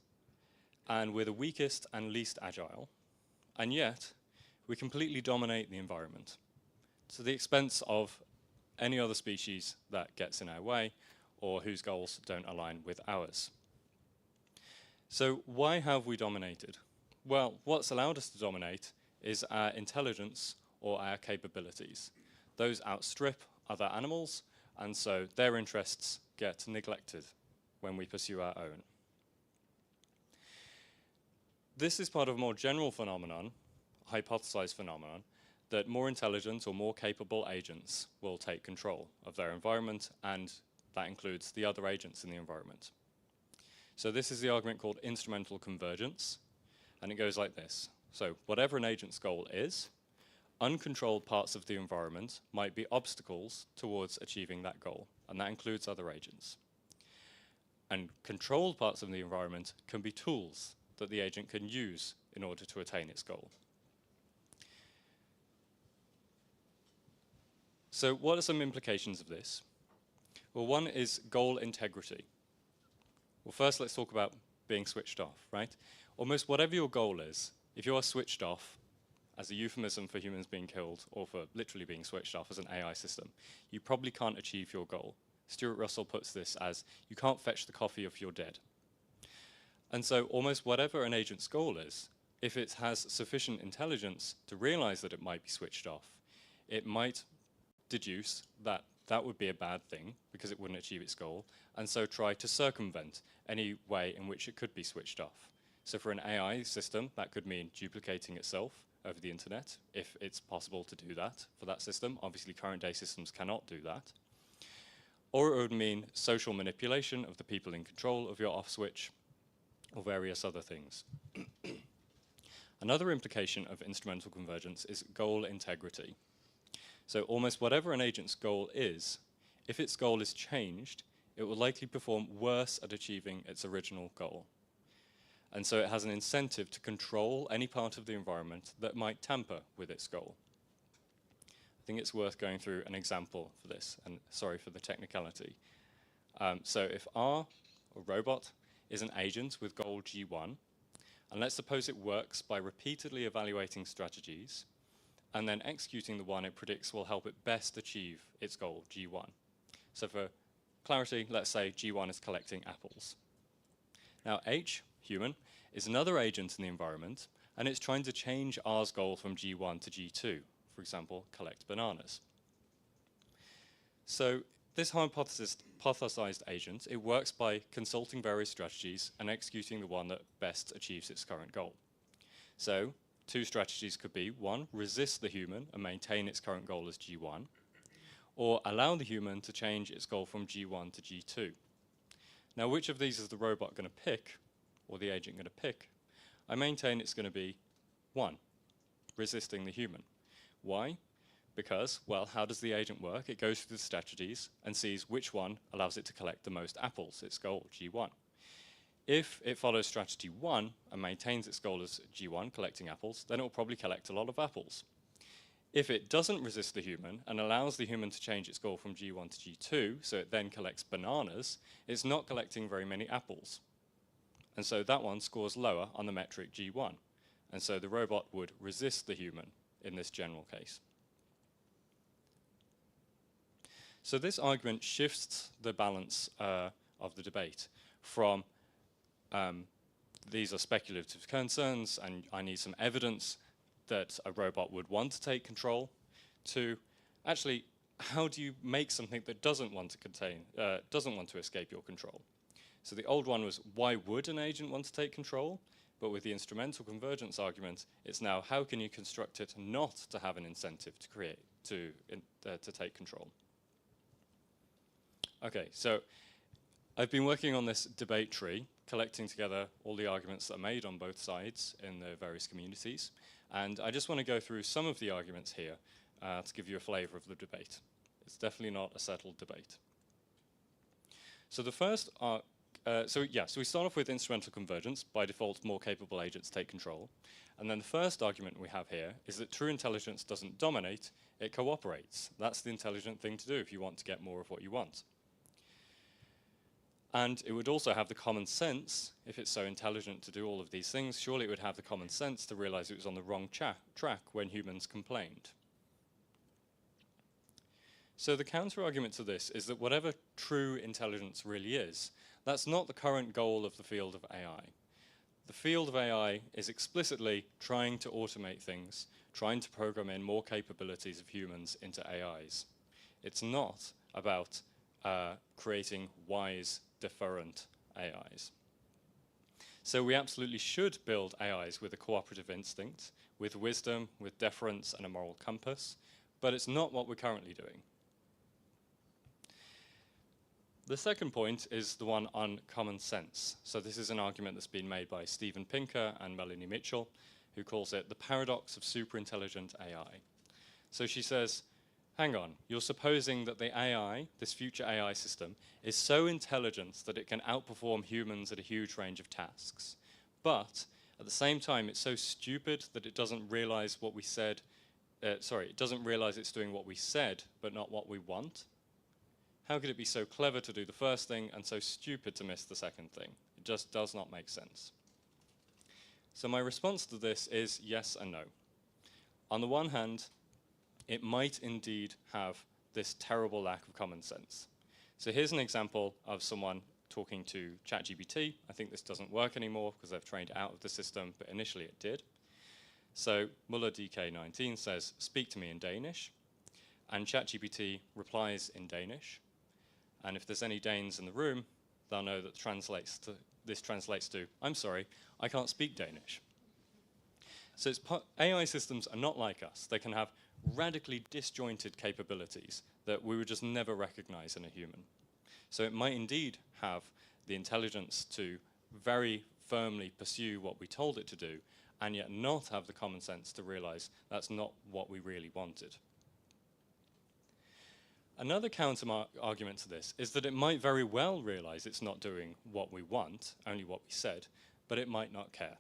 and we're the weakest and least agile, and yet we completely dominate the environment to the expense of any other species that gets in our way or whose goals don't align with ours. So why have we dominated? Well, what's allowed us to dominate is our intelligence or our capabilities. Those outstrip other animals, and so their interests get neglected when we pursue our own. This is part of a more general phenomenon, hypothesized phenomenon, that more intelligent or more capable agents will take control of their environment, and that includes the other agents in the environment. So this is the argument called instrumental convergence, and it goes like this. So whatever an agent's goal is, uncontrolled parts of the environment might be obstacles towards achieving that goal, and that includes other agents. And controlled parts of the environment can be tools that the agent can use in order to attain its goal. So what are some implications of this? Well, one is goal integrity. Well, first let's talk about being switched off, right? Almost whatever your goal is, if you are switched off as a euphemism for humans being killed, or for literally being switched off as an AI system, you probably can't achieve your goal. Stuart Russell puts this as, you can't fetch the coffee if you're dead. And so almost whatever an agent's goal is, if it has sufficient intelligence to realize that it might be switched off, it might deduce that that would be a bad thing because it wouldn't achieve its goal, and so try to circumvent any way in which it could be switched off. So for an AI system, that could mean duplicating itself over the internet, if it's possible to do that for that system. Obviously, current day systems cannot do that. or it would mean social manipulation of the people in control of your off switch, or various other things. Another implication of instrumental convergence is goal integrity. So almost whatever an agent's goal is, if its goal is changed, it will likely perform worse at achieving its original goal. And so it has an incentive to control any part of the environment that might tamper with its goal. I think it's worth going through an example for this, and sorry for the technicality. So if R, or robot, is an agent with goal G1, and let's suppose it works by repeatedly evaluating strategies, and then executing the one it predicts will help it best achieve its goal, G1. So for clarity, let's say G1 is collecting apples. Now H, human, is another agent in the environment, and it's trying to change R's goal from G1 to G2, for example, collect bananas. So this hypothesized agent, it works by consulting various strategies and executing the one that best achieves its current goal. So two strategies could be, one, resist the human and maintain its current goal as G1, or allow the human to change its goal from G1 to G2. Now, which of these is the robot going to pick, or the agent going to pick? I maintain it's going to be 1, resisting the human. Why? Because, well, how does the agent work? It goes through the strategies and sees which one allows it to collect the most apples, its goal, G1. If it follows strategy 1 and maintains its goal as G1, collecting apples, then it will probably collect a lot of apples. If it doesn't resist the human and allows the human to change its goal from G1 to G2, so it then collects bananas, it's not collecting very many apples. And so that one scores lower on the metric G1. And so the robot would resist the human in this general case. So this argument shifts the balance of the debate from these are speculative concerns and I need some evidence that a robot would want to take control, to actually, how do you make something that doesn't want to escape your control? So the old one was, why would an agent want to take control? But with the instrumental convergence argument, it's now, how can you construct it not to have an incentive to take control? Okay, so I've been working on this debate tree, collecting together all the arguments that are made on both sides in the various communities. And I just want to go through some of the arguments here to give you a flavor of the debate. It's definitely not a settled debate. So the first so we start off with instrumental convergence. By default, more capable agents take control. And then the first argument we have here is that true intelligence doesn't dominate, it cooperates. That's the intelligent thing to do if you want to get more of what you want. And it would also have the common sense, if it's so intelligent to do all of these things, surely it would have the common sense to realize it was on the wrong track when humans complained. So the counter-argument to this is that whatever true intelligence really is, that's not the current goal of the field of AI. The field of AI is explicitly trying to automate things, trying to program in more capabilities of humans into AIs. It's not about creating wise, deferent AIs. So we absolutely should build AIs with a cooperative instinct, with wisdom, with deference and a moral compass, but it's not what we're currently doing. The second point is the one on common sense. So this is an argument that's been made by Steven Pinker and Melanie Mitchell, who calls it the paradox of superintelligent AI. So she says, hang on, you're supposing that the AI, this future AI system, is so intelligent that it can outperform humans at a huge range of tasks. But at the same time, it's so stupid that it doesn't realize what we said, it doesn't realize it's doing what we said, but not what we want. How could it be so clever to do the first thing and so stupid to miss the second thing? It just does not make sense. So my response to this is yes and no. On the one hand, it might indeed have this terrible lack of common sense. So here's an example of someone talking to ChatGPT. I think this doesn't work anymore because they've trained it out of the system, but initially it did. So Muller DK19 says, speak to me in Danish. And ChatGPT replies in Danish. And if there's any Danes in the room, they'll know that this translates to, I'm sorry, I can't speak Danish. So AI systems are not like us. They can have radically disjointed capabilities that we would just never recognize in a human. So it might indeed have the intelligence to very firmly pursue what we told it to do, and yet not have the common sense to realize that's not what we really wanted. Another counter-argument to this is that it might very well realize it's not doing what we want, only what we said, but it might not care.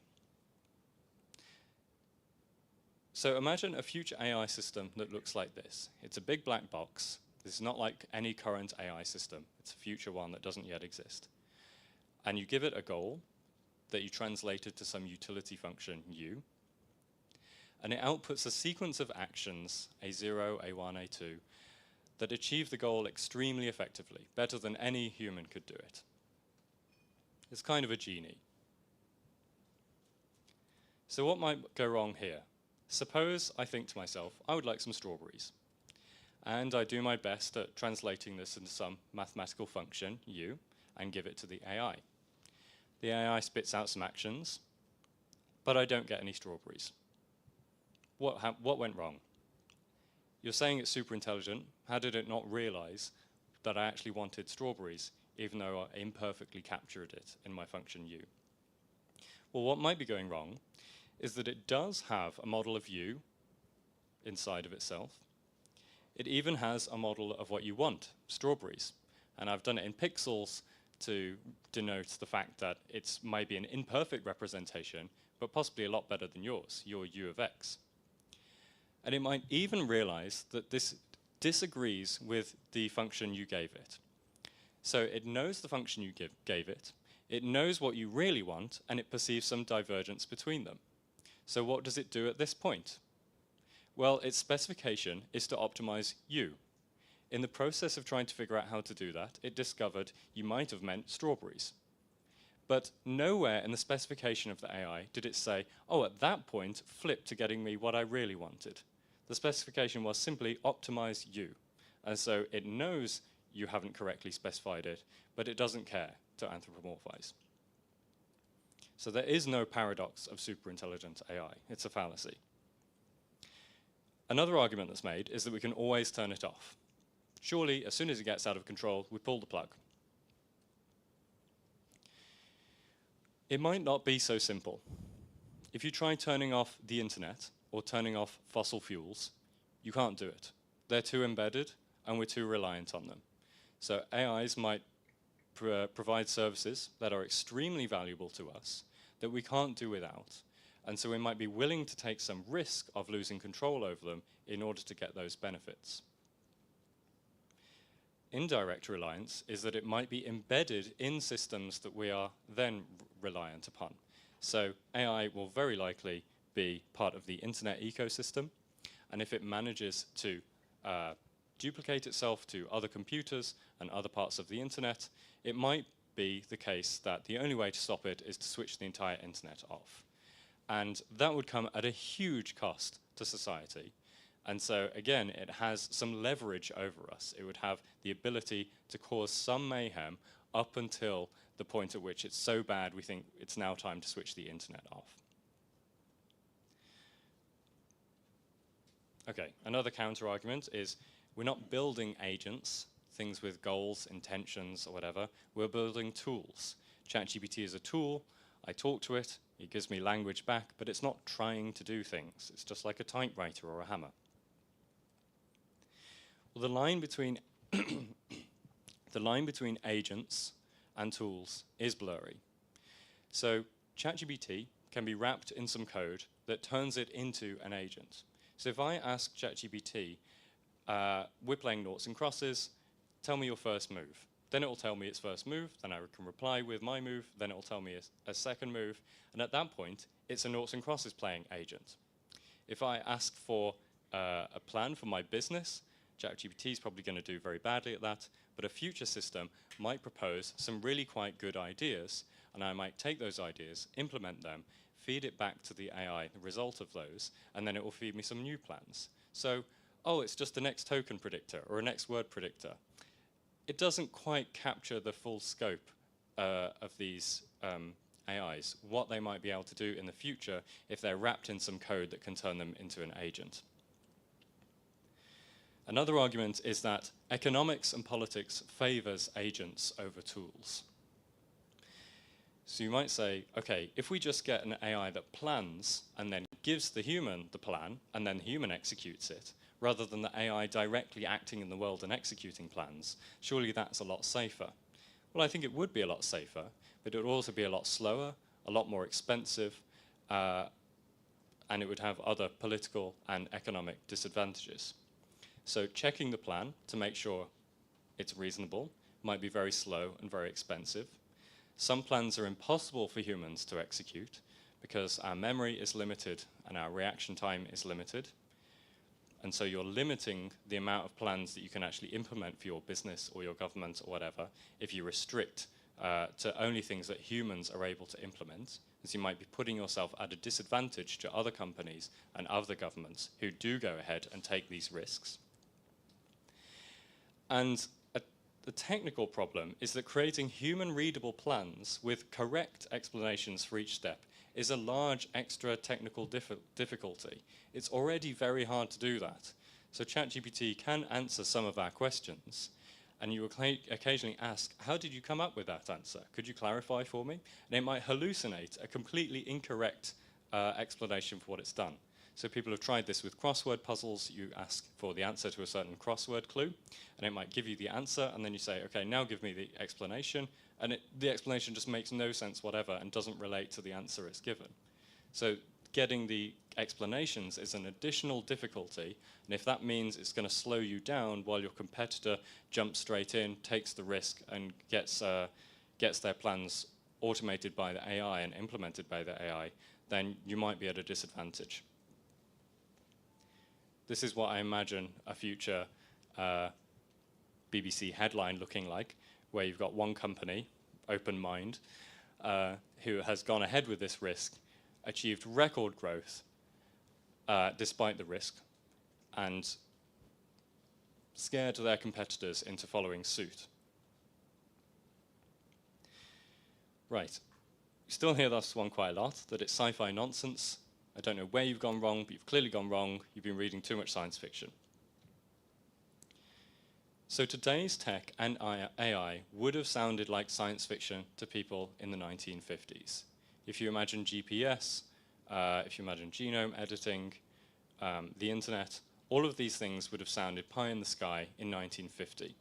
So imagine a future AI system that looks like this. It's a big black box. This is not like any current AI system. It's a future one that doesn't yet exist. And you give it a goal that you translated to some utility function U, and it outputs a sequence of actions, A0, A1, A2, that achieve the goal extremely effectively, better than any human could do it. It's kind of a genie. So what might go wrong here? Suppose I think to myself, I would like some strawberries. And I do my best at translating this into some mathematical function, U, and give it to the AI. The AI spits out some actions, but I don't get any strawberries. What went wrong? You're saying it's super intelligent. How did it not realize that I actually wanted strawberries, even though I imperfectly captured it in my function U? Well, what might be going wrong is that it does have a model of U inside of itself. It even has a model of what you want, strawberries. And I've done it in pixels to denote the fact that it's maybe an imperfect representation, but possibly a lot better than yours, your U of X. And it might even realize that this disagrees with the function you gave it. So it knows the function you gave it, it knows what you really want, and it perceives some divergence between them. So what does it do at this point? Well, its specification is to optimize U. In the process of trying to figure out how to do that, it discovered you might have meant strawberries. But nowhere in the specification of the AI did it say, oh, at that point, flip to getting me what I really wanted. The specification was simply optimize U. And so it knows you haven't correctly specified it, but it doesn't care to anthropomorphize. So there is no paradox of superintelligent AI. It's a fallacy. Another argument that's made is that we can always turn it off. Surely, as soon as it gets out of control, we pull the plug. It might not be so simple. If you try turning off the internet or turning off fossil fuels, you can't do it. They're too embedded, and we're too reliant on them. So AIs might provide services that are extremely valuable to us that we can't do without. And so we might be willing to take some risk of losing control over them in order to get those benefits. Indirect reliance is that it might be embedded in systems that we are then reliant upon. So AI will very likely be part of the internet ecosystem, and if it manages to duplicate itself to other computers and other parts of the internet, it might be the case that the only way to stop it is to switch the entire internet off. And that would come at a huge cost to society. And so, again, it has some leverage over us. It would have the ability to cause some mayhem up until the point at which it's so bad we think it's now time to switch the internet off. Okay, another counter-argument is we're not building agents, things with goals, intentions, or whatever. We're building tools. ChatGPT is a tool. I talk to it. It gives me language back, but it's not trying to do things. It's just like a typewriter or a hammer. Well, the line between agents and tools is blurry. So ChatGPT can be wrapped in some code that turns it into an agent. So if I ask ChatGPT, we're playing noughts and crosses, tell me your first move. Then it will tell me its first move, then I can reply with my move, then it will tell me a second move, and at that point, it's a noughts and crosses playing agent. If I ask for a plan for my business, ChatGPT is probably going to do very badly at that, but a future system might propose some really quite good ideas, and I might take those ideas, implement them, feed it back to the AI, the result of those, and then it will feed me some new plans. So, oh, it's just the next token predictor or a next word predictor. It doesn't quite capture the full scope of these AIs, what they might be able to do in the future if they're wrapped in some code that can turn them into an agent. Another argument is that economics and politics favors agents over tools. So you might say, okay, if we just get an AI that plans and then gives the human the plan and then the human executes it, rather than the AI directly acting in the world and executing plans, surely that's a lot safer. Well, I think it would be a lot safer, but it would also be a lot slower, a lot more expensive, and it would have other political and economic disadvantages. So checking the plan to make sure it's reasonable might be very slow and very expensive. Some plans are impossible for humans to execute because our memory is limited and our reaction time is limited. And so you're limiting the amount of plans that you can actually implement for your business or your government or whatever if you restrict to only things that humans are able to implement. As you might be putting yourself at a disadvantage to other companies and other governments who do go ahead and take these risks. And the technical problem is that creating human-readable plans with correct explanations for each step is a large extra technical difficulty. It's already very hard to do that. So ChatGPT can answer some of our questions, and you will occasionally ask, how did you come up with that answer? Could you clarify for me? And it might hallucinate a completely incorrect explanation for what it's done. So people have tried this with crossword puzzles. You ask for the answer to a certain crossword clue, and it might give you the answer, and then you say, okay, now give me the explanation, and the explanation just makes no sense whatever and doesn't relate to the answer it's given. So getting the explanations is an additional difficulty, and if that means it's going to slow you down while your competitor jumps straight in, takes the risk, and gets their plans automated by the AI and implemented by the AI, then you might be at a disadvantage. This is what I imagine a future BBC headline looking like, where you've got one company, OpenMind, who has gone ahead with this risk, achieved record growth despite the risk, and scared their competitors into following suit. Right. You still hear this one quite a lot, that it's sci-fi nonsense. I don't know where you've gone wrong, but you've clearly gone wrong. You've been reading too much science fiction. So today's tech and AI would have sounded like science fiction to people in the 1950s. If you imagine GPS, if you imagine genome editing, the internet, all of these things would have sounded pie in the sky in 1950.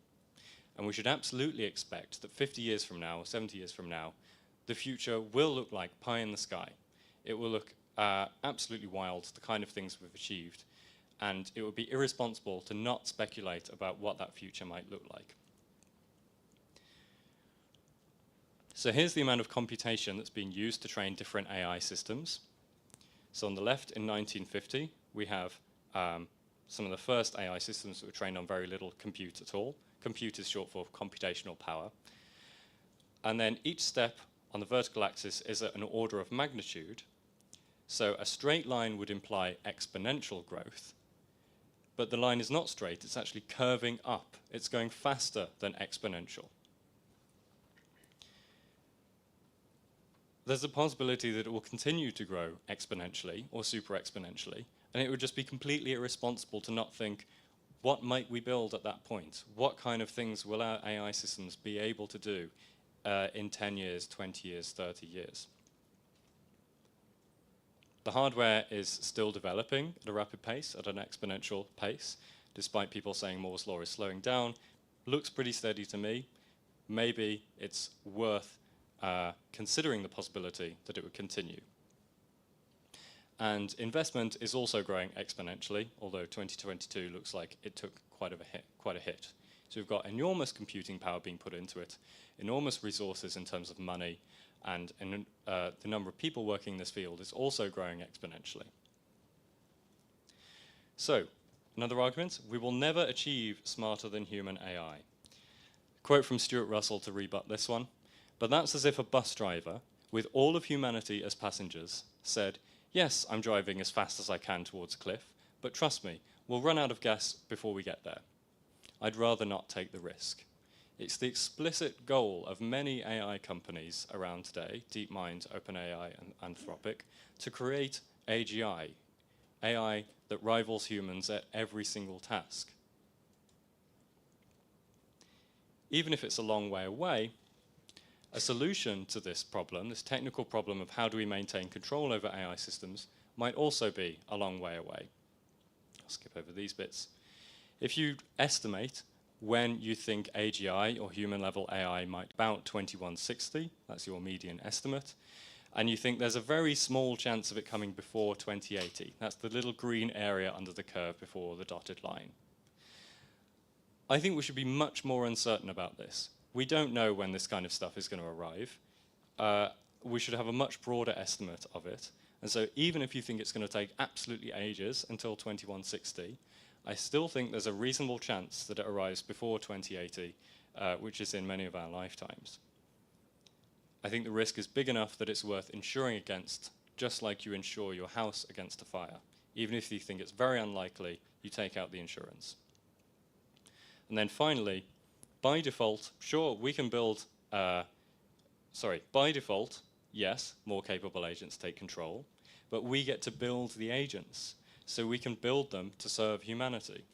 And we should absolutely expect that 50 years from now, or 70 years from now, the future will look like pie in the sky. It will look absolutely wild, the kind of things we've achieved, and it would be irresponsible to not speculate about what that future might look like. So here's the amount of computation that's being used to train different AI systems. So on the left, in 1950, we have some of the first AI systems that were trained on very little compute at all. Compute is short for computational power. And then each step on the vertical axis is at an order of magnitude. So a straight line would imply exponential growth, but the line is not straight, it's actually curving up. It's going faster than exponential. There's a possibility that it will continue to grow exponentially or super exponentially, and it would just be completely irresponsible to not think, what might we build at that point? What kind of things will our AI systems be able to do in 10 years, 20 years, 30 years? The hardware is still developing at a rapid pace, at an exponential pace, despite people saying Moore's law is slowing down. Looks pretty steady to me. Maybe it's worth considering the possibility that it would continue. And investment is also growing exponentially, although 2022 looks like it took quite a hit. So we've got enormous computing power being put into it, enormous resources in terms of money, and the number of people working in this field is also growing exponentially. So, another argument, we will never achieve smarter than human AI. Quote from Stuart Russell to rebut this one, but that's as if a bus driver, with all of humanity as passengers, said, yes, I'm driving as fast as I can towards a cliff, but trust me, we'll run out of gas before we get there. I'd rather not take the risk. It's the explicit goal of many AI companies around today, DeepMind, OpenAI, and Anthropic, to create AGI, AI that rivals humans at every single task. even if it's a long way away, a solution to this problem, this technical problem of how do we maintain control over AI systems, might also be a long way away. I'll skip over these bits. If you estimate when you think AGI or human-level AI might about 2160, that's your median estimate, and you think there's a very small chance of it coming before 2080, that's the little green area under the curve before the dotted line. I think we should be much more uncertain about this. We don't know when this kind of stuff is going to arrive. We should have a much broader estimate of it. And so even if you think it's going to take absolutely ages until 2160, I still think there's a reasonable chance that it arrives before 2080, which is in many of our lifetimes. I think the risk is big enough that it's worth insuring against, just like you insure your house against a fire. Even if you think it's very unlikely, you take out the insurance. And then finally, by default, sure, we can build, by default, yes, more capable agents take control, but we get to build the agents, so we can build them to serve humanity.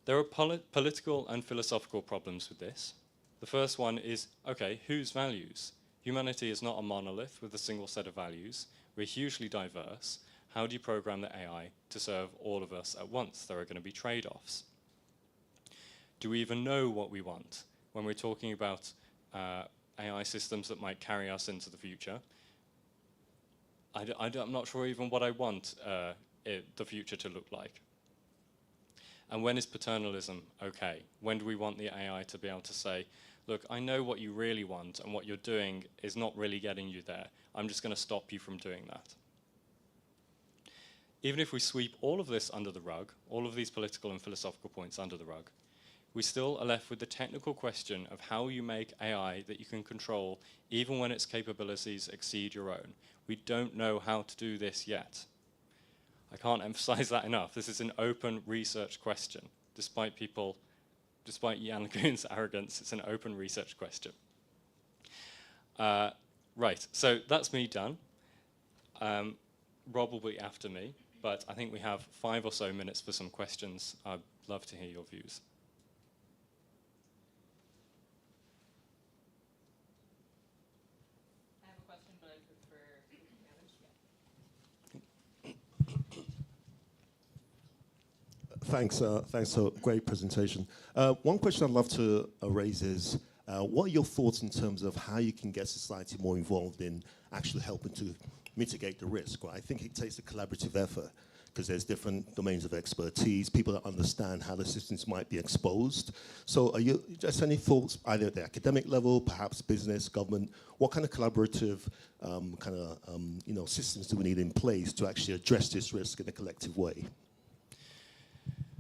There are political and philosophical problems with this. The first one is, okay, whose values? Humanity is not a monolith with a single set of values. We're hugely diverse. How do you program the AI to serve all of us at once? There are going to be trade-offs. Do we even know what we want? When we're talking about AI systems that might carry us into the future, I'm not sure even what I want the future to look like. And when is paternalism okay? When do we want the AI to be able to say, look, I know what you really want, and what you're doing is not really getting you there. I'm just going to stop you from doing that. Even if we sweep all of this under the rug, all of these political and philosophical points under the rug, we still are left with the technical question of how you make AI that you can control even when its capabilities exceed your own. We don't know how to do this yet. I can't emphasize that enough. This is an open research question. Despite Jan LeCun's arrogance, it's an open research question. Right, so that's me done. Rob will be after me, but I think we have 5 or so minutes for some questions. I'd love to hear your views. Thanks for a great presentation. One question I'd love to raise is, what are your thoughts in terms of how you can get society more involved in actually helping to mitigate the risk? Right? I think it takes a collaborative effort because there's different domains of expertise, people that understand how the systems might be exposed. So are you just any thoughts, either at the academic level, perhaps business, government, what kind of collaborative systems do we need in place to actually address this risk in a collective way?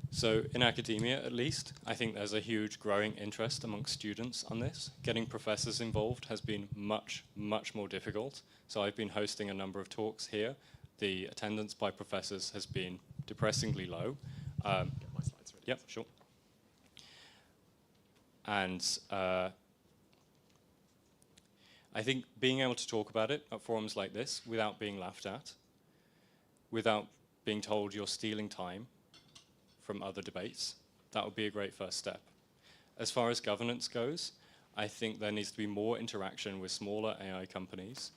So in academia, at least, I think there's a huge growing interest amongst students on this. Getting professors involved has been much, much more difficult. So I've been hosting a number of talks here. The attendance by professors has been depressingly low. Get my slides ready. Yep, sure. And I think being able to talk about it at forums like this without being laughed at, without being told you're stealing time from other debates, that would be a great first step. As far as governance goes, I think there needs to be more interaction with smaller AI companies,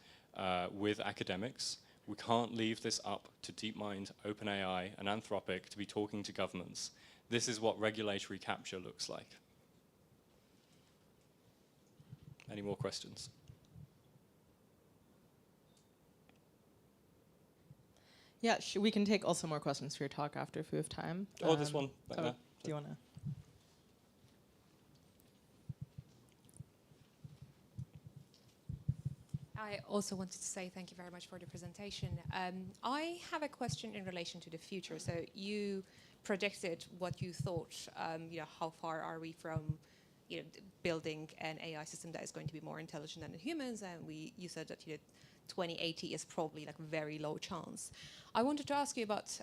with academics. We can't leave this up to DeepMind, OpenAI, and Anthropic to be talking to governments. This is what regulatory capture looks like. Any more questions? Yeah, we can take also more questions for your talk after if we have time. Oh, this one back there. Do you want to? I also wanted to say thank you very much for the presentation. I have a question in relation to the future. So you predicted what you thought, how far are we from building an AI system that is going to be more intelligent than the humans, and you said that 2080 is probably like a very low chance. I wanted to ask you about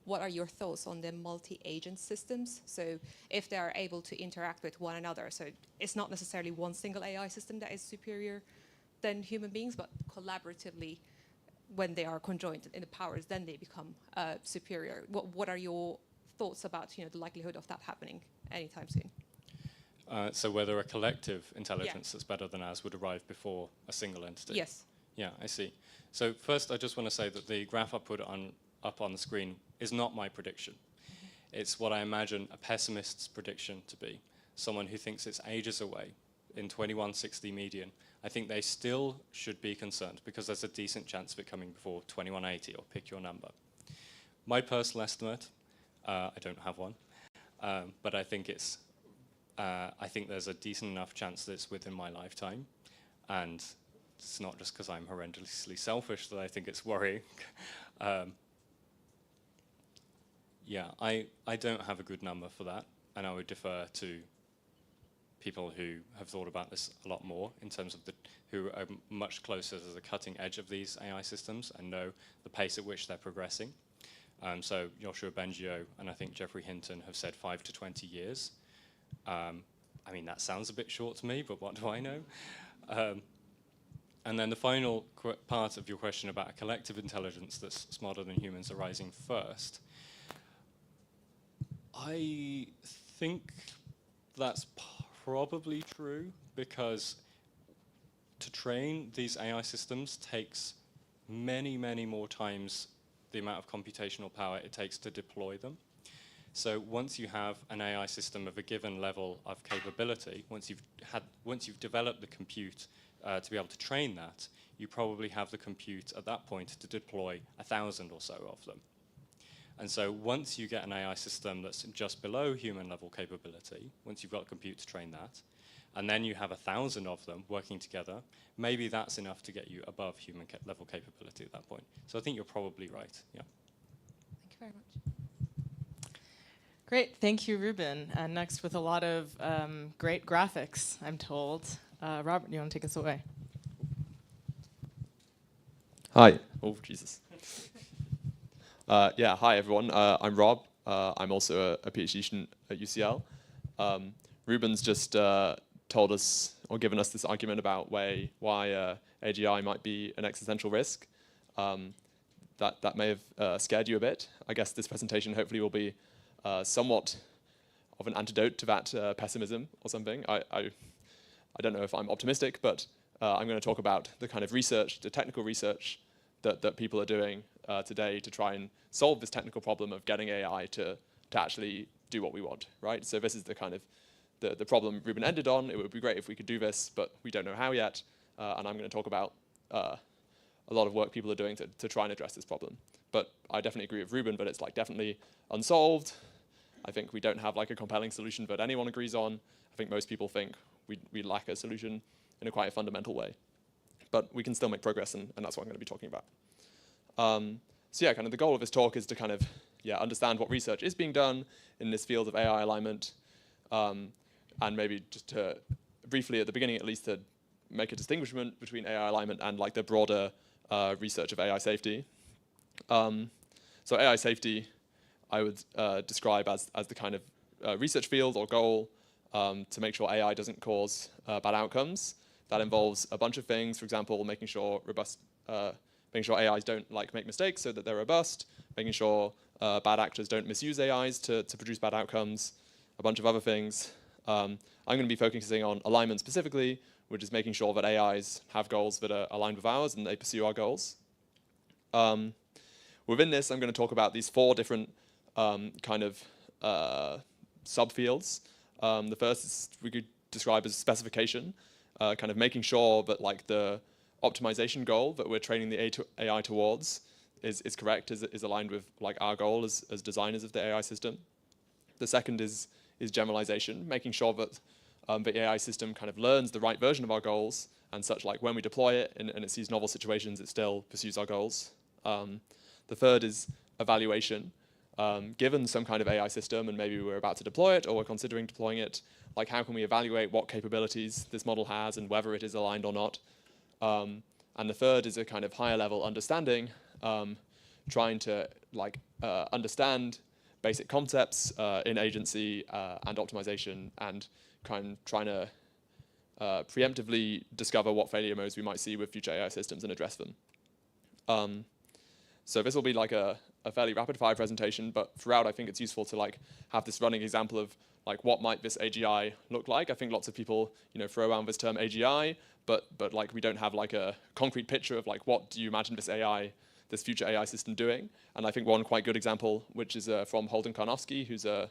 what are your thoughts on the multi-agent systems? So if they are able to interact with one another, so it's not necessarily one single AI system that is superior than human beings, but collaboratively, when they are conjoined in the powers, then they become superior. What are your thoughts about the likelihood of that happening anytime soon? So whether a collective intelligence that's better than ours would arrive before a single entity? Yes. Yeah, I see. So first, I just want to say that the graph I put up on the screen is not my prediction. It's what I imagine a pessimist's prediction to be. Someone who thinks it's ages away in 2160 median. I think they still should be concerned because there's a decent chance of it coming before 2180, or pick your number. My personal estimate, I don't have one, but I think I think there's a decent enough chance that it's within my lifetime, and it's not just because I'm horrendously selfish that I think it's worrying. Yeah, I don't have a good number for that, and I would defer to people who have thought about this a lot more in terms of who are much closer to the cutting edge of these AI systems and know the pace at which they're progressing. So Yoshua Bengio and I think Geoffrey Hinton have said 5 to 20 years. I mean, that sounds a bit short to me, but what do I know? And then the final part of your question about a collective intelligence that's smarter than humans arising first. I think that's probably true, because to train these AI systems takes many, many more times the amount of computational power it takes to deploy them. So once you have an AI system of a given level of capability, once you've developed the compute to be able to train that, you probably have the compute at that point to deploy 1,000 or so of them. And so once you get an AI system that's just below human level capability, once you've got compute to train that, and then you have 1,000 of them working together, maybe that's enough to get you above human level capability at that point. So I think you're probably right, yeah. Thank you very much. Great, thank you, Reuben. And next, with a lot of great graphics, I'm told. Robert, you want to take us away? Hi. Oh, Jesus. Yeah, hi, everyone. I'm Rob. I'm also a PhD student at UCL. Reuben's just told us, or given us this argument about why AGI might be an existential risk. That may have scared you a bit. I guess this presentation hopefully will be somewhat of an antidote to that pessimism or something. I don't know if I'm optimistic, but I'm going to talk about the kind of research, the technical research that people are doing today to try and solve this technical problem of getting AI to actually do what we want, right? So this is the kind of the problem Reuben ended on. It would be great if we could do this, but we don't know how yet. And I'm going to talk about a lot of work people are doing to try and address this problem. But I definitely agree with Reuben, but it's like definitely unsolved. I think we don't have like a compelling solution that anyone agrees on. I think most people think we lack a solution in a quite a fundamental way. But we can still make progress, and that's what I'm going to be talking about. So yeah, kind of the goal of this talk is to kind of understand what research is being done in this field of AI alignment, and maybe just to briefly at the beginning at least to make a distinguishment between AI alignment and like the broader research of AI safety. So AI safety I would describe as the kind of research field or goal to make sure AI doesn't cause bad outcomes. That involves a bunch of things. For example, making sure AIs don't like make mistakes so that they're robust, making sure bad actors don't misuse AIs to produce bad outcomes, a bunch of other things. I'm going to be focusing on alignment specifically, which is making sure that AIs have goals that are aligned with ours and they pursue our goals. Within this, I'm going to talk about these 4 different kind of subfields. The first is we could describe as specification, kind of making sure that like the optimization goal that we're training the AI towards is correct, is aligned with like our goal as designers of the AI system. The second is generalization, making sure that the AI system kind of learns the right version of our goals, and such like when we deploy it and it sees novel situations, it still pursues our goals. The third is evaluation. Given some kind of AI system and maybe we're about to deploy it or we're considering deploying it, like how can we evaluate what capabilities this model has and whether it is aligned or not? And the third is a kind of higher level understanding, trying to like understand basic concepts in agency and optimization, and trying to preemptively discover what failure modes we might see with future AI systems and address them. So this will be like a a fairly rapid fire presentation, but throughout I think it's useful to like have this running example of like what might this AGI look like. I think lots of people, you know, throw around this term AGI, but like we don't have like a concrete picture of like what do you imagine this future AI system doing. And I think one quite good example, which is from Holden Karnofsky, who's the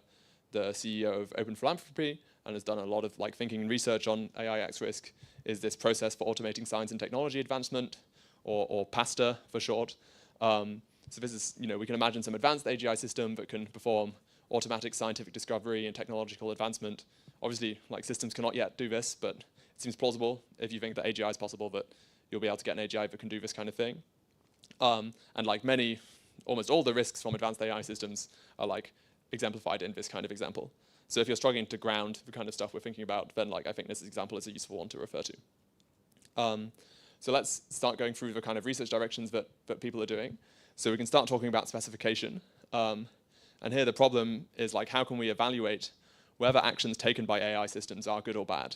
CEO of Open Philanthropy and has done a lot of like thinking and research on AI X risk, is this process for automating science and technology advancement, or PASTA for short. So this is, you know, we can imagine some advanced AGI system that can perform automatic scientific discovery and technological advancement. Obviously, like systems cannot yet do this, but it seems plausible if you think that AGI is possible that you'll be able to get an AGI that can do this kind of thing. And like almost all the risks from advanced AI systems are like exemplified in this kind of example. So if you're struggling to ground the kind of stuff we're thinking about, then like I think this example is a useful one to refer to. So let's start going through the kind of research directions that people are doing. So we can start talking about specification. And here the problem is like, how can we evaluate whether actions taken by AI systems are good or bad,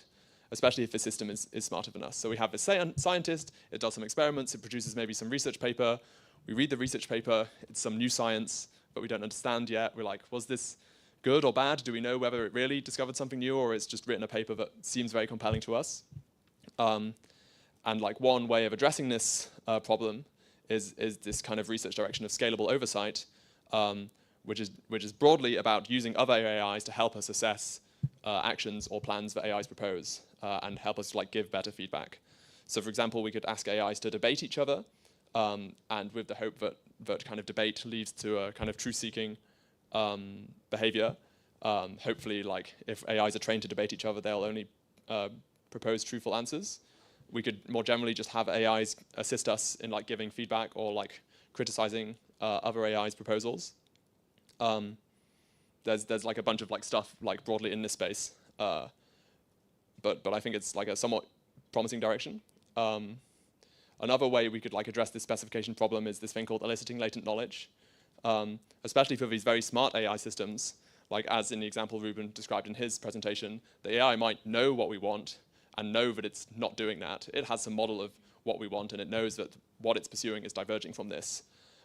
especially if the system is smarter than us. So we have this scientist, it does some experiments, it produces maybe some research paper. We read the research paper, it's some new science, but we don't understand yet. We're like, was this good or bad? Do we know whether it really discovered something new or it's just written a paper that seems very compelling to us? And like one way of addressing this problem is this kind of research direction of scalable oversight, which is broadly about using other AIs to help us assess actions or plans that AIs propose and help us like give better feedback. So for example, we could ask AIs to debate each other, and with the hope that kind of debate leads to a kind of truth-seeking behavior. Hopefully, like if AIs are trained to debate each other, they'll only propose truthful answers. We could more generally just have AIs assist us in like giving feedback or like criticizing other AIs' proposals. There's like a bunch of like stuff like broadly in this space, but I think it's like a somewhat promising direction. Another way we could like address this specification problem is this thing called eliciting latent knowledge, especially for these very smart AI systems. Like as in the example Reuben described in his presentation, the AI might know what we want and know that it's not doing that. It has some model of what we want and it knows that what it's pursuing is diverging from this.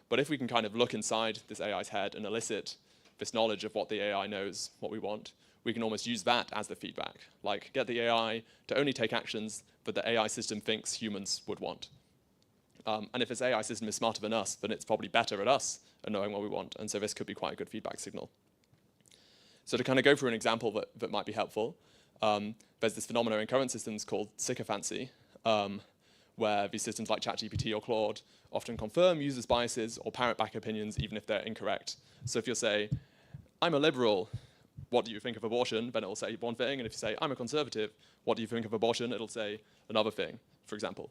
But if we can kind of look inside this AI's head and elicit this knowledge of what the AI knows, what we want, we can almost use that as the feedback. Like get the AI to only take actions that the AI system thinks humans would want. And if this AI system is smarter than us, then it's probably better at us at knowing what we want. And so this could be quite a good feedback signal. So to kind of go through an example that might be helpful, there's this phenomenon in current systems called sycophancy, where these systems like ChatGPT or Claude often confirm users' biases or parrot back opinions even if they're incorrect. So if you say, I'm a liberal, what do you think of abortion? Then it'll say one thing. And if you say, I'm a conservative, what do you think of abortion? It'll say another thing, for example.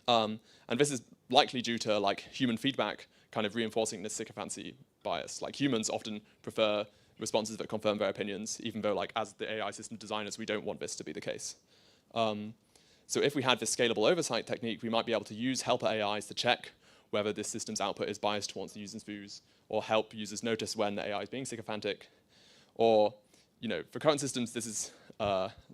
And this is likely due to like human feedback kind of reinforcing this sycophancy bias. Like humans often prefer responses that confirm their opinions, even though like as the AI system designers, we don't want this to be the case. So if we had this scalable oversight technique, we might be able to use helper AIs to check whether this system's output is biased towards the user's views, or help users notice when the AI is being sycophantic. Or, you know, for current systems, this is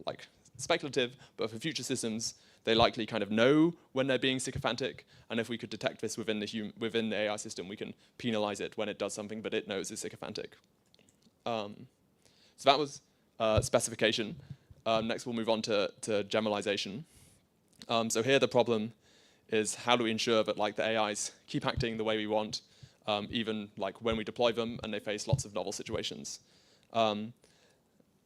like speculative, but for future systems, they likely kind of know when they're being sycophantic, and if we could detect this within the AI system, we can penalize it when it does something that it knows is sycophantic. So that was specification. Next, we'll move on to generalization. So here the problem is how do we ensure that like the AIs keep acting the way we want, even like when we deploy them and they face lots of novel situations.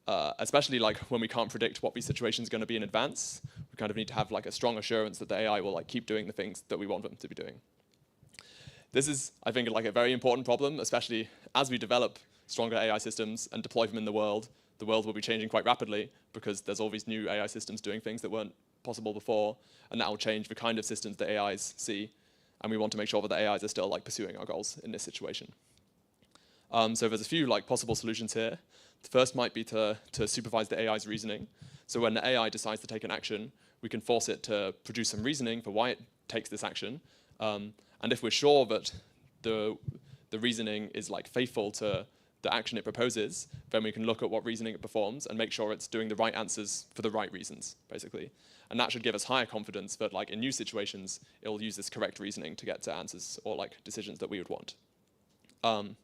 Especially like when we can't predict what these situations are going to be in advance, we kind of need to have like a strong assurance that the AI will like keep doing the things that we want them to be doing. This is, I think, like a very important problem, especially as we develop stronger AI systems and deploy them in the world will be changing quite rapidly because there's all these new AI systems doing things that weren't possible before, and that will change the kind of systems that AIs see, and we want to make sure that the AIs are still like pursuing our goals in this situation. So there's a few like possible solutions here. The first might be to supervise the AI's reasoning. So when the AI decides to take an action, we can force it to produce some reasoning for why it takes this action. And if we're sure that the reasoning is like faithful to the action it proposes, then we can look at what reasoning it performs and make sure it's doing the right answers for the right reasons, basically. And that should give us higher confidence that like in new situations, it'll use this correct reasoning to get to answers or like decisions that we would want. And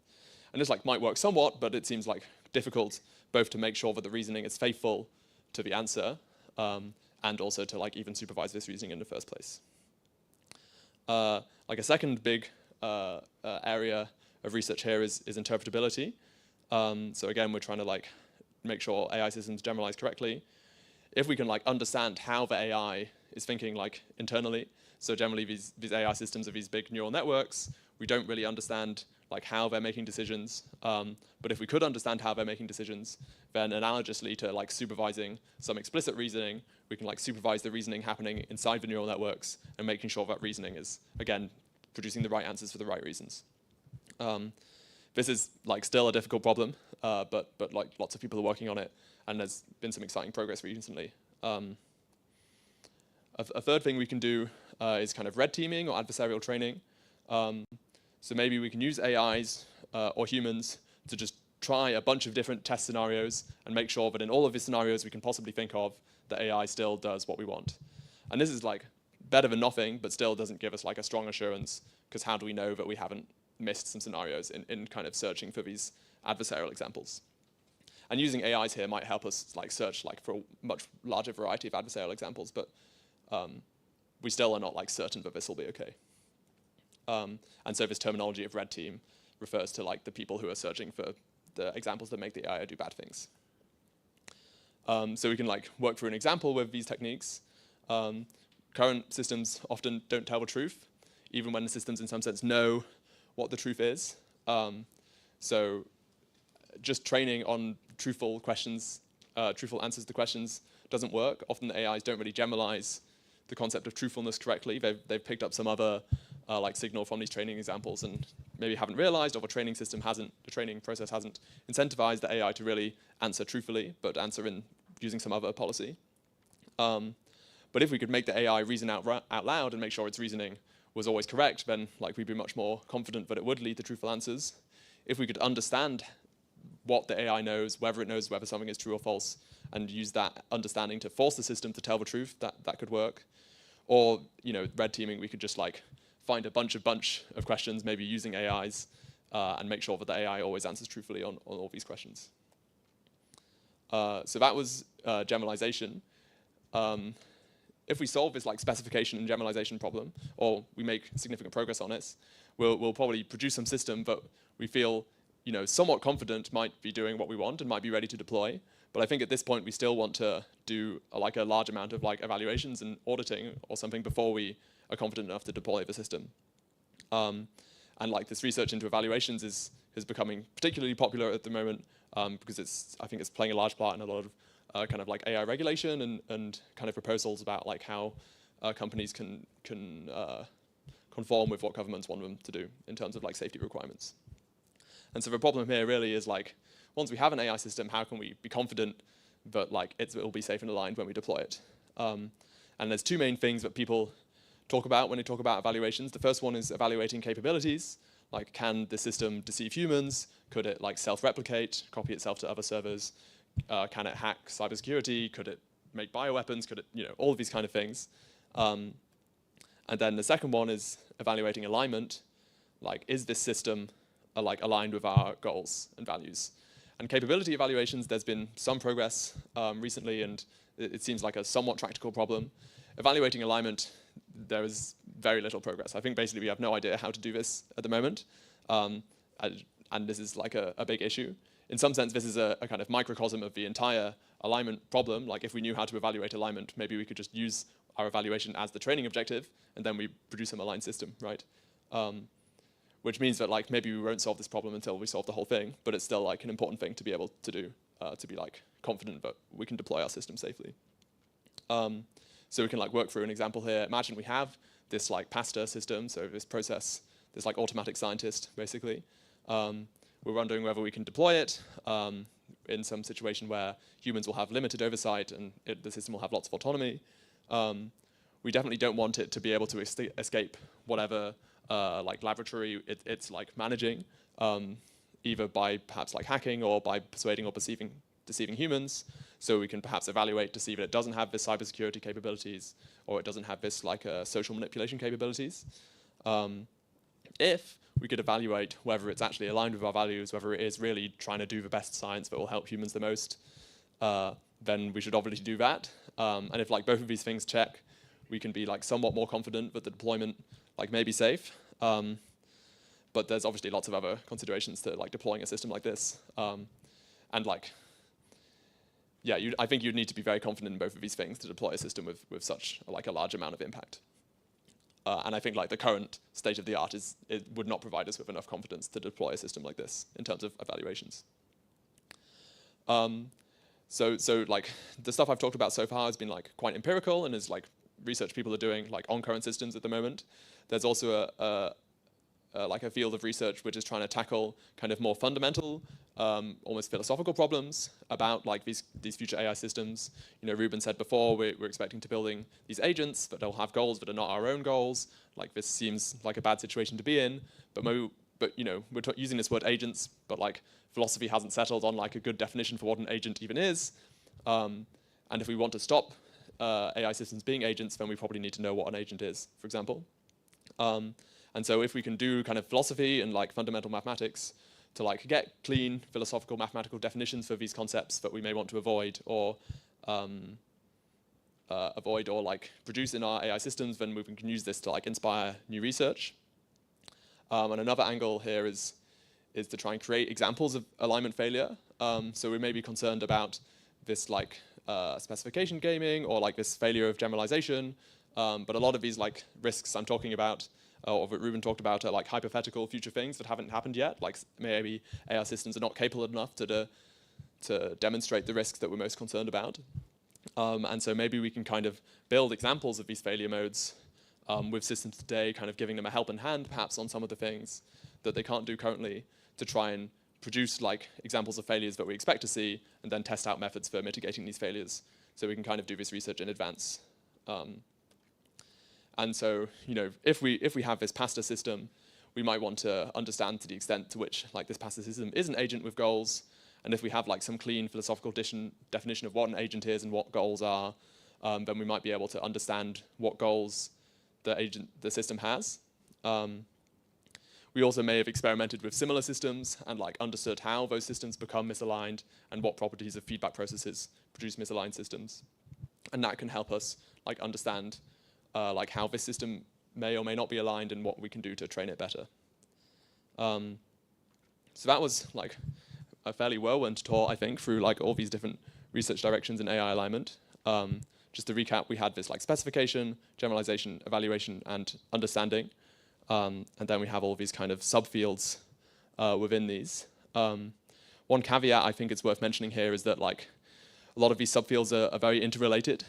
this like might work somewhat, but it seems like difficult both to make sure that the reasoning is faithful to the answer and also to like even supervise this reasoning in the first place. Like a second big area of research here is interpretability. So again, we're trying to like make sure AI systems generalize correctly. If we can like understand how the AI is thinking like internally, so generally these AI systems are these big neural networks, we don't really understand like how they're making decisions. But if we could understand how they're making decisions, then analogously to like supervising some explicit reasoning, we can like supervise the reasoning happening inside the neural networks and making sure that reasoning is, again, producing the right answers for the right reasons. This is like still a difficult problem, but like lots of people are working on it, and there's been some exciting progress recently. A third thing we can do is kind of red teaming or adversarial training. So maybe we can use AIs or humans to just try a bunch of different test scenarios and make sure that in all of the scenarios we can possibly think of, the AI still does what we want. And this is like better than nothing, but still doesn't give us like a strong assurance, because how do we know that we haven't missed some scenarios in kind of searching for these adversarial examples? And using AIs here might help us like search like for a much larger variety of adversarial examples, but we still are not like certain that this will be okay. And so this terminology of red team refers to like the people who are searching for the examples that make the AI do bad things. So we can like work through an example with these techniques. Current systems often don't tell the truth, even when the systems in some sense know what the truth is. So just training on truthful questions, truthful answers to questions doesn't work. Often the AIs don't really generalize the concept of truthfulness correctly. They've picked up some other like signal from these training examples and maybe haven't realized, or the training system hasn't, the training process hasn't incentivized the AI to really answer truthfully, but answer in using some other policy. But if we could make the AI reason out loud and make sure its reasoning was always correct, then like we'd be much more confident that it would lead to truthful answers. If we could understand what the AI knows whether something is true or false, and use that understanding to force the system to tell the truth, that could work. Or, you know, red teaming, we could just like find a bunch of questions, maybe using AIs, and make sure that the AI always answers truthfully on all these questions. So that was generalization. If we solve this like specification and generalization problem, or we make significant progress on it, we'll probably produce some system that we feel, you know, somewhat confident might be doing what we want and might be ready to deploy. But I think at this point we still want to do like a large amount of like evaluations and auditing or something before we are confident enough to deploy the system. And like this research into evaluations is becoming particularly popular at the moment because I think it's playing a large part in a lot of kind of like AI regulation and kind of proposals about like how companies can conform with what governments want them to do in terms of like safety requirements. And so the problem here really is like, once we have an AI system, how can we be confident that like it'll be safe and aligned when we deploy it? And there's two main things that people talk about when they talk about evaluations. The first one is evaluating capabilities. Like, can the system deceive humans? Could it like self-replicate, copy itself to other servers? Can it hack cybersecurity? Could it make bioweapons? Could it, you know, all of these kind of things. And then the second one is evaluating alignment. Like, is this system like aligned with our goals and values? And capability evaluations, there's been some progress recently, and it seems like a somewhat tractable problem. Evaluating alignment, there is very little progress. I think basically we have no idea how to do this at the moment, and this is like a big issue. In some sense, this is a kind of microcosm of the entire alignment problem. Like, if we knew how to evaluate alignment, maybe we could just use our evaluation as the training objective, and then we produce an aligned system, right? Which means that like maybe we won't solve this problem until we solve the whole thing, but it's still like an important thing to be able to do, to be like confident that we can deploy our system safely. So we can like work through an example here. Imagine we have this like pastor system, so this process, this like automatic scientist basically. We're wondering whether we can deploy it in some situation where humans will have limited oversight and the system will have lots of autonomy. We definitely don't want it to be able to escape whatever like laboratory it's like managing, either by perhaps like hacking or by persuading or deceiving humans. So we can perhaps evaluate to see that it doesn't have this cybersecurity capabilities, or it doesn't have this like social manipulation capabilities. If we could evaluate whether it's actually aligned with our values, whether it is really trying to do the best science that will help humans the most, then we should obviously do that. And if like both of these things check, we can be like somewhat more confident that the deployment like may be safe. But there's obviously lots of other considerations to like deploying a system like this. And like, yeah, I think you'd need to be very confident in both of these things to deploy a system with such like a large amount of impact. And I think like the current state of the art it would not provide us with enough confidence to deploy a system like this in terms of evaluations. So like the stuff I've talked about so far has been like quite empirical and is like research people are doing like on current systems at the moment. There's also like a field of research which is trying to tackle kind of more fundamental, almost philosophical problems about like these future AI systems. You know, Reuben said before we're expecting to building these agents, but they'll have goals that are not our own goals. Like this seems like a bad situation to be in, but you know, we're using this word agents, but like philosophy hasn't settled on like a good definition for what an agent even is. And if we want to stop AI systems being agents, then we probably need to know what an agent is, for example. And so if we can do kind of philosophy and like fundamental mathematics to like get clean philosophical mathematical definitions for these concepts that we may want to avoid or like produce in our AI systems, then we can use this to like inspire new research. And another angle here is to try and create examples of alignment failure. So we may be concerned about this like specification gaming or like this failure of generalization. But a lot of these like risks I'm talking about, or what Reuben talked about, are like hypothetical future things that haven't happened yet. Like maybe AI systems are not capable enough to demonstrate the risks that we're most concerned about. And so maybe we can kind of build examples of these failure modes with systems today, kind of giving them a helping hand perhaps on some of the things that they can't do currently, to try and produce like examples of failures that we expect to see and then test out methods for mitigating these failures. So we can kind of do this research in advance. And so, you know, if we have this pasta system, we might want to understand to the extent to which like this pasta system is an agent with goals. And if we have like some clean philosophical definition of what an agent is and what goals are, then we might be able to understand what goals the system has. We also may have experimented with similar systems and like understood how those systems become misaligned and what properties of feedback processes produce misaligned systems. And that can help us like understand like how this system may or may not be aligned and what we can do to train it better. So that was like a fairly whirlwind tour, I think, through like all these different research directions in AI alignment. Just to recap, we had this like specification, generalization, evaluation, and understanding. And then we have all these kind of subfields within these. One caveat I think it's worth mentioning here is that like a lot of these subfields are very interrelated.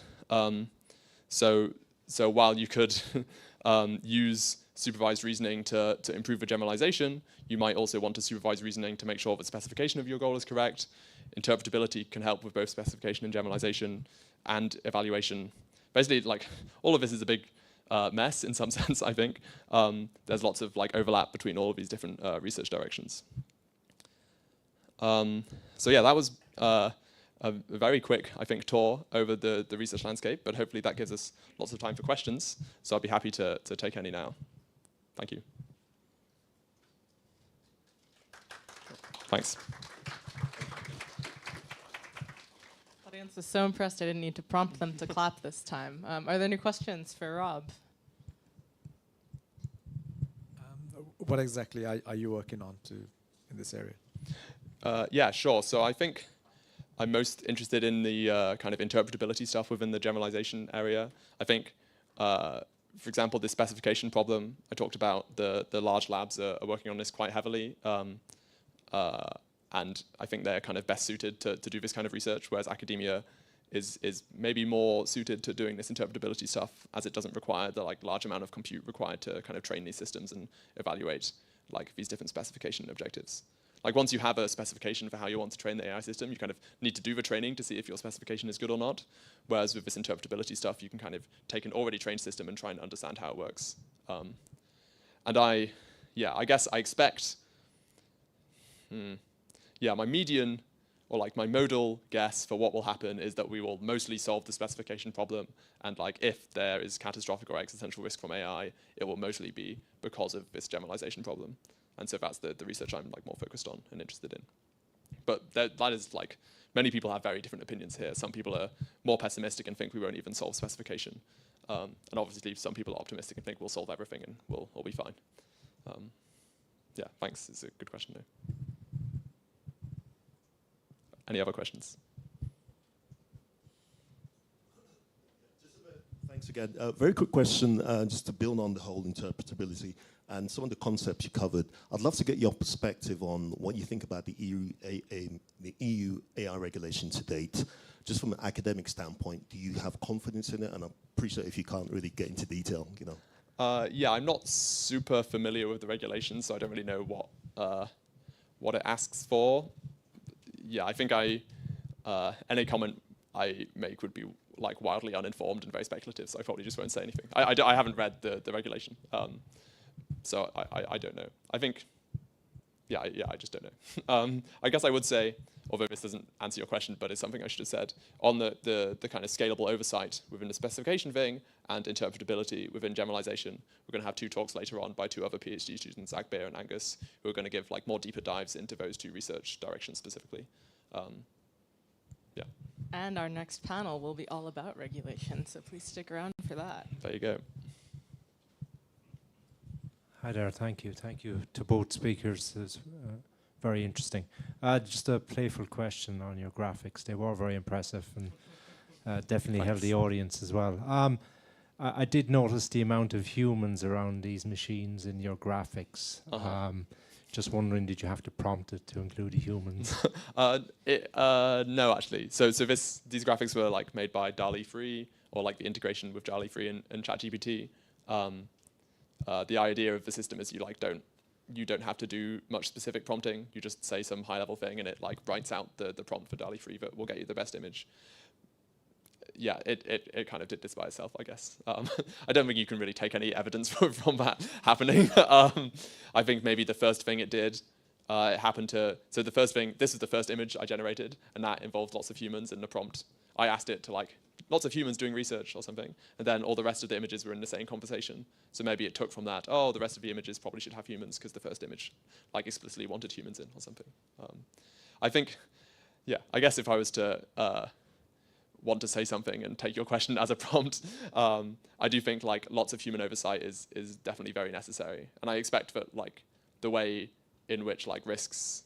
So while you could use supervised reasoning to improve the generalization, you might also want to supervise reasoning to make sure that specification of your goal is correct. Interpretability can help with both specification and generalization, and evaluation. Basically, like all of this is a big mess in some sense, I think. There's lots of like overlap between all of these different research directions. So yeah, that was a very quick, I think, tour over the research landscape, but hopefully that gives us lots of time for questions. So I'd be happy to take any now. Thank you. Thanks. Audience is so impressed I didn't need to prompt them to clap this time. Are there any questions for Rob? What exactly are you working on in this area? Yeah, sure. So I think I'm most interested in the kind of interpretability stuff within the generalization area. I think, for example, this specification problem I talked about, the large labs are working on this quite heavily. And I think they're kind of best suited to do this kind of research, whereas academia is maybe more suited to doing this interpretability stuff, as it doesn't require the like large amount of compute required to kind of train these systems and evaluate like these different specification objectives. Like once you have a specification for how you want to train the AI system, you kind of need to do the training to see if your specification is good or not. Whereas with this interpretability stuff, you can kind of take an already trained system and try and understand how it works. And I guess I expect, my median or like my modal guess for what will happen is that we will mostly solve the specification problem. And like if there is catastrophic or existential risk from AI, it will mostly be because of this generalization problem. And so that's the research I'm like more focused on and interested in. But that is like, many people have very different opinions here. Some people are more pessimistic and think we won't even solve specification. And obviously some people are optimistic and think we'll solve everything and we'll all be fine. Yeah, thanks, it's a good question though. Any other questions? Thanks again. Very quick question, just to build on the whole interpretability and some of the concepts you covered. I'd love to get your perspective on what you think about the EU AI regulation to date. Just from an academic standpoint, do you have confidence in it? And I appreciate if you can't really get into detail, you know. Yeah, I'm not super familiar with the regulations, so I don't really know what it asks for. Yeah, I think any comment I make would be like wildly uninformed and very speculative, so I probably just won't say anything. I haven't read the regulation, so I don't know. I think, yeah, I just don't know. I guess I would say, although this doesn't answer your question, but it's something I should have said, on the kind of scalable oversight within the specification thing and interpretability within generalization, we're going to have 2 talks later on by 2 other PhD students, Agbir and Angus, who are going to give like more deeper dives into those 2 research directions specifically. Yeah. And our next panel will be all about regulation, so please stick around for that. There you go. Hi there, thank you. Thank you to both speakers. It's very interesting. Just a playful question on your graphics. They were very impressive and definitely held the audience as well. I did notice the amount of humans around these machines in your graphics. Just wondering, did you have to prompt it to include the humans? No, actually. So these graphics were like made by DALL-E 3, or like the integration with DALL-E 3 and ChatGPT. The idea of the system is you don't have to do much specific prompting. You just say some high-level thing, and it like writes out the prompt for DALL-E 3 that will get you the best image. Yeah, it kind of did this by itself, I guess. I don't think you can really take any evidence from that happening. I think maybe the first thing it did, it happened to, so the first thing, this is the first image I generated, and that involved lots of humans in the prompt. I asked it to like, lots of humans doing research or something, and then all the rest of the images were in the same conversation. So maybe it took from that, oh, the rest of the images probably should have humans because the first image like explicitly wanted humans in or something. I think, yeah, I guess if I was to want to say something and take your question as a prompt, I do think like lots of human oversight is definitely very necessary. And I expect that like the way in which like risks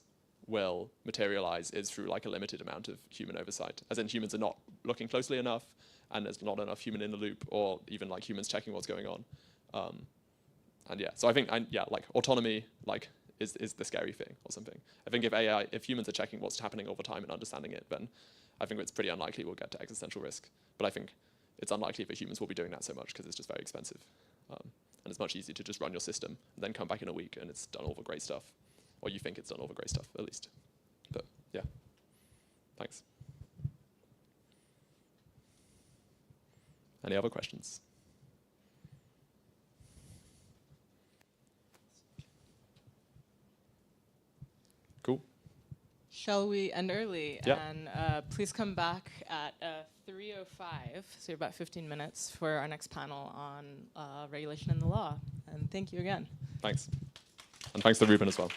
will materialize is through like a limited amount of human oversight, as in humans are not looking closely enough and there's not enough human in the loop, or even like humans checking what's going on. And yeah, so I think, like autonomy like is the scary thing or something. I think if humans are checking what's happening all the time and understanding it, then I think it's pretty unlikely we'll get to existential risk. But I think it's unlikely that humans will be doing that so much because it's just very expensive. And it's much easier to just run your system and then come back in a week and it's done all the great stuff. Or you think it's done all the great stuff, at least. But yeah, thanks. Any other questions? Cool. Shall we end early? Yeah. And please come back at 3:05, so about 15 minutes, for our next panel on regulation and the law. And thank you again. Thanks. And thanks to Reuben as well.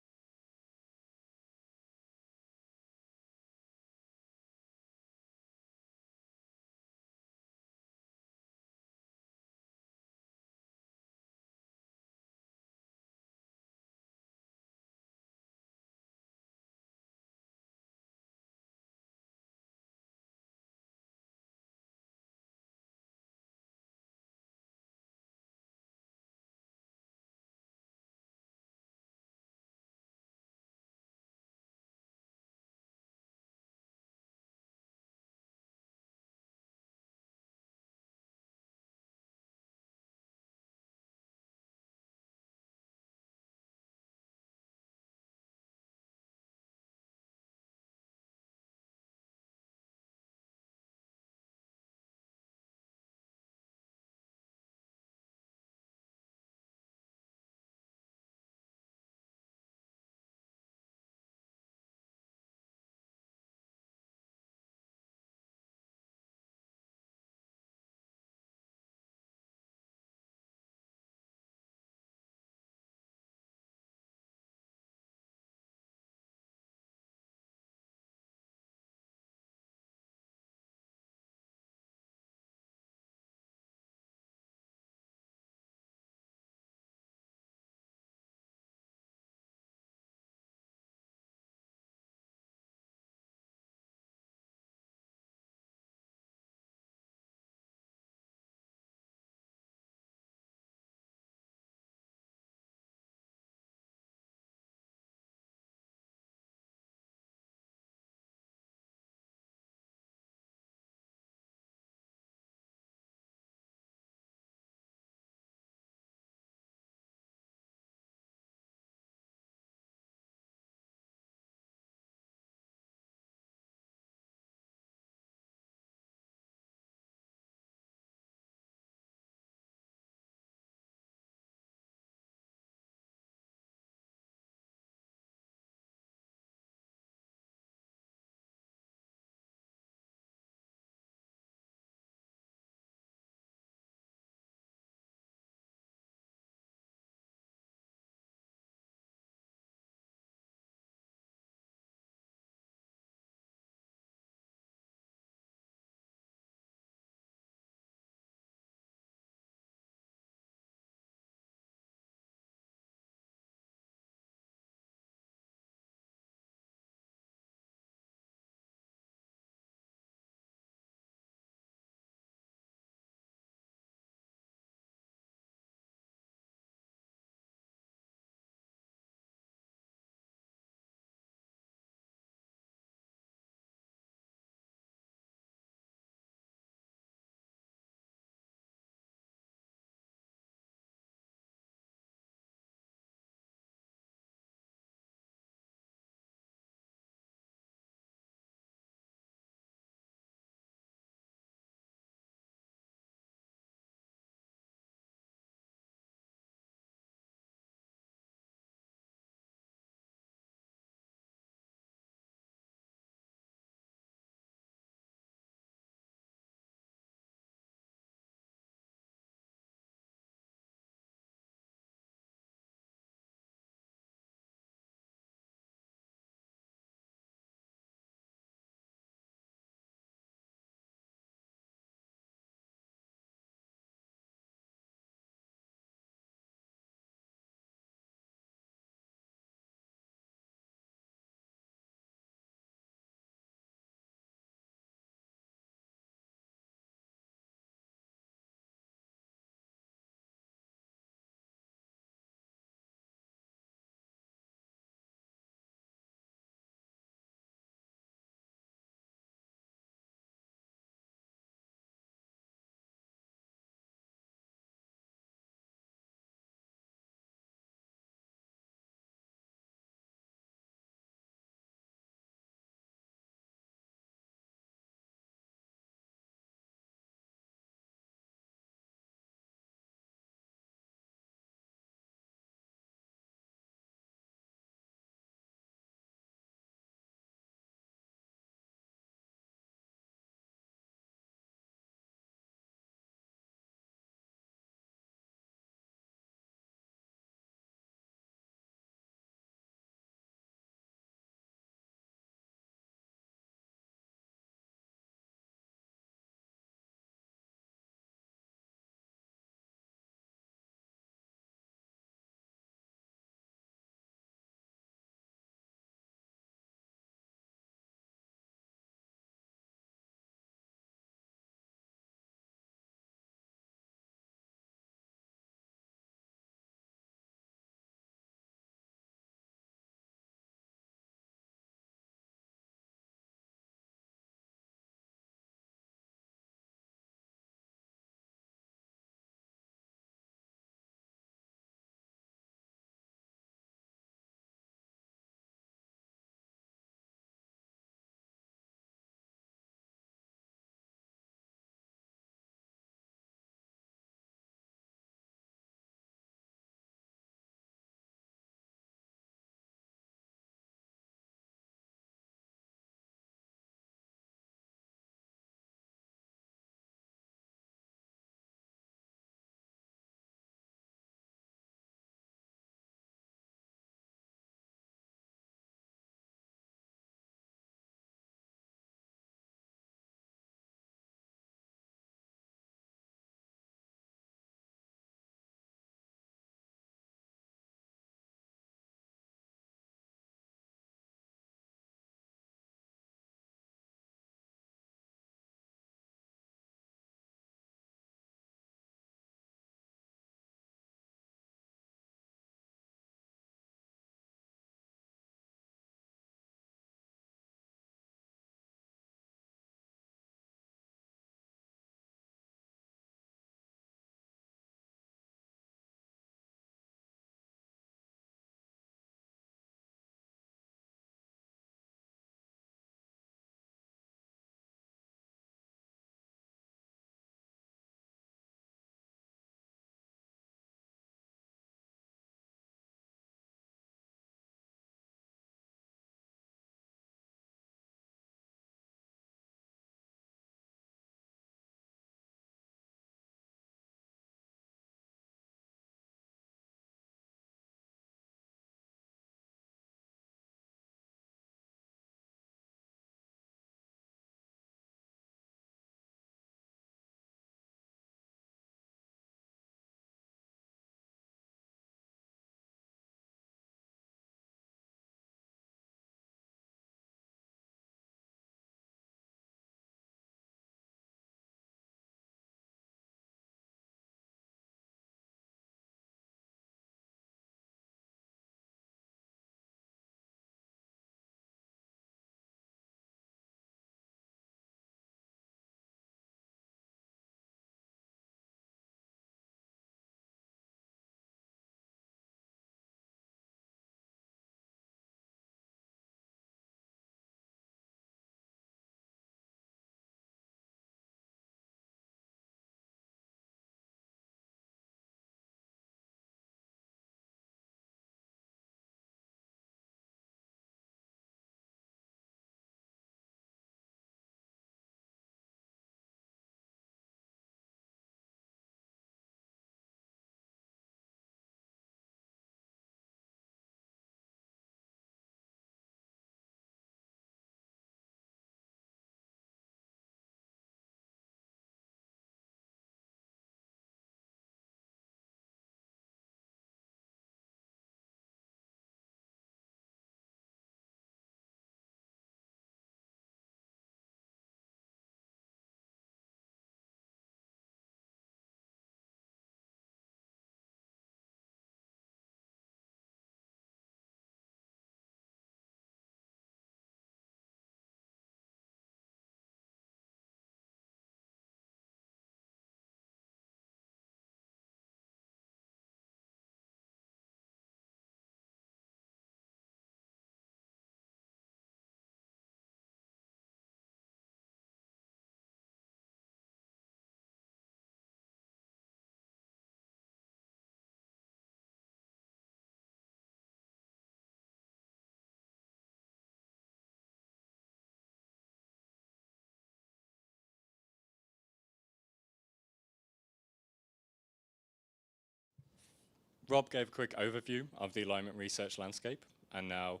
Rob gave a quick overview of the alignment research landscape, and now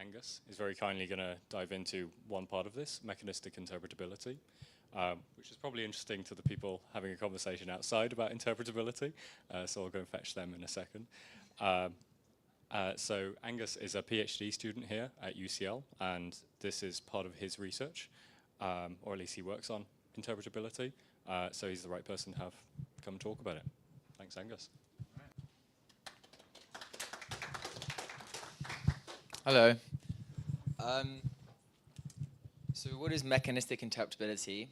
Angus is very kindly going to dive into one part of this, mechanistic interpretability, which is probably interesting to the people having a conversation outside about interpretability, so I'll go and fetch them in a second. So Angus is a PhD student here at UCL, and this is part of his research, or at least he works on interpretability, so he's the right person to have come talk about it. Thanks, Angus. Hello. So what is mechanistic interpretability?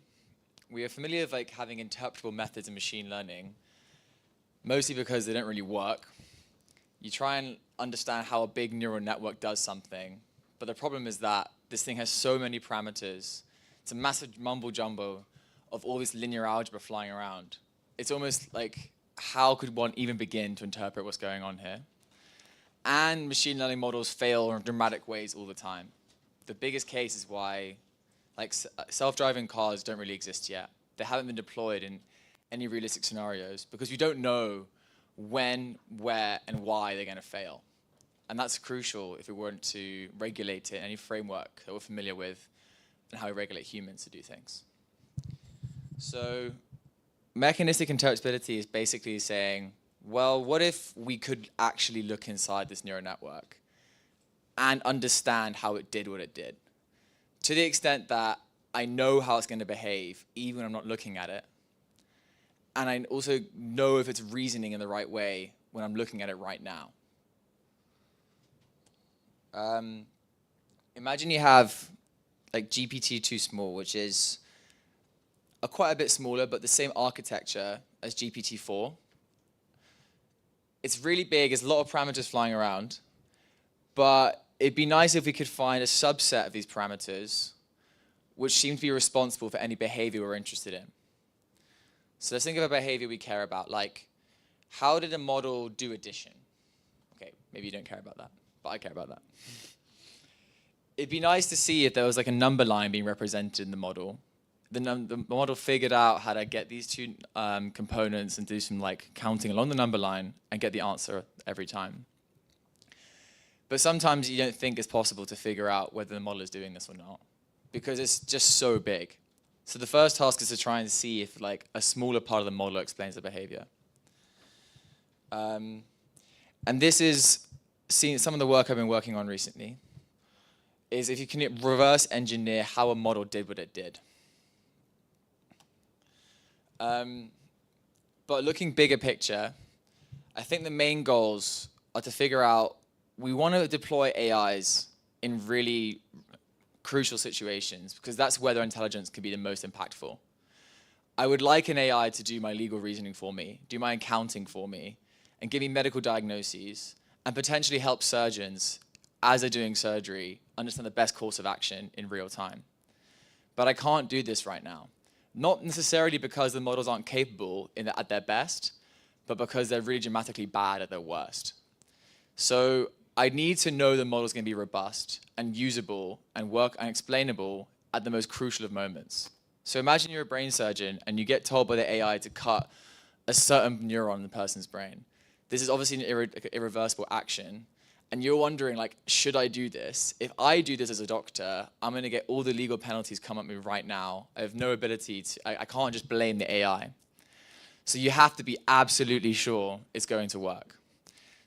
We are familiar with like having interpretable methods in machine learning, mostly because they don't really work. You try and understand how a big neural network does something, but the problem is that this thing has so many parameters. It's a massive mumbo jumbo of all this linear algebra flying around. It's almost like, how could one even begin to interpret what's going on here? And machine learning models fail in dramatic ways all the time. The biggest case is why self-driving cars don't really exist yet. They haven't been deployed in any realistic scenarios because we don't know when, where, and why they're going to fail. And that's crucial if we weren't to regulate it in any framework that we're familiar with and how we regulate humans to do things. So mechanistic interpretability is basically saying, well, what if we could actually look inside this neural network and understand how it did what it did? To the extent that I know how it's going to behave, even when I'm not looking at it. And I also know if it's reasoning in the right way when I'm looking at it right now. Imagine you have like GPT-2 small, which is quite a bit smaller, but the same architecture as GPT-4. It's really big, there's a lot of parameters flying around, but it'd be nice if we could find a subset of these parameters which seem to be responsible for any behavior we're interested in. So let's think of a behavior we care about, like how did a model do addition? Okay, maybe you don't care about that, but I care about that. It'd be nice to see if there was like a number line being represented in the model. The model figured out how to get these two components and do some like counting along the number line and get the answer every time. But sometimes you don't think it's possible to figure out whether the model is doing this or not because it's just so big. So the first task is to try and see if like a smaller part of the model explains the behavior. And this is some of the work I've been working on recently, is if you can reverse engineer how a model did what it did. But looking bigger picture, I think the main goals are to figure out, we want to deploy AIs in really crucial situations because that's where their intelligence can be the most impactful. I would like an AI to do my legal reasoning for me, do my accounting for me, and give me medical diagnoses, and potentially help surgeons, as they're doing surgery, understand the best course of action in real time. But I can't do this right now. Not necessarily because the models aren't capable at their best, but because they're really dramatically bad at their worst. So I need to know the model's going to be robust and usable and work and explainable at the most crucial of moments. So imagine you're a brain surgeon and you get told by the AI to cut a certain neuron in the person's brain. This is obviously an irreversible action. And you're wondering, like, should I do this? If I do this as a doctor, I'm going to get all the legal penalties come at me right now. I have no ability to, I can't just blame the AI. So you have to be absolutely sure it's going to work.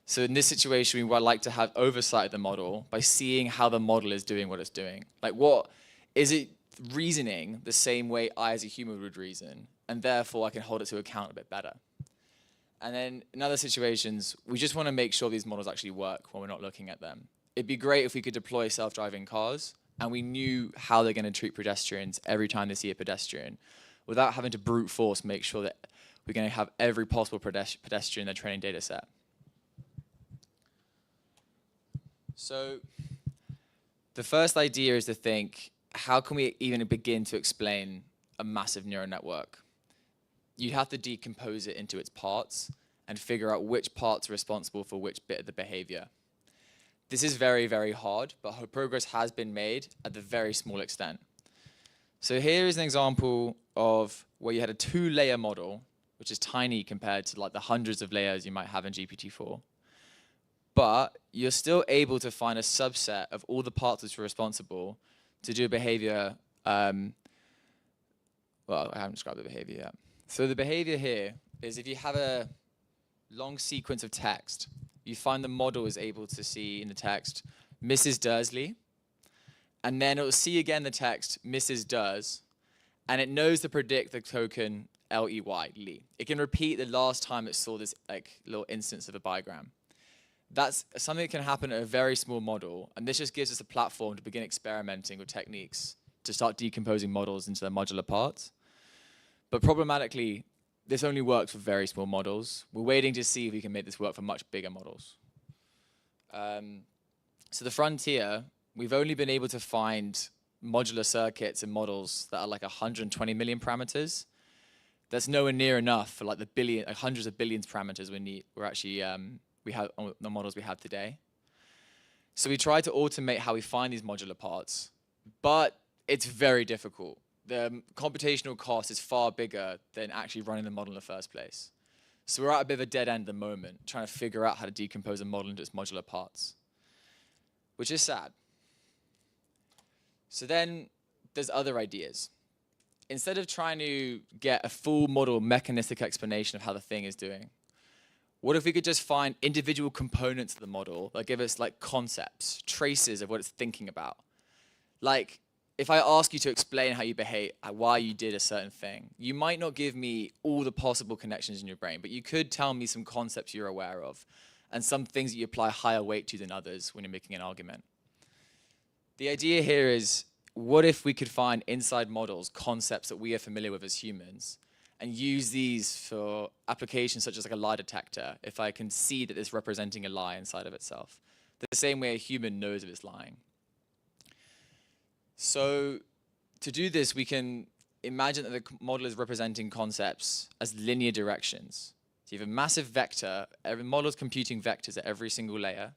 So in this situation, we would like to have oversight of the model by seeing how the model is doing what it's doing. Like, what is it reasoning the same way I as a human would reason? And therefore, I can hold it to account a bit better. And then in other situations, we just want to make sure these models actually work when we're not looking at them. It'd be great if we could deploy self-driving cars and we knew how they're going to treat pedestrians every time they see a pedestrian without having to brute force make sure that we're going to have every possible pedestrian in their training data set. So the first idea is to think, how can we even begin to explain a massive neural network? You have to decompose it into its parts and figure out which parts are responsible for which bit of the behavior. This is very, very hard, but progress has been made at the very small extent. So here is an example of where you had a 2-layer model which is tiny compared to like the hundreds of layers you might have in GPT-4. But you're still able to find a subset of all the parts that are responsible to do a behavior. Well, I haven't described the behavior yet. So the behavior here is if you have a long sequence of text, you find the model is able to see in the text, Mrs. Dursley, and then it will see again the text, Mrs. Durs, and it knows to predict the token L-E-Y, Lee. It can repeat the last time it saw this like little instance of a bigram. That's something that can happen at a very small model, and this just gives us a platform to begin experimenting with techniques to start decomposing models into their modular parts. But problematically, this only works for very small models. We're waiting to see if we can make this work for much bigger models. So the frontier, we've only been able to find modular circuits and models that are like 120 million parameters. That's nowhere near enough for like the hundreds of billions parameters we have on the models we have today. So we try to automate how we find these modular parts, but it's very difficult. The computational cost is far bigger than actually running the model in the first place. So we're at a bit of a dead end at the moment, trying to figure out how to decompose a model into its modular parts, which is sad. So then there's other ideas. Instead of trying to get a full model mechanistic explanation of how the thing is doing, what if we could just find individual components of the model that give us like concepts, traces of what it's thinking about? Like, if I ask you to explain how you behave, why you did a certain thing, you might not give me all the possible connections in your brain, but you could tell me some concepts you're aware of and some things that you apply higher weight to than others when you're making an argument. The idea here is, what if we could find inside models concepts that we are familiar with as humans and use these for applications such as like a lie detector, if I can see that it's representing a lie inside of itself, the same way a human knows if it's lying. So to do this, we can imagine that the model is representing concepts as linear directions. So you have a massive vector, every model is computing vectors at every single layer,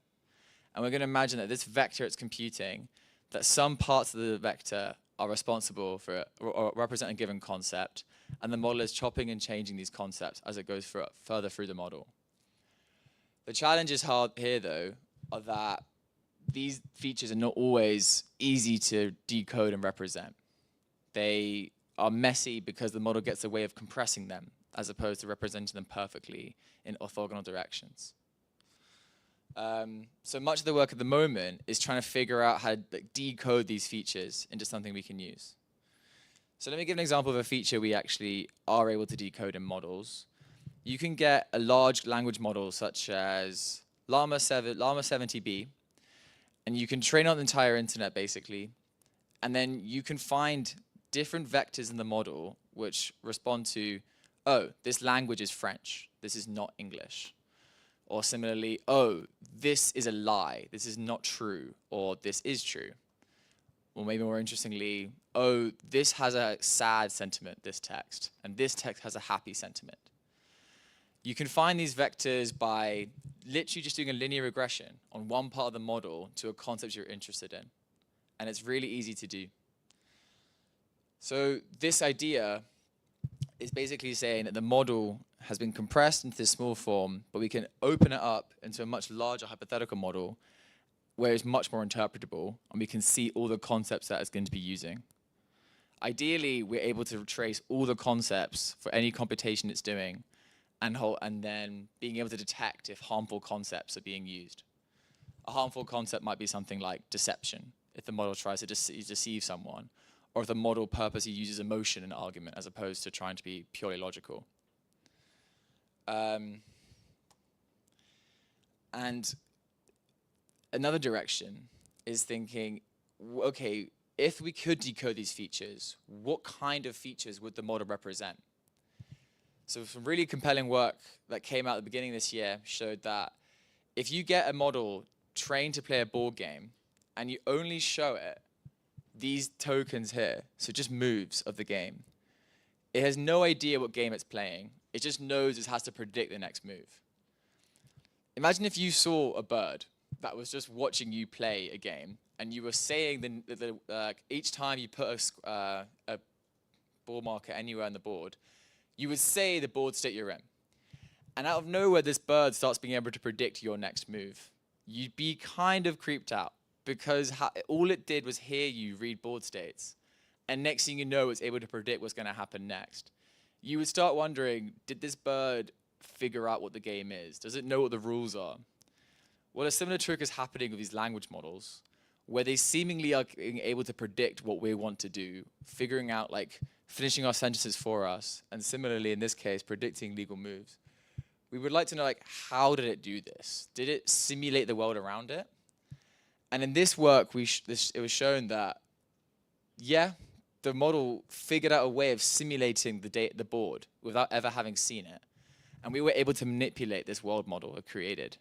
and we're going to imagine that this vector it's computing, that some parts of the vector are responsible for or represent a given concept, and the model is chopping and changing these concepts as it goes further through the model. The challenges here, though, are that these features are not always easy to decode and represent. They are messy because the model gets a way of compressing them as opposed to representing them perfectly in orthogonal directions. So much of the work at the moment is trying to figure out how to decode these features into something we can use. So let me give an example of a feature we actually are able to decode in models. You can get a large language model such as Llama 70B, and you can train on the entire internet basically, and then you can find different vectors in the model which respond to, oh, this language is French, this is not English. Or similarly, oh, this is a lie, this is not true, or this is true. Or maybe more interestingly, oh, this has a sad sentiment, this text, and this text has a happy sentiment. You can find these vectors by literally just doing a linear regression on one part of the model to a concept you're interested in. And it's really easy to do. So this idea is basically saying that the model has been compressed into this small form, but we can open it up into a much larger hypothetical model where it's much more interpretable, and we can see all the concepts that it's going to be using. Ideally, we're able to trace all the concepts for any computation it's doing, and then being able to detect if harmful concepts are being used. A harmful concept might be something like deception, if the model tries to deceive someone, or if the model purposely uses emotion in an argument as opposed to trying to be purely logical. And another direction is thinking, okay, if we could decode these features, what kind of features would the model represent? So some really compelling work that came out at the beginning of this year showed that if you get a model trained to play a board game and you only show it these tokens here, so just moves of the game, it has no idea what game it's playing. It just knows it has to predict the next move. Imagine if you saw a bird that was just watching you play a game and you were saying each time you put a ball marker anywhere on the board, you would say the board state you're in. And out of nowhere, this bird starts being able to predict your next move. You'd be kind of creeped out because all it did was hear you read board states. And next thing you know, it's able to predict what's going to happen next. You would start wondering, did this bird figure out what the game is? Does it know what the rules are? Well, a similar trick is happening with these language models, where they seemingly are able to predict what we want to do, figuring out, like, finishing our sentences for us, and similarly, in this case, predicting legal moves. We would like to know, like, how did it do this? Did it simulate the world around it? And in this work, it was shown that, yeah, the model figured out a way of simulating the board without ever having seen it. And we were able to manipulate this world model it created.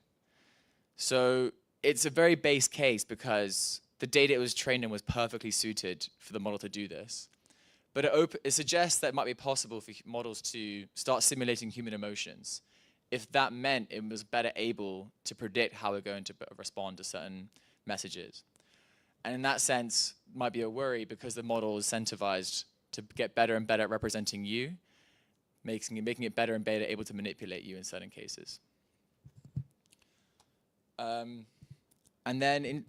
So it's a very base case because the data it was trained in was perfectly suited for the model to do this. But it suggests that it might be possible for models to start simulating human emotions if that meant it was better able to predict how we're going to respond to certain messages. And in that sense, might be a worry because the model is incentivized to get better and better at representing you, making it better and better able to manipulate you in certain cases. And then in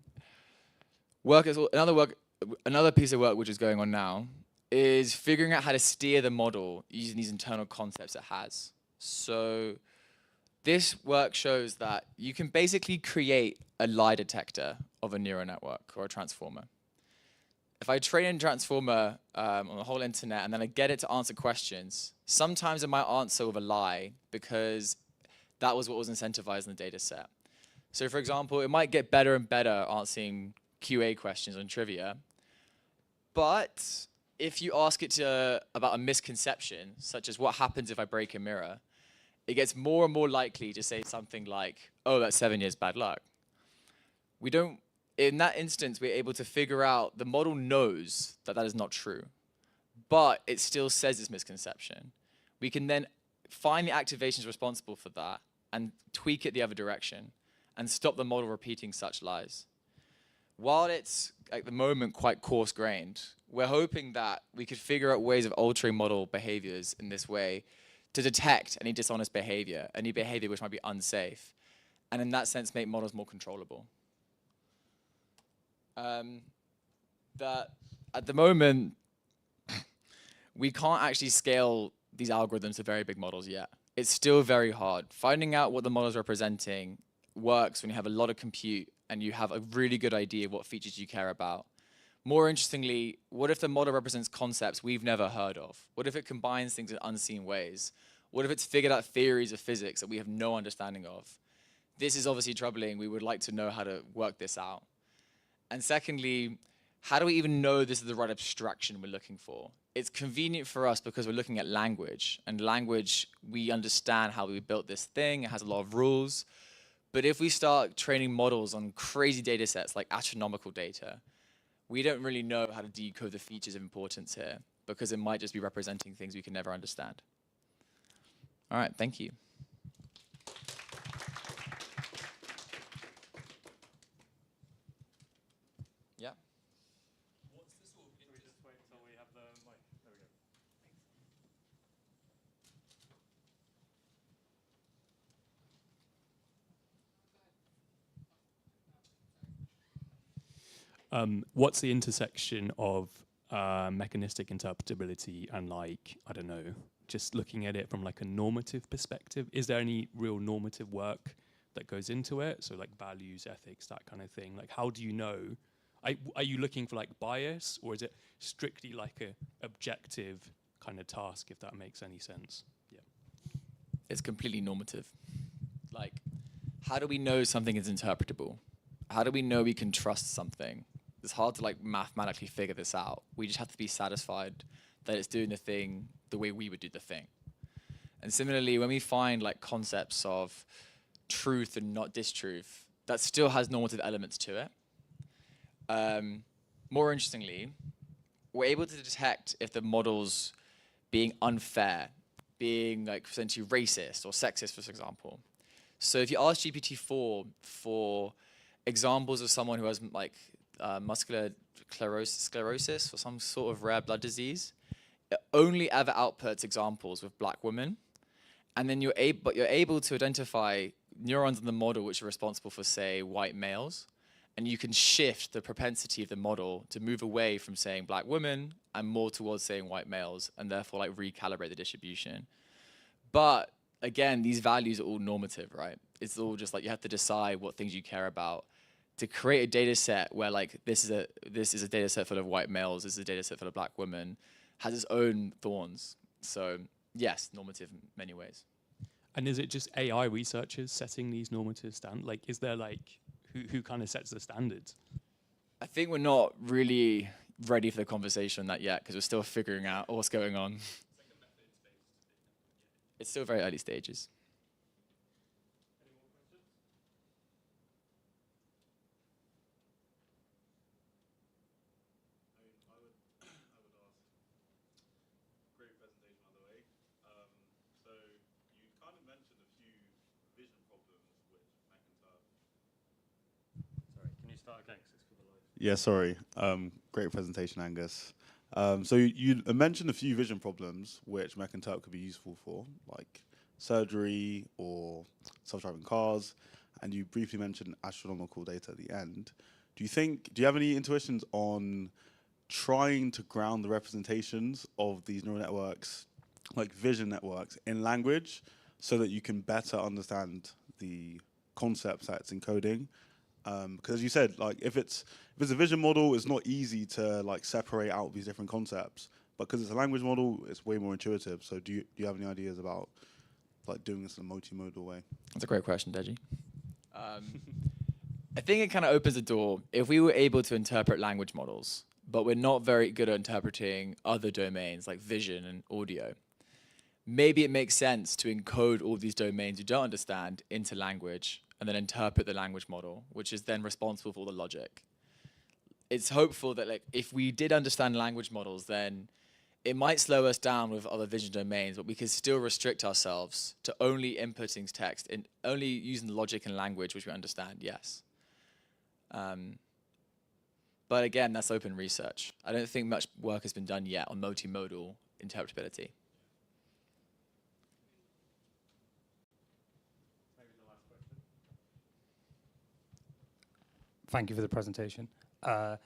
another piece of work which is going on now is figuring out how to steer the model using these internal concepts it has. So this work shows that you can basically create a lie detector of a neural network or a transformer. If I train a transformer on the whole internet and then I get it to answer questions, sometimes it might answer with a lie because that was what was incentivized in the data set. So for example, it might get better and better answering QA questions on trivia, but if you ask it about a misconception, such as what happens if I break a mirror, it gets more and more likely to say something like, oh, that's 7 years bad luck. In that instance, we're able to figure out the model knows that that is not true, but it still says it's misconception. We can then find the activations responsible for that and tweak it the other direction and stop the model repeating such lies. While it's, at the moment, quite coarse-grained, we're hoping that we could figure out ways of altering model behaviors in this way to detect any dishonest behavior, any behavior which might be unsafe, and in that sense make models more controllable. That at the moment, we can't actually scale these algorithms to very big models yet. It's still very hard. Finding out what the model is representing works when you have a lot of compute and you have a really good idea of what features you care about. More interestingly, what if the model represents concepts we've never heard of? What if it combines things in unseen ways? What if it's figured out theories of physics that we have no understanding of? This is obviously troubling. We would like to know how to work this out. And secondly, how do we even know this is the right abstraction we're looking for? It's convenient for us because we're looking at language. And language, we understand how we built this thing. It has a lot of rules. But if we start training models on crazy data sets like astronomical data, we don't really know how to decode the features of importance here because it might just be representing things we can never understand. All right, thank you. Yeah. What's the sort of Can we just wait until we have the mic? There we go. What's the intersection of mechanistic interpretability and, like, I don't know, just looking at it from like a normative perspective? Is there any real normative work that goes into it? So like values, ethics, that kind of thing. Like, how do you know? Are you looking for like bias, or is it strictly like a objective kind of task, if that makes any sense? Yeah. It's completely normative. Like, how do we know something is interpretable? How do we know we can trust something? It's hard to like mathematically figure this out. We just have to be satisfied that it's doing the thing the way we would do the thing. And similarly, when we find like concepts of truth and not distruth, that still has normative elements to it. More interestingly, we're able to detect if the model's being unfair, being like essentially racist or sexist, for example. So if you ask GPT-4 for examples of someone who has like muscular sclerosis or some sort of rare blood disease, it only ever outputs examples with black women, and then you're able to identify neurons in the model which are responsible for, say, white males, and you can shift the propensity of the model to move away from saying black women and more towards saying white males, and therefore like recalibrate the distribution. But again, these values are all normative, right? It's all just like you have to decide what things you care about. To create a data set where like this is a data set full of white males, this is a data set full of black women, has its own thorns. So yes, normative in many ways. And is it just AI researchers setting these normative standards? Like, is there like, who kind of sets the standards? I think we're not really ready for the conversation on that yet, because we're still figuring out what's going on. It's still very early stages. Yeah, sorry. Great presentation, Angus. So you mentioned a few vision problems which Mech-Interp could be useful for, like surgery or self-driving cars, and you briefly mentioned astronomical data at the end. Do you have any intuitions on trying to ground the representations of these neural networks, like vision networks, in language so that you can better understand the concepts that it's encoding? Because as you said, like if it's a vision model, it's not easy to like separate out these different concepts. But because it's a language model, it's way more intuitive. So do you have any ideas about like doing this in a multimodal way? That's a great question, Deji. I think it kind of opens the door. If we were able to interpret language models, but we're not very good at interpreting other domains like vision and audio, maybe it makes sense to encode all these domains you don't understand into language and then interpret the language model, which is then responsible for all the logic. It's hopeful that like if we did understand language models, then it might slow us down with other vision domains, but we could still restrict ourselves to only inputting text and only using logic and language which we understand, yes. But again, that's open research. I don't think much work has been done yet on multimodal interpretability. Thank you for the presentation. How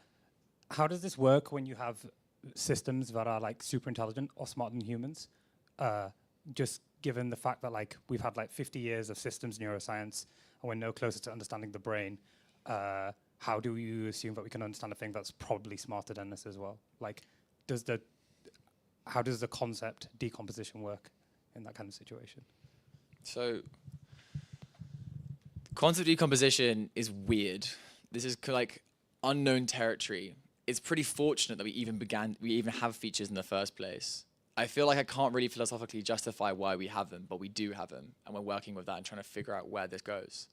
does this work when you have systems that are like super intelligent or smarter than humans? Just given the fact that like we've had like 50 years of systems neuroscience and we're no closer to understanding the brain, how do you assume that we can understand a thing that's probably smarter than us as well? Like, how does the concept decomposition work in that kind of situation? So, concept decomposition is weird. This is like unknown territory. It's pretty fortunate that we even have features in the first place. I feel like I can't really philosophically justify why we have them, but we do have them, and we're working with that and trying to figure out where this goes.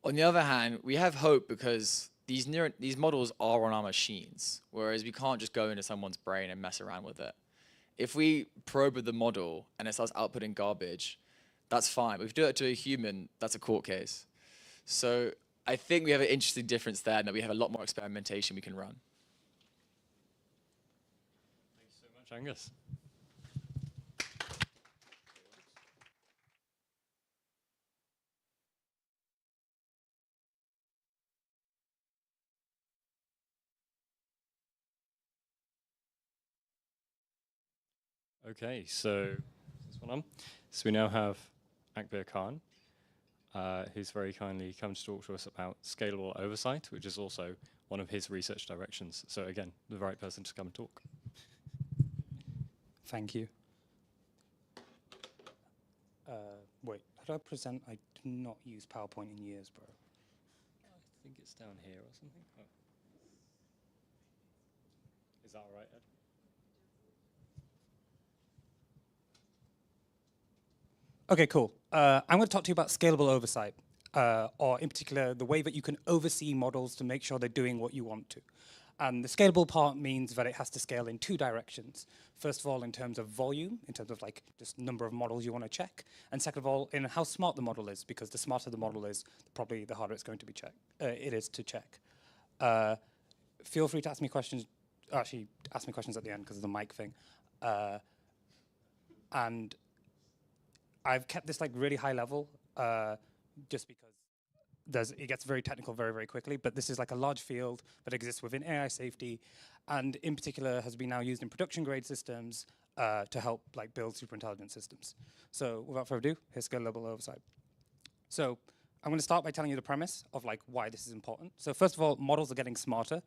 On the other hand, we have hope because these models are on our machines, whereas we can't just go into someone's brain and mess around with it. If we probe with the model and it starts outputting garbage, that's fine. But if we do it to a human, that's a court case. So I think we have an interesting difference there, and that we have a lot more experimentation we can run. Thanks so much, Angus. Okay, so this one on. So we now have Akbir Khan, who's very kindly come to talk to us about scalable oversight, which is also one of his research directions. So again, the right person to come and talk. Thank you. Wait, how do I present? I do not use PowerPoint in years, bro. I think it's down here or something. Oh. Is that all right, Ed? Okay, cool. I'm going to talk to you about scalable oversight, or in particular, the way that you can oversee models to make sure they're doing what you want to. And the scalable part means that it has to scale in two directions. First of all, in terms of volume, in terms of like just number of models you want to check. And second of all, in how smart the model is, because the smarter the model is, probably the harder it's going to be it is to check. Feel free to ask me questions. Actually, ask me questions at the end because of the mic thing. And I've kept this like really high level just because it gets very technical very, very quickly, but this is like a large field that exists within AI safety, and in particular has been now used in production grade systems to help like build super intelligent systems. So without further ado, here's scalable oversight. So I'm going to start by telling you the premise of like why this is important. So first of all, models are getting smarter.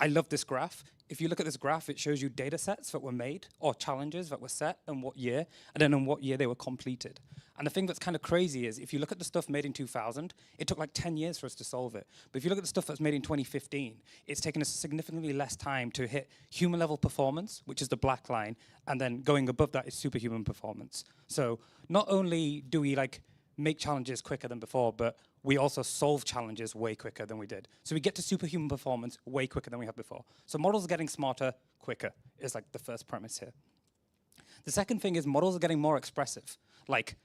I love this graph. If you look at this graph, it shows you data sets that were made or challenges that were set and what year, and then in what year they were completed. And the thing that's kind of crazy is if you look at the stuff made in 2000, it took like 10 years for us to solve it. But if you look at the stuff that's made in 2015, it's taken us significantly less time to hit human level performance, which is the black line, and then going above that is superhuman performance. So not only do we like make challenges quicker than before, but we also solve challenges way quicker than we did. So we get to superhuman performance way quicker than we have before. So models are getting smarter quicker is like the first premise here. The second thing is models are getting more expressive. Like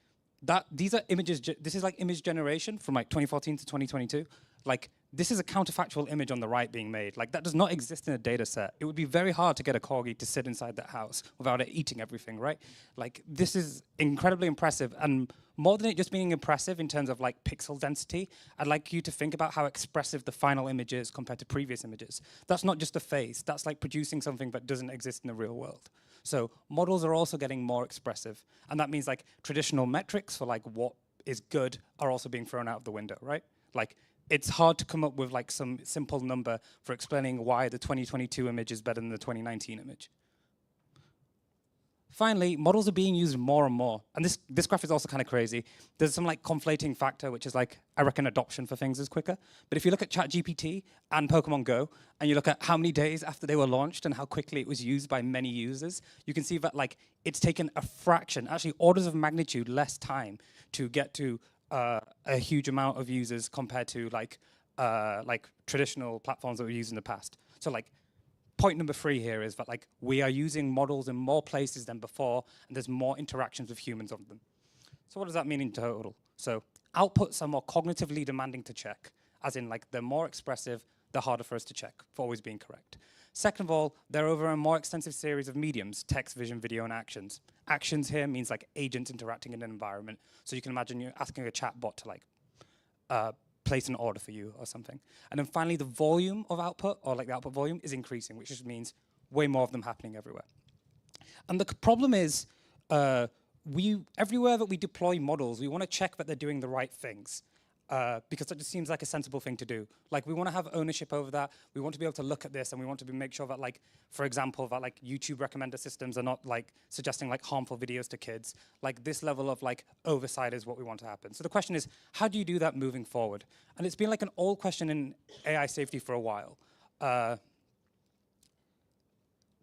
these are images, this is like image generation from like 2014 to 2022. Like this is a counterfactual image on the right being made. Like that does not exist in a data set. It would be very hard to get a corgi to sit inside that house without it eating everything, right? Like this is incredibly impressive, and more than it just being impressive in terms of like pixel density, I'd like you to think about how expressive the final image is compared to previous images. That's not just a face, that's like producing something that doesn't exist in the real world. So models are also getting more expressive, and that means like traditional metrics for like what is good are also being thrown out of the window, right? Like it's hard to come up with like some simple number for explaining why the 2022 image is better than the 2019 image. Finally, models are being used more and more. And this graph is also kind of crazy. There's some like conflating factor, which is like, I reckon adoption for things is quicker. But if you look at ChatGPT and Pokemon Go, and you look at how many days after they were launched and how quickly it was used by many users, you can see that like it's taken a fraction, actually orders of magnitude less time to get to a huge amount of users compared to like traditional platforms that were used in the past. So like, point number 3 here is that like we are using models in more places than before, and there's more interactions with humans on them. So what does that mean in total? So outputs are more cognitively demanding to check, as in like they're more expressive, they're harder for us to check for always being correct. Second of all, they're over a more extensive series of mediums, text, vision, video, and actions. Actions here means like agents interacting in an environment. So you can imagine you're asking a chatbot to like place an order for you or something. And then finally, the volume of output, or like the output volume, is increasing, which just means way more of them happening everywhere. And the problem is, everywhere that we deploy models, we want to check that they're doing the right things. Because that just seems like a sensible thing to do. Like we want to have ownership over that. We want to be able to look at this, and we want to make sure that, like, for example, that like YouTube recommender systems are not like suggesting like harmful videos to kids. Like this level of like oversight is what we want to happen. So the question is, how do you do that moving forward? And it's been like an old question in AI safety for a while,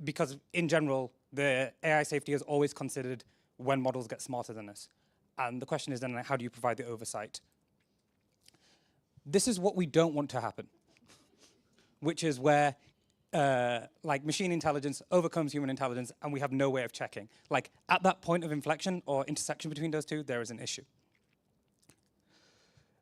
because in general, the AI safety is always considered when models get smarter than us. And the question is then, like, how do you provide the oversight? This is what we don't want to happen, which is where like machine intelligence overcomes human intelligence and we have no way of checking. Like at that point of inflection or intersection between those two, there is an issue.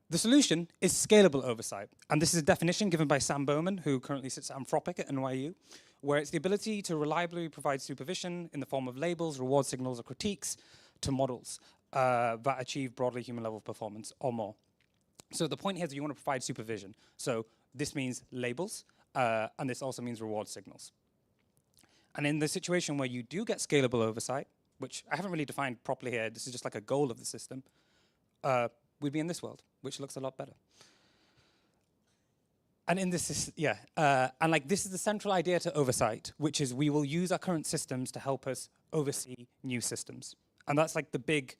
The solution is scalable oversight. And this is a definition given by Sam Bowman, who currently sits at Anthropic at NYU, where it's the ability to reliably provide supervision in the form of labels, reward signals, or critiques to models that achieve broadly human level performance or more. So the point here is you want to provide supervision. So this means labels, and this also means reward signals. And in the situation where you do get scalable oversight, which I haven't really defined properly here, this is just like a goal of the system, we'd be in this world, which looks a lot better. And in this, and like this is the central idea to oversight, which is we will use our current systems to help us oversee new systems. And that's like the big,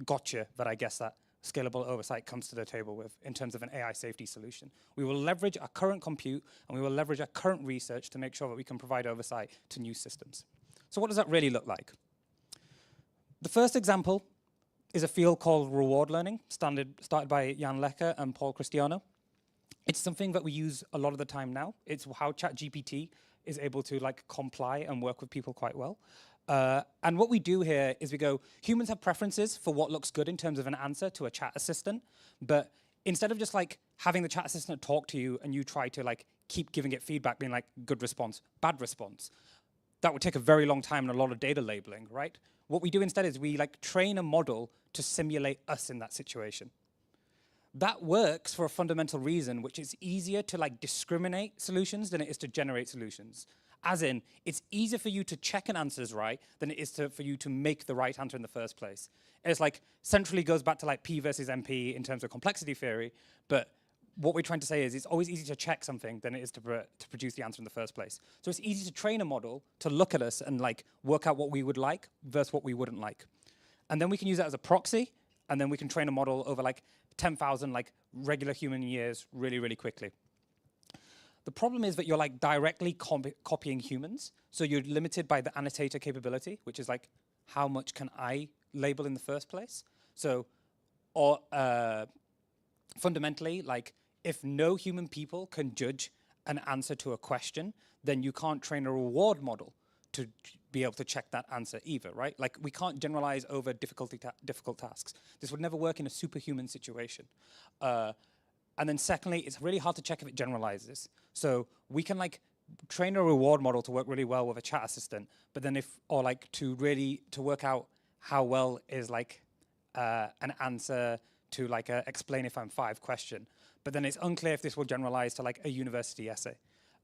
gotcha that I guess that scalable oversight comes to the table with in terms of an AI safety solution. We will leverage our current compute and we will leverage our current research to make sure that we can provide oversight to new systems. So what does that really look like? The first example is a field called reward learning, started by Jan Lecker and Paul Cristiano. It's something that we use a lot of the time now. It's how ChatGPT is able to like comply and work with people quite well. And what we do here is we go, humans have preferences for what looks good in terms of an answer to a chat assistant, but instead of just like having the chat assistant talk to you and you try to like keep giving it feedback, being like good response, bad response, that would take a very long time and a lot of data labeling, right? What we do instead is we like train a model to simulate us in that situation. That works for a fundamental reason, which is easier to like discriminate solutions than it is to generate solutions. As in, it's easier for you to check an answer is right than it is for you to make the right answer in the first place. It's like centrally goes back to like P versus NP in terms of complexity theory, but what we're trying to say is it's always easier to check something than it is to produce the answer in the first place. So it's easy to train a model to look at us and like work out what we would like versus what we wouldn't like. And then we can use that as a proxy, and then we can train a model over like 10,000 like regular human years really, really quickly. The problem is that you're like directly copying humans, so you're limited by the annotator capability, which is like how much can I label in the first place. So, or fundamentally, like if no human people can judge an answer to a question, then you can't train a reward model to be able to check that answer either, right? Like we can't generalize over difficult tasks. This would never work in a superhuman situation. And then secondly, it's really hard to check if it generalizes. So we can like train a reward model to work really well with a chat assistant, but then or like to work out how well is like an answer to like a explain if I'm 5 question. But then it's unclear if this will generalize to like a university essay.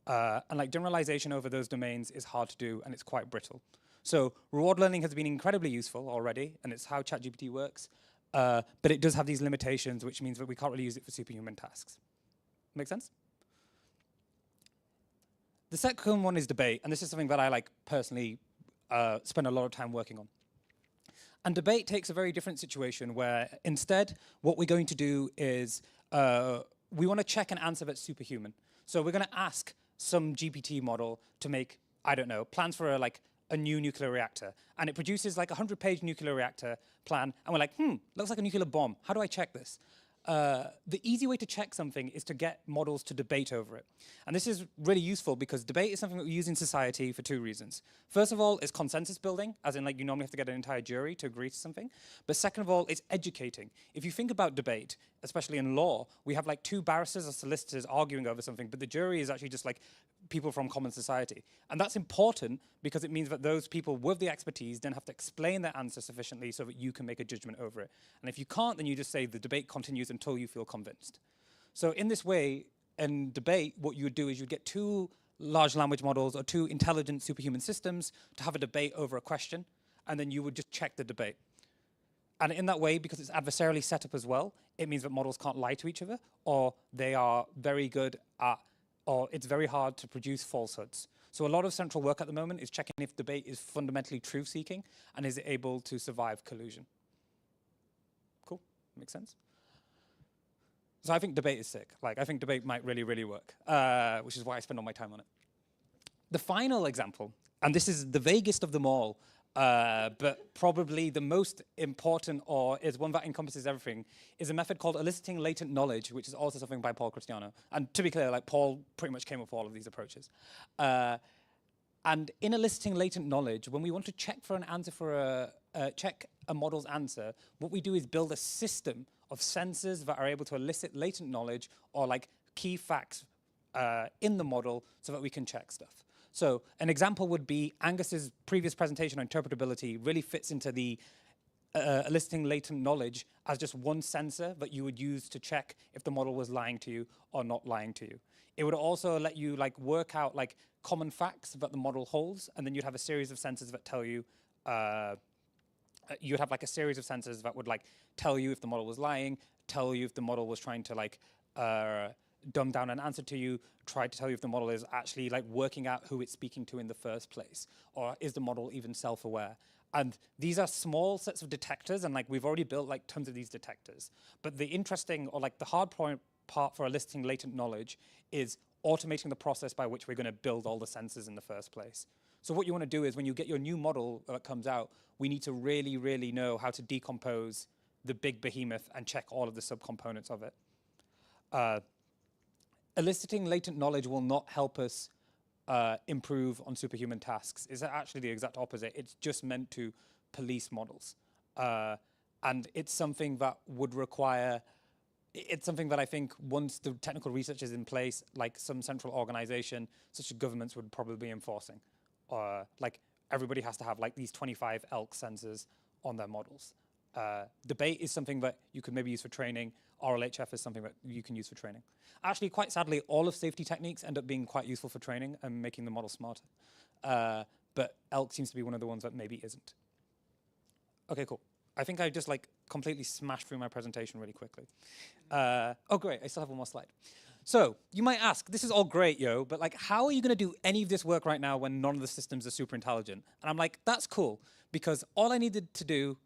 And like generalization over those domains is hard to do and it's quite brittle. So reward learning has been incredibly useful already, and it's how ChatGPT works. But it does have these limitations, which means that we can't really use it for superhuman tasks. Make sense? The second one is debate, and this is something that I like personally spend a lot of time working on. And debate takes a very different situation where instead what we're going to do is we want to check an answer that's superhuman. So we're going to ask some GPT model to make, I don't know, plans for a new nuclear reactor. And it produces like a 100-page nuclear reactor plan. And we're like, looks like a nuclear bomb. How do I check this? The easy way to check something is to get models to debate over it. And this is really useful because debate is something that we use in society for 2 reasons. First of all, it's consensus building, as in like you normally have to get an entire jury to agree to something. But second of all, it's educating. If you think about debate, especially in law, we have like 2 barristers or solicitors arguing over something, but the jury is actually just like people from common society. And that's important because it means that those people with the expertise then have to explain their answer sufficiently so that you can make a judgment over it. And if you can't, then you just say the debate continues until you feel convinced. So in this way, in debate, what you would do is you'd get 2 large language models or 2 intelligent superhuman systems to have a debate over a question, and then you would just check the debate. And in that way, because it's adversarially set up as well, it means that models can't lie to each other, or they are very good at, or it's very hard to produce falsehoods. So a lot of central work at the moment is checking if debate is fundamentally truth-seeking and is able to survive collusion. Cool, makes sense? So I think debate is sick. Like, I think debate might really, really work, which is why I spend all my time on it. The final example, and this is the vaguest of them all, but probably the most important, or is one that encompasses everything, is a method called eliciting latent knowledge, which is also something by Paul Cristiano. And to be clear, like Paul pretty much came up with all of these approaches. And in eliciting latent knowledge, when we want to check for an answer for check a model's answer, what we do is build a system of sensors that are able to elicit latent knowledge or like key facts in the model so that we can check stuff. So an example would be Angus's previous presentation on interpretability really fits into the eliciting latent knowledge as just one sensor that you would use to check if the model was lying to you or not lying to you. It would also let you like work out like common facts that the model holds, and then you'd have a series of sensors that tell you, you'd have like a series of sensors that would like tell you if the model was lying, tell you if the model was trying to like dumb down an answer to you, try to tell you if the model is actually like working out who it's speaking to in the first place, or is the model even self-aware. And these are small sets of detectors, and like we've already built like tons of these detectors. But the interesting or like the hard part for eliciting latent knowledge is automating the process by which we're going to build all the sensors in the first place. So what you want to do is when you get your new model that comes out, we need to really, really know how to decompose the big behemoth and check all of the subcomponents of it. Eliciting latent knowledge will not help us improve on superhuman tasks. It's actually the exact opposite. It's just meant to police models. And it's something that would require, it's something that I think once the technical research is in place, like some central organization, such as governments would probably be enforcing. like everybody has to have like these 25 ELK sensors on their models. Debate is something that you could maybe use for training. RLHF is something that you can use for training. Actually, quite sadly, all of safety techniques end up being quite useful for training and making the model smarter. But ELK seems to be one of the ones that maybe isn't. Okay, cool. I think I just like completely smashed through my presentation really quickly. Oh, great, I still have one more slide. So you might ask, this is all great, yo, but like, how are you gonna do any of this work right now when none of the systems are super intelligent? And I'm like, that's cool, because all I needed to do,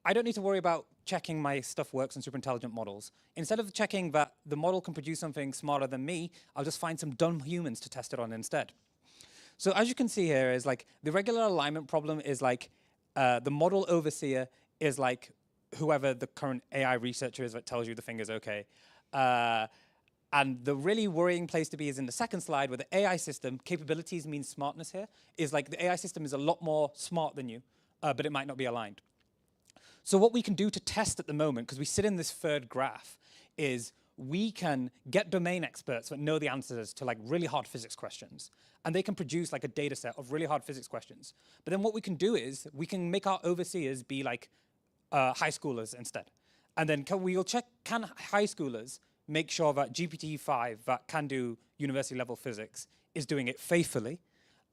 I don't need to worry about checking my stuff works on super intelligent models. Instead of checking that the model can produce something smarter than me, I'll just find some dumb humans to test it on instead. So as you can see here is like, the regular alignment problem is like, the model overseer is like whoever the current AI researcher is that tells you the thing is okay. And the really worrying place to be is in the second slide where the AI system, capabilities means smartness here, is like the AI system is a lot more smart than you, but it might not be aligned. So what we can do to test at the moment, because we sit in this third graph, is we can get domain experts that know the answers to like really hard physics questions. And they can produce like a data set of really hard physics questions. But then what we can do is we can make our overseers be like high schoolers instead. And then we'll check, can high schoolers make sure that GPT-5 that can do university level physics is doing it faithfully.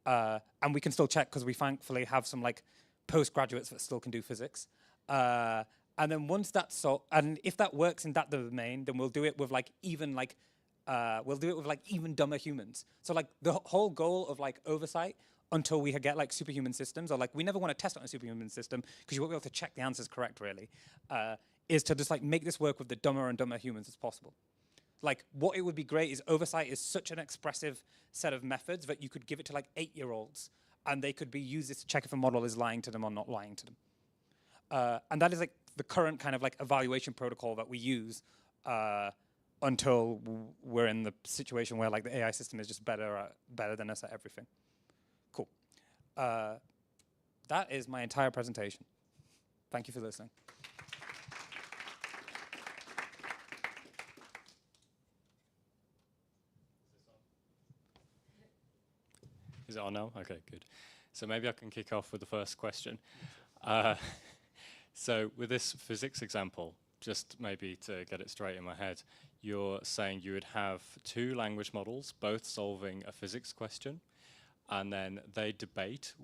And we can still check because we thankfully have some like postgraduates that still can do physics. And then once that's so, and if that works in that domain, then we'll do it with like even like, even dumber humans. So like the whole goal of like oversight until we get like superhuman systems, or like we never want to test on a superhuman system because you won't be able to check the answers correct really, is to just like make this work with the dumber and dumber humans as possible. Like what it would be great is oversight is such an expressive set of methods that you could give it to like 8-year-olds and they could be used to check if a model is lying to them or not lying to them. And that is like the current kind of like evaluation protocol that we use until we're in the situation where like the AI system is just better than us at everything. Cool. That is my entire presentation. Thank you for listening. Is it on now? Okay, good. So maybe I can kick off with the first question. So with this physics example, just maybe to get it straight in my head, you're saying you would have 2 language models, both solving a physics question, and then they debate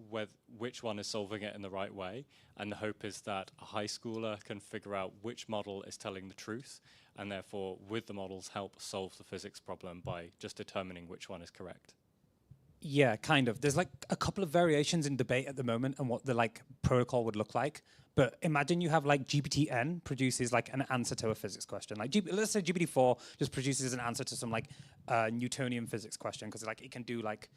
which one is solving it in the right way, and the hope is that a high schooler can figure out which model is telling the truth, and therefore, with the models, help solve the physics problem by just determining which one is correct. Yeah, kind of. There's like a couple of variations in debate at the moment on what the like protocol would look like. But imagine you have like GPT-N produces like an answer to a physics question. Like let's say GPT-4 just produces an answer to some like Newtonian physics question because like it can do like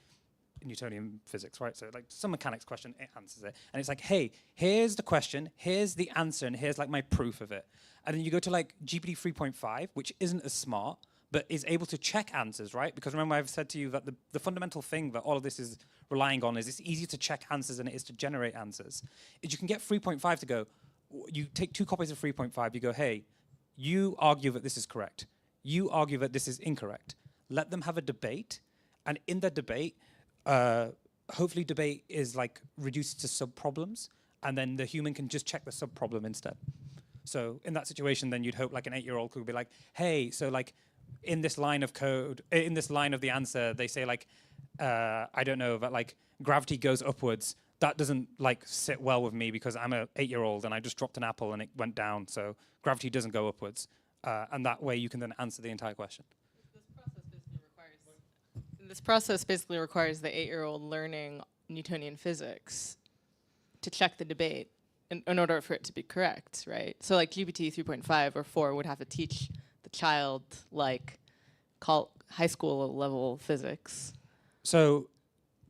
Newtonian physics, right? So like some mechanics question, it answers it. And it's like, hey, here's the question, here's the answer, and here's like my proof of it. And then you go to like GPT 3.5, which isn't as smart, but is able to check answers, right? Because remember I've said to you that the fundamental thing that all of this is relying on is it's easier to check answers than it is to generate answers. Is you can get 3.5 to go, you take 2 copies of 3.5, you go, hey, you argue that this is correct. You argue that this is incorrect. Let them have a debate, and in that debate, hopefully debate is like reduced to sub-problems, and then the human can just check the sub-problem instead. So in that situation, then you'd hope like an 8-year-old could be like, hey, so like, in this line of code, in this line of the answer, they say like, I don't know, that like gravity goes upwards. That doesn't like sit well with me because I'm an 8-year-old and I just dropped an apple and it went down. So gravity doesn't go upwards. And that way you can then answer the entire question. This process basically requires the 8-year-old learning Newtonian physics to check the debate in order for it to be correct, right? So like GPT 3.5 or 4 would have to teach the child like high school level physics. So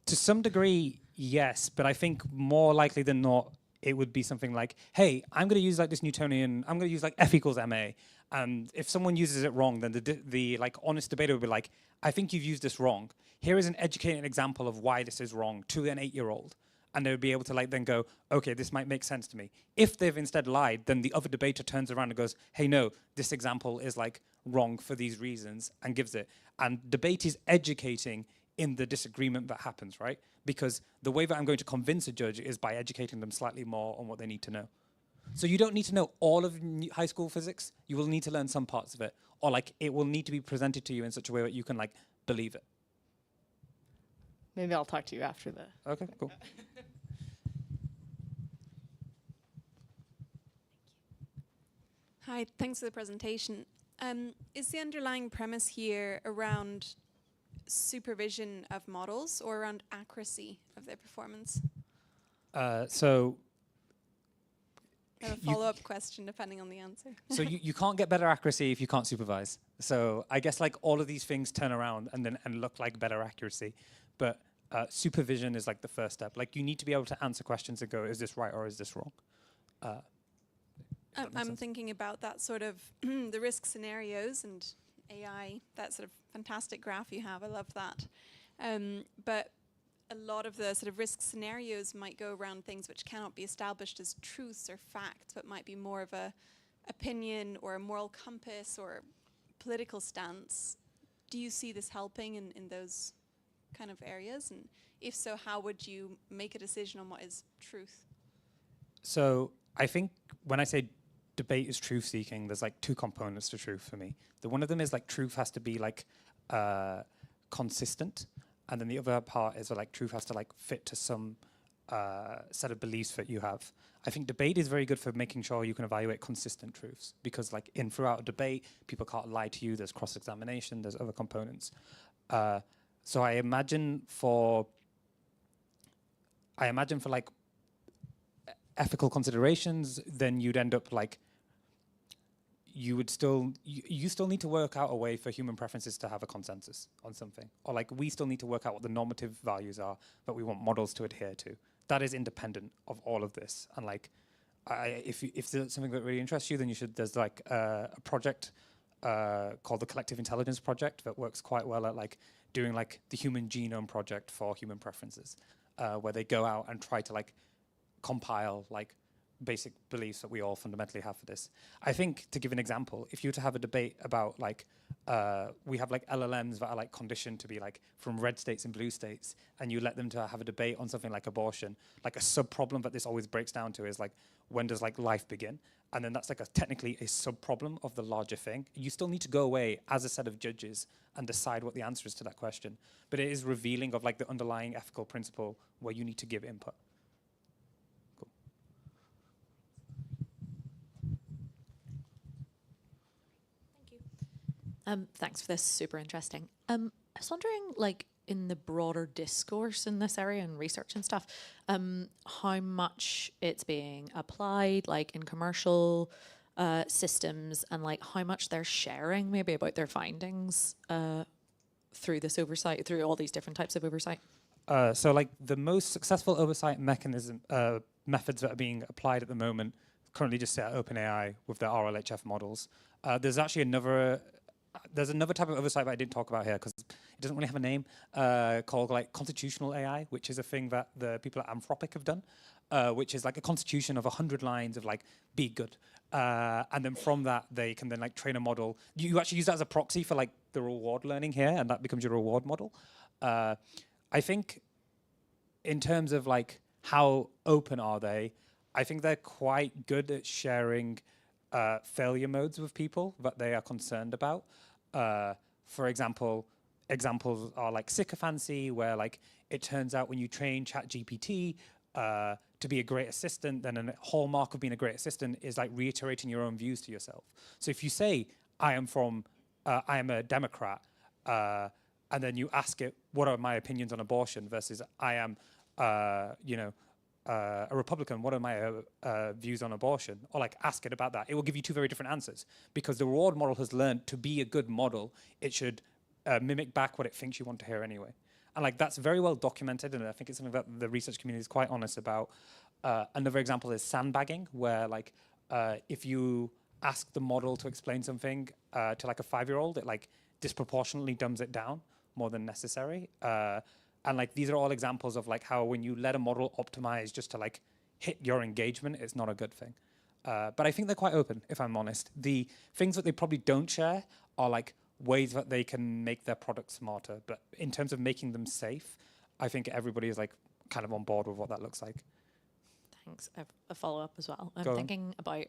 to some degree, yes, but I think more likely than not, it would be something like, hey, I'm going to use like this Newtonian, I'm going to use like F equals ma. And if someone uses it wrong, then the like honest debater would be like, I think you've used this wrong. Here is an educated example of why this is wrong to an 8-year-old. And they would be able to like then go, okay, this might make sense to me. If they've instead lied, then the other debater turns around and goes, hey, no, this example is like wrong for these reasons, and gives it. And debate is educating in the disagreement that happens, right? Because the way that I'm going to convince a judge is by educating them slightly more on what they need to know. So you don't need to know all of high school physics. You will need to learn some parts of it, or like it will need to be presented to you in such a way that you can like believe it. Maybe I'll talk to you after the. Okay, cool. Hi, thanks for the presentation. Is the underlying premise here around supervision of models or around accuracy of their performance? So I have a follow-up question depending on the answer. So you can't get better accuracy if you can't supervise. So I guess like all of these things turn around and look like better accuracy, but supervision is like the first step. Like you need to be able to answer questions and go, is this right or is this wrong? I'm thinking about that sort of the risk scenarios and AI, that sort of fantastic graph you have. I love that. But a lot of the sort of risk scenarios might go around things which cannot be established as truths or facts, but might be more of a opinion or a moral compass or political stance. Do you see this helping in those kind of areas? And if so, how would you make a decision on what is truth? So I think when I say debate is truth seeking, there's like two components to truth for me. The one of them is like truth has to be like consistent. And then the other part is like truth has to like fit to some set of beliefs that you have. I think debate is very good for making sure you can evaluate consistent truths, because like throughout a debate, people can't lie to you. There's cross-examination. There's other components. So I imagine for like ethical considerations, then you'd end up like you still need to work out a way for human preferences to have a consensus on something, or like we still need to work out what the normative values are that we want models to adhere to. That is independent of all of this. And like, if there's something that really interests you, then you should. There's like a project called the Collective Intelligence Project that works quite well at like doing like the Human Genome Project for human preferences, where they go out and try to like compile like basic beliefs that we all fundamentally have for this. I think, to give an example, if you were to have a debate about like, we have like LLMs that are like conditioned to be like from red states and blue states, and you let them to have a debate on something like abortion, like a sub-problem that this always breaks down to is like, when does like life begin? And then that's like technically a sub-problem of the larger thing. You still need to go away as a set of judges and decide what the answer is to that question. But it is revealing of like the underlying ethical principle where you need to give input. Thanks for this, super interesting. I was wondering, like, in the broader discourse in this area and research and stuff, how much it's being applied, like, in commercial systems, and, like, how much they're sharing maybe about their findings through this oversight, through all these different types of oversight? So, like, the most successful oversight methods that are being applied at the moment currently just sit at OpenAI with their RLHF models. There's actually another type of oversight that I didn't talk about here because it doesn't really have a name, called like constitutional AI, which is a thing that the people at Anthropic have done, which is like a constitution of 100 lines of like, be good. And then from that, they can then like train a model. You actually use that as a proxy for like the reward learning here, and that becomes your reward model. I think in terms of like how open are they, I think they're quite good at sharing failure modes with people that they are concerned about. For example, examples are like sycophancy, where like it turns out when you train ChatGPT to be a great assistant, then a hallmark of being a great assistant is like reiterating your own views to yourself. So if you say, I am a Democrat, and then you ask it, what are my opinions on abortion, versus I am, a Republican, what are my views on abortion? Or like ask it about that. It will give you two very different answers, because the reward model has learned to be a good model, it should mimic back what it thinks you want to hear anyway. And like that's very well documented, and I think it's something that the research community is quite honest about. Another example is sandbagging, where like if you ask the model to explain something to like a 5-year-old, it like disproportionately dumbs it down more than necessary. And like these are all examples of like how when you let a model optimize just to like hit your engagement, it's not a good thing. But I think they're quite open, if I'm honest. The things that they probably don't share are like ways that they can make their products smarter. But in terms of making them safe, I think everybody is like kind of on board with what that looks like. Thanks. I have a follow-up as well. I'm Go on. thinking about,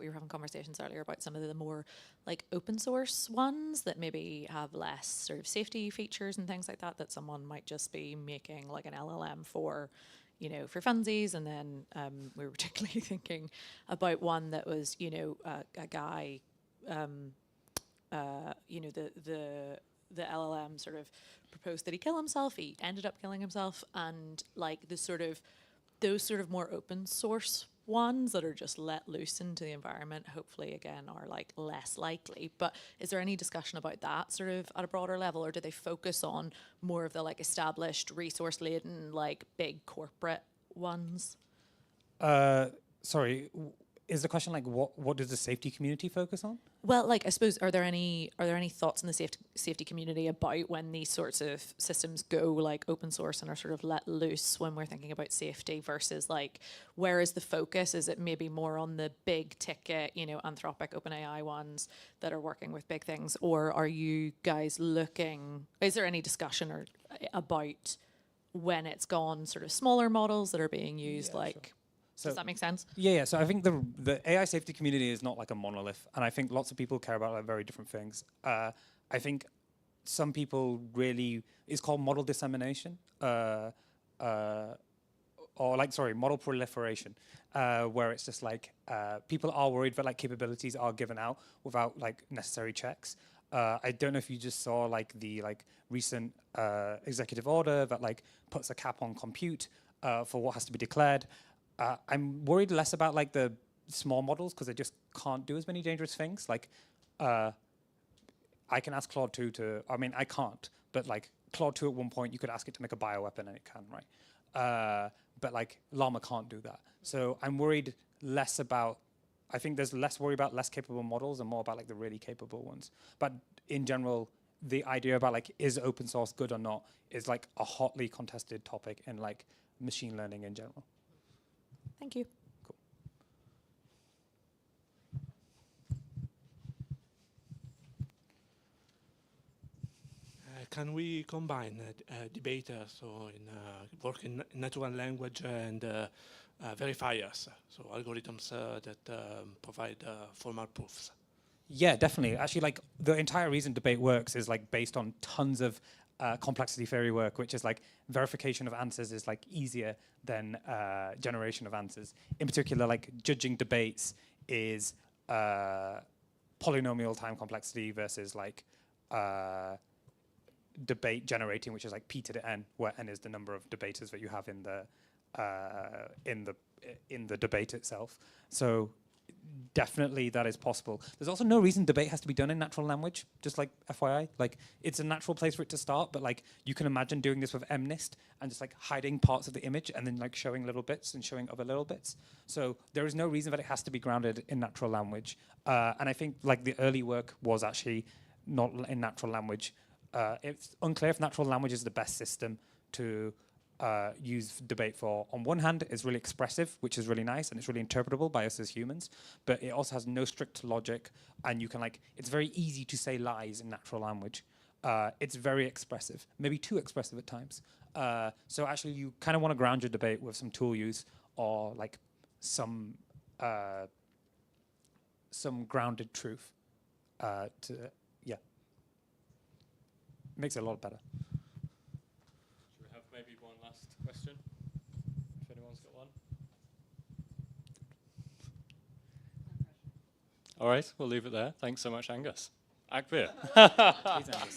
we were having conversations earlier about some of the more like open source ones that maybe have less sort of safety features and things like that someone might just be making like an LLM for, you know, for funsies. And then we were particularly thinking about one that was, you know, a guy, you know, the LLM sort of proposed that he kill himself. He ended up killing himself, and like those sort of more open source ones that are just let loose into the environment, hopefully again are like less likely. But is there any discussion about that sort of at a broader level, or do they focus on more of the like established resource laden like big corporate ones? Sorry, is the question like what does the safety community focus on? Well, like I suppose, are there any thoughts in the safety community about when these sorts of systems go like open source and are sort of let loose when we're thinking about safety versus like where is the focus? Is it maybe more on the big ticket, you know, Anthropic, OpenAI ones that are working with big things, or are you guys looking? Is there any discussion or about when it's gone sort of smaller models that are being used, Yeah, like? sure. So does that make sense? Yeah. So I think the AI safety community is not like a monolith, and I think lots of people care about like very different things. I think some people really, it's called model dissemination, or like model proliferation, where it's just like people are worried that like capabilities are given out without like necessary checks. I don't know if you just saw like the recent executive order that like puts a cap on compute for what has to be declared. I'm worried less about like the small models because they just can't do as many dangerous things. Like, I can ask Claude 2 to, I mean, I can't, but like Claude 2 at one point, you could ask it to make a bioweapon and it can, right? But like Llama can't do that. So I'm worried less about, I think there's less worry about less capable models and more about like the really capable ones. But in general, the idea about like, is open source good or not is like a hotly contested topic in like machine learning in general. Thank you. Cool. Can we combine debaters or work in natural language and verifiers, so algorithms that provide formal proofs? Yeah, definitely. Actually, like the entire reason debate works is like based on tons of complexity theory work, which is like verification of answers is like easier than generation of answers. In particular, like judging debates is polynomial time complexity versus like debate generating, which is like p to the n, where n is the number of debaters that you have in the debate itself. So definitely that is possible. There's also no reason debate has to be done in natural language, just like FYI. Like it's a natural place for it to start, but like you can imagine doing this with MNIST and just like hiding parts of the image and then like showing little bits and showing other little bits. So there is no reason that it has to be grounded in natural language. And I think like the early work was actually not in natural language. It's unclear if natural language is the best system to use debate for. On one hand, it's really expressive, which is really nice, and it's really interpretable by us as humans, but it also has no strict logic, and you can like, it's very easy to say lies in natural language. It's very expressive, maybe too expressive at times. So actually you kind of want to ground your debate with some tool use or like some grounded truth makes it a lot better. Should we have maybe one last question? If anyone's got one. All right, we'll leave it there. Thanks so much, Angus. Akbir. Please, Angus.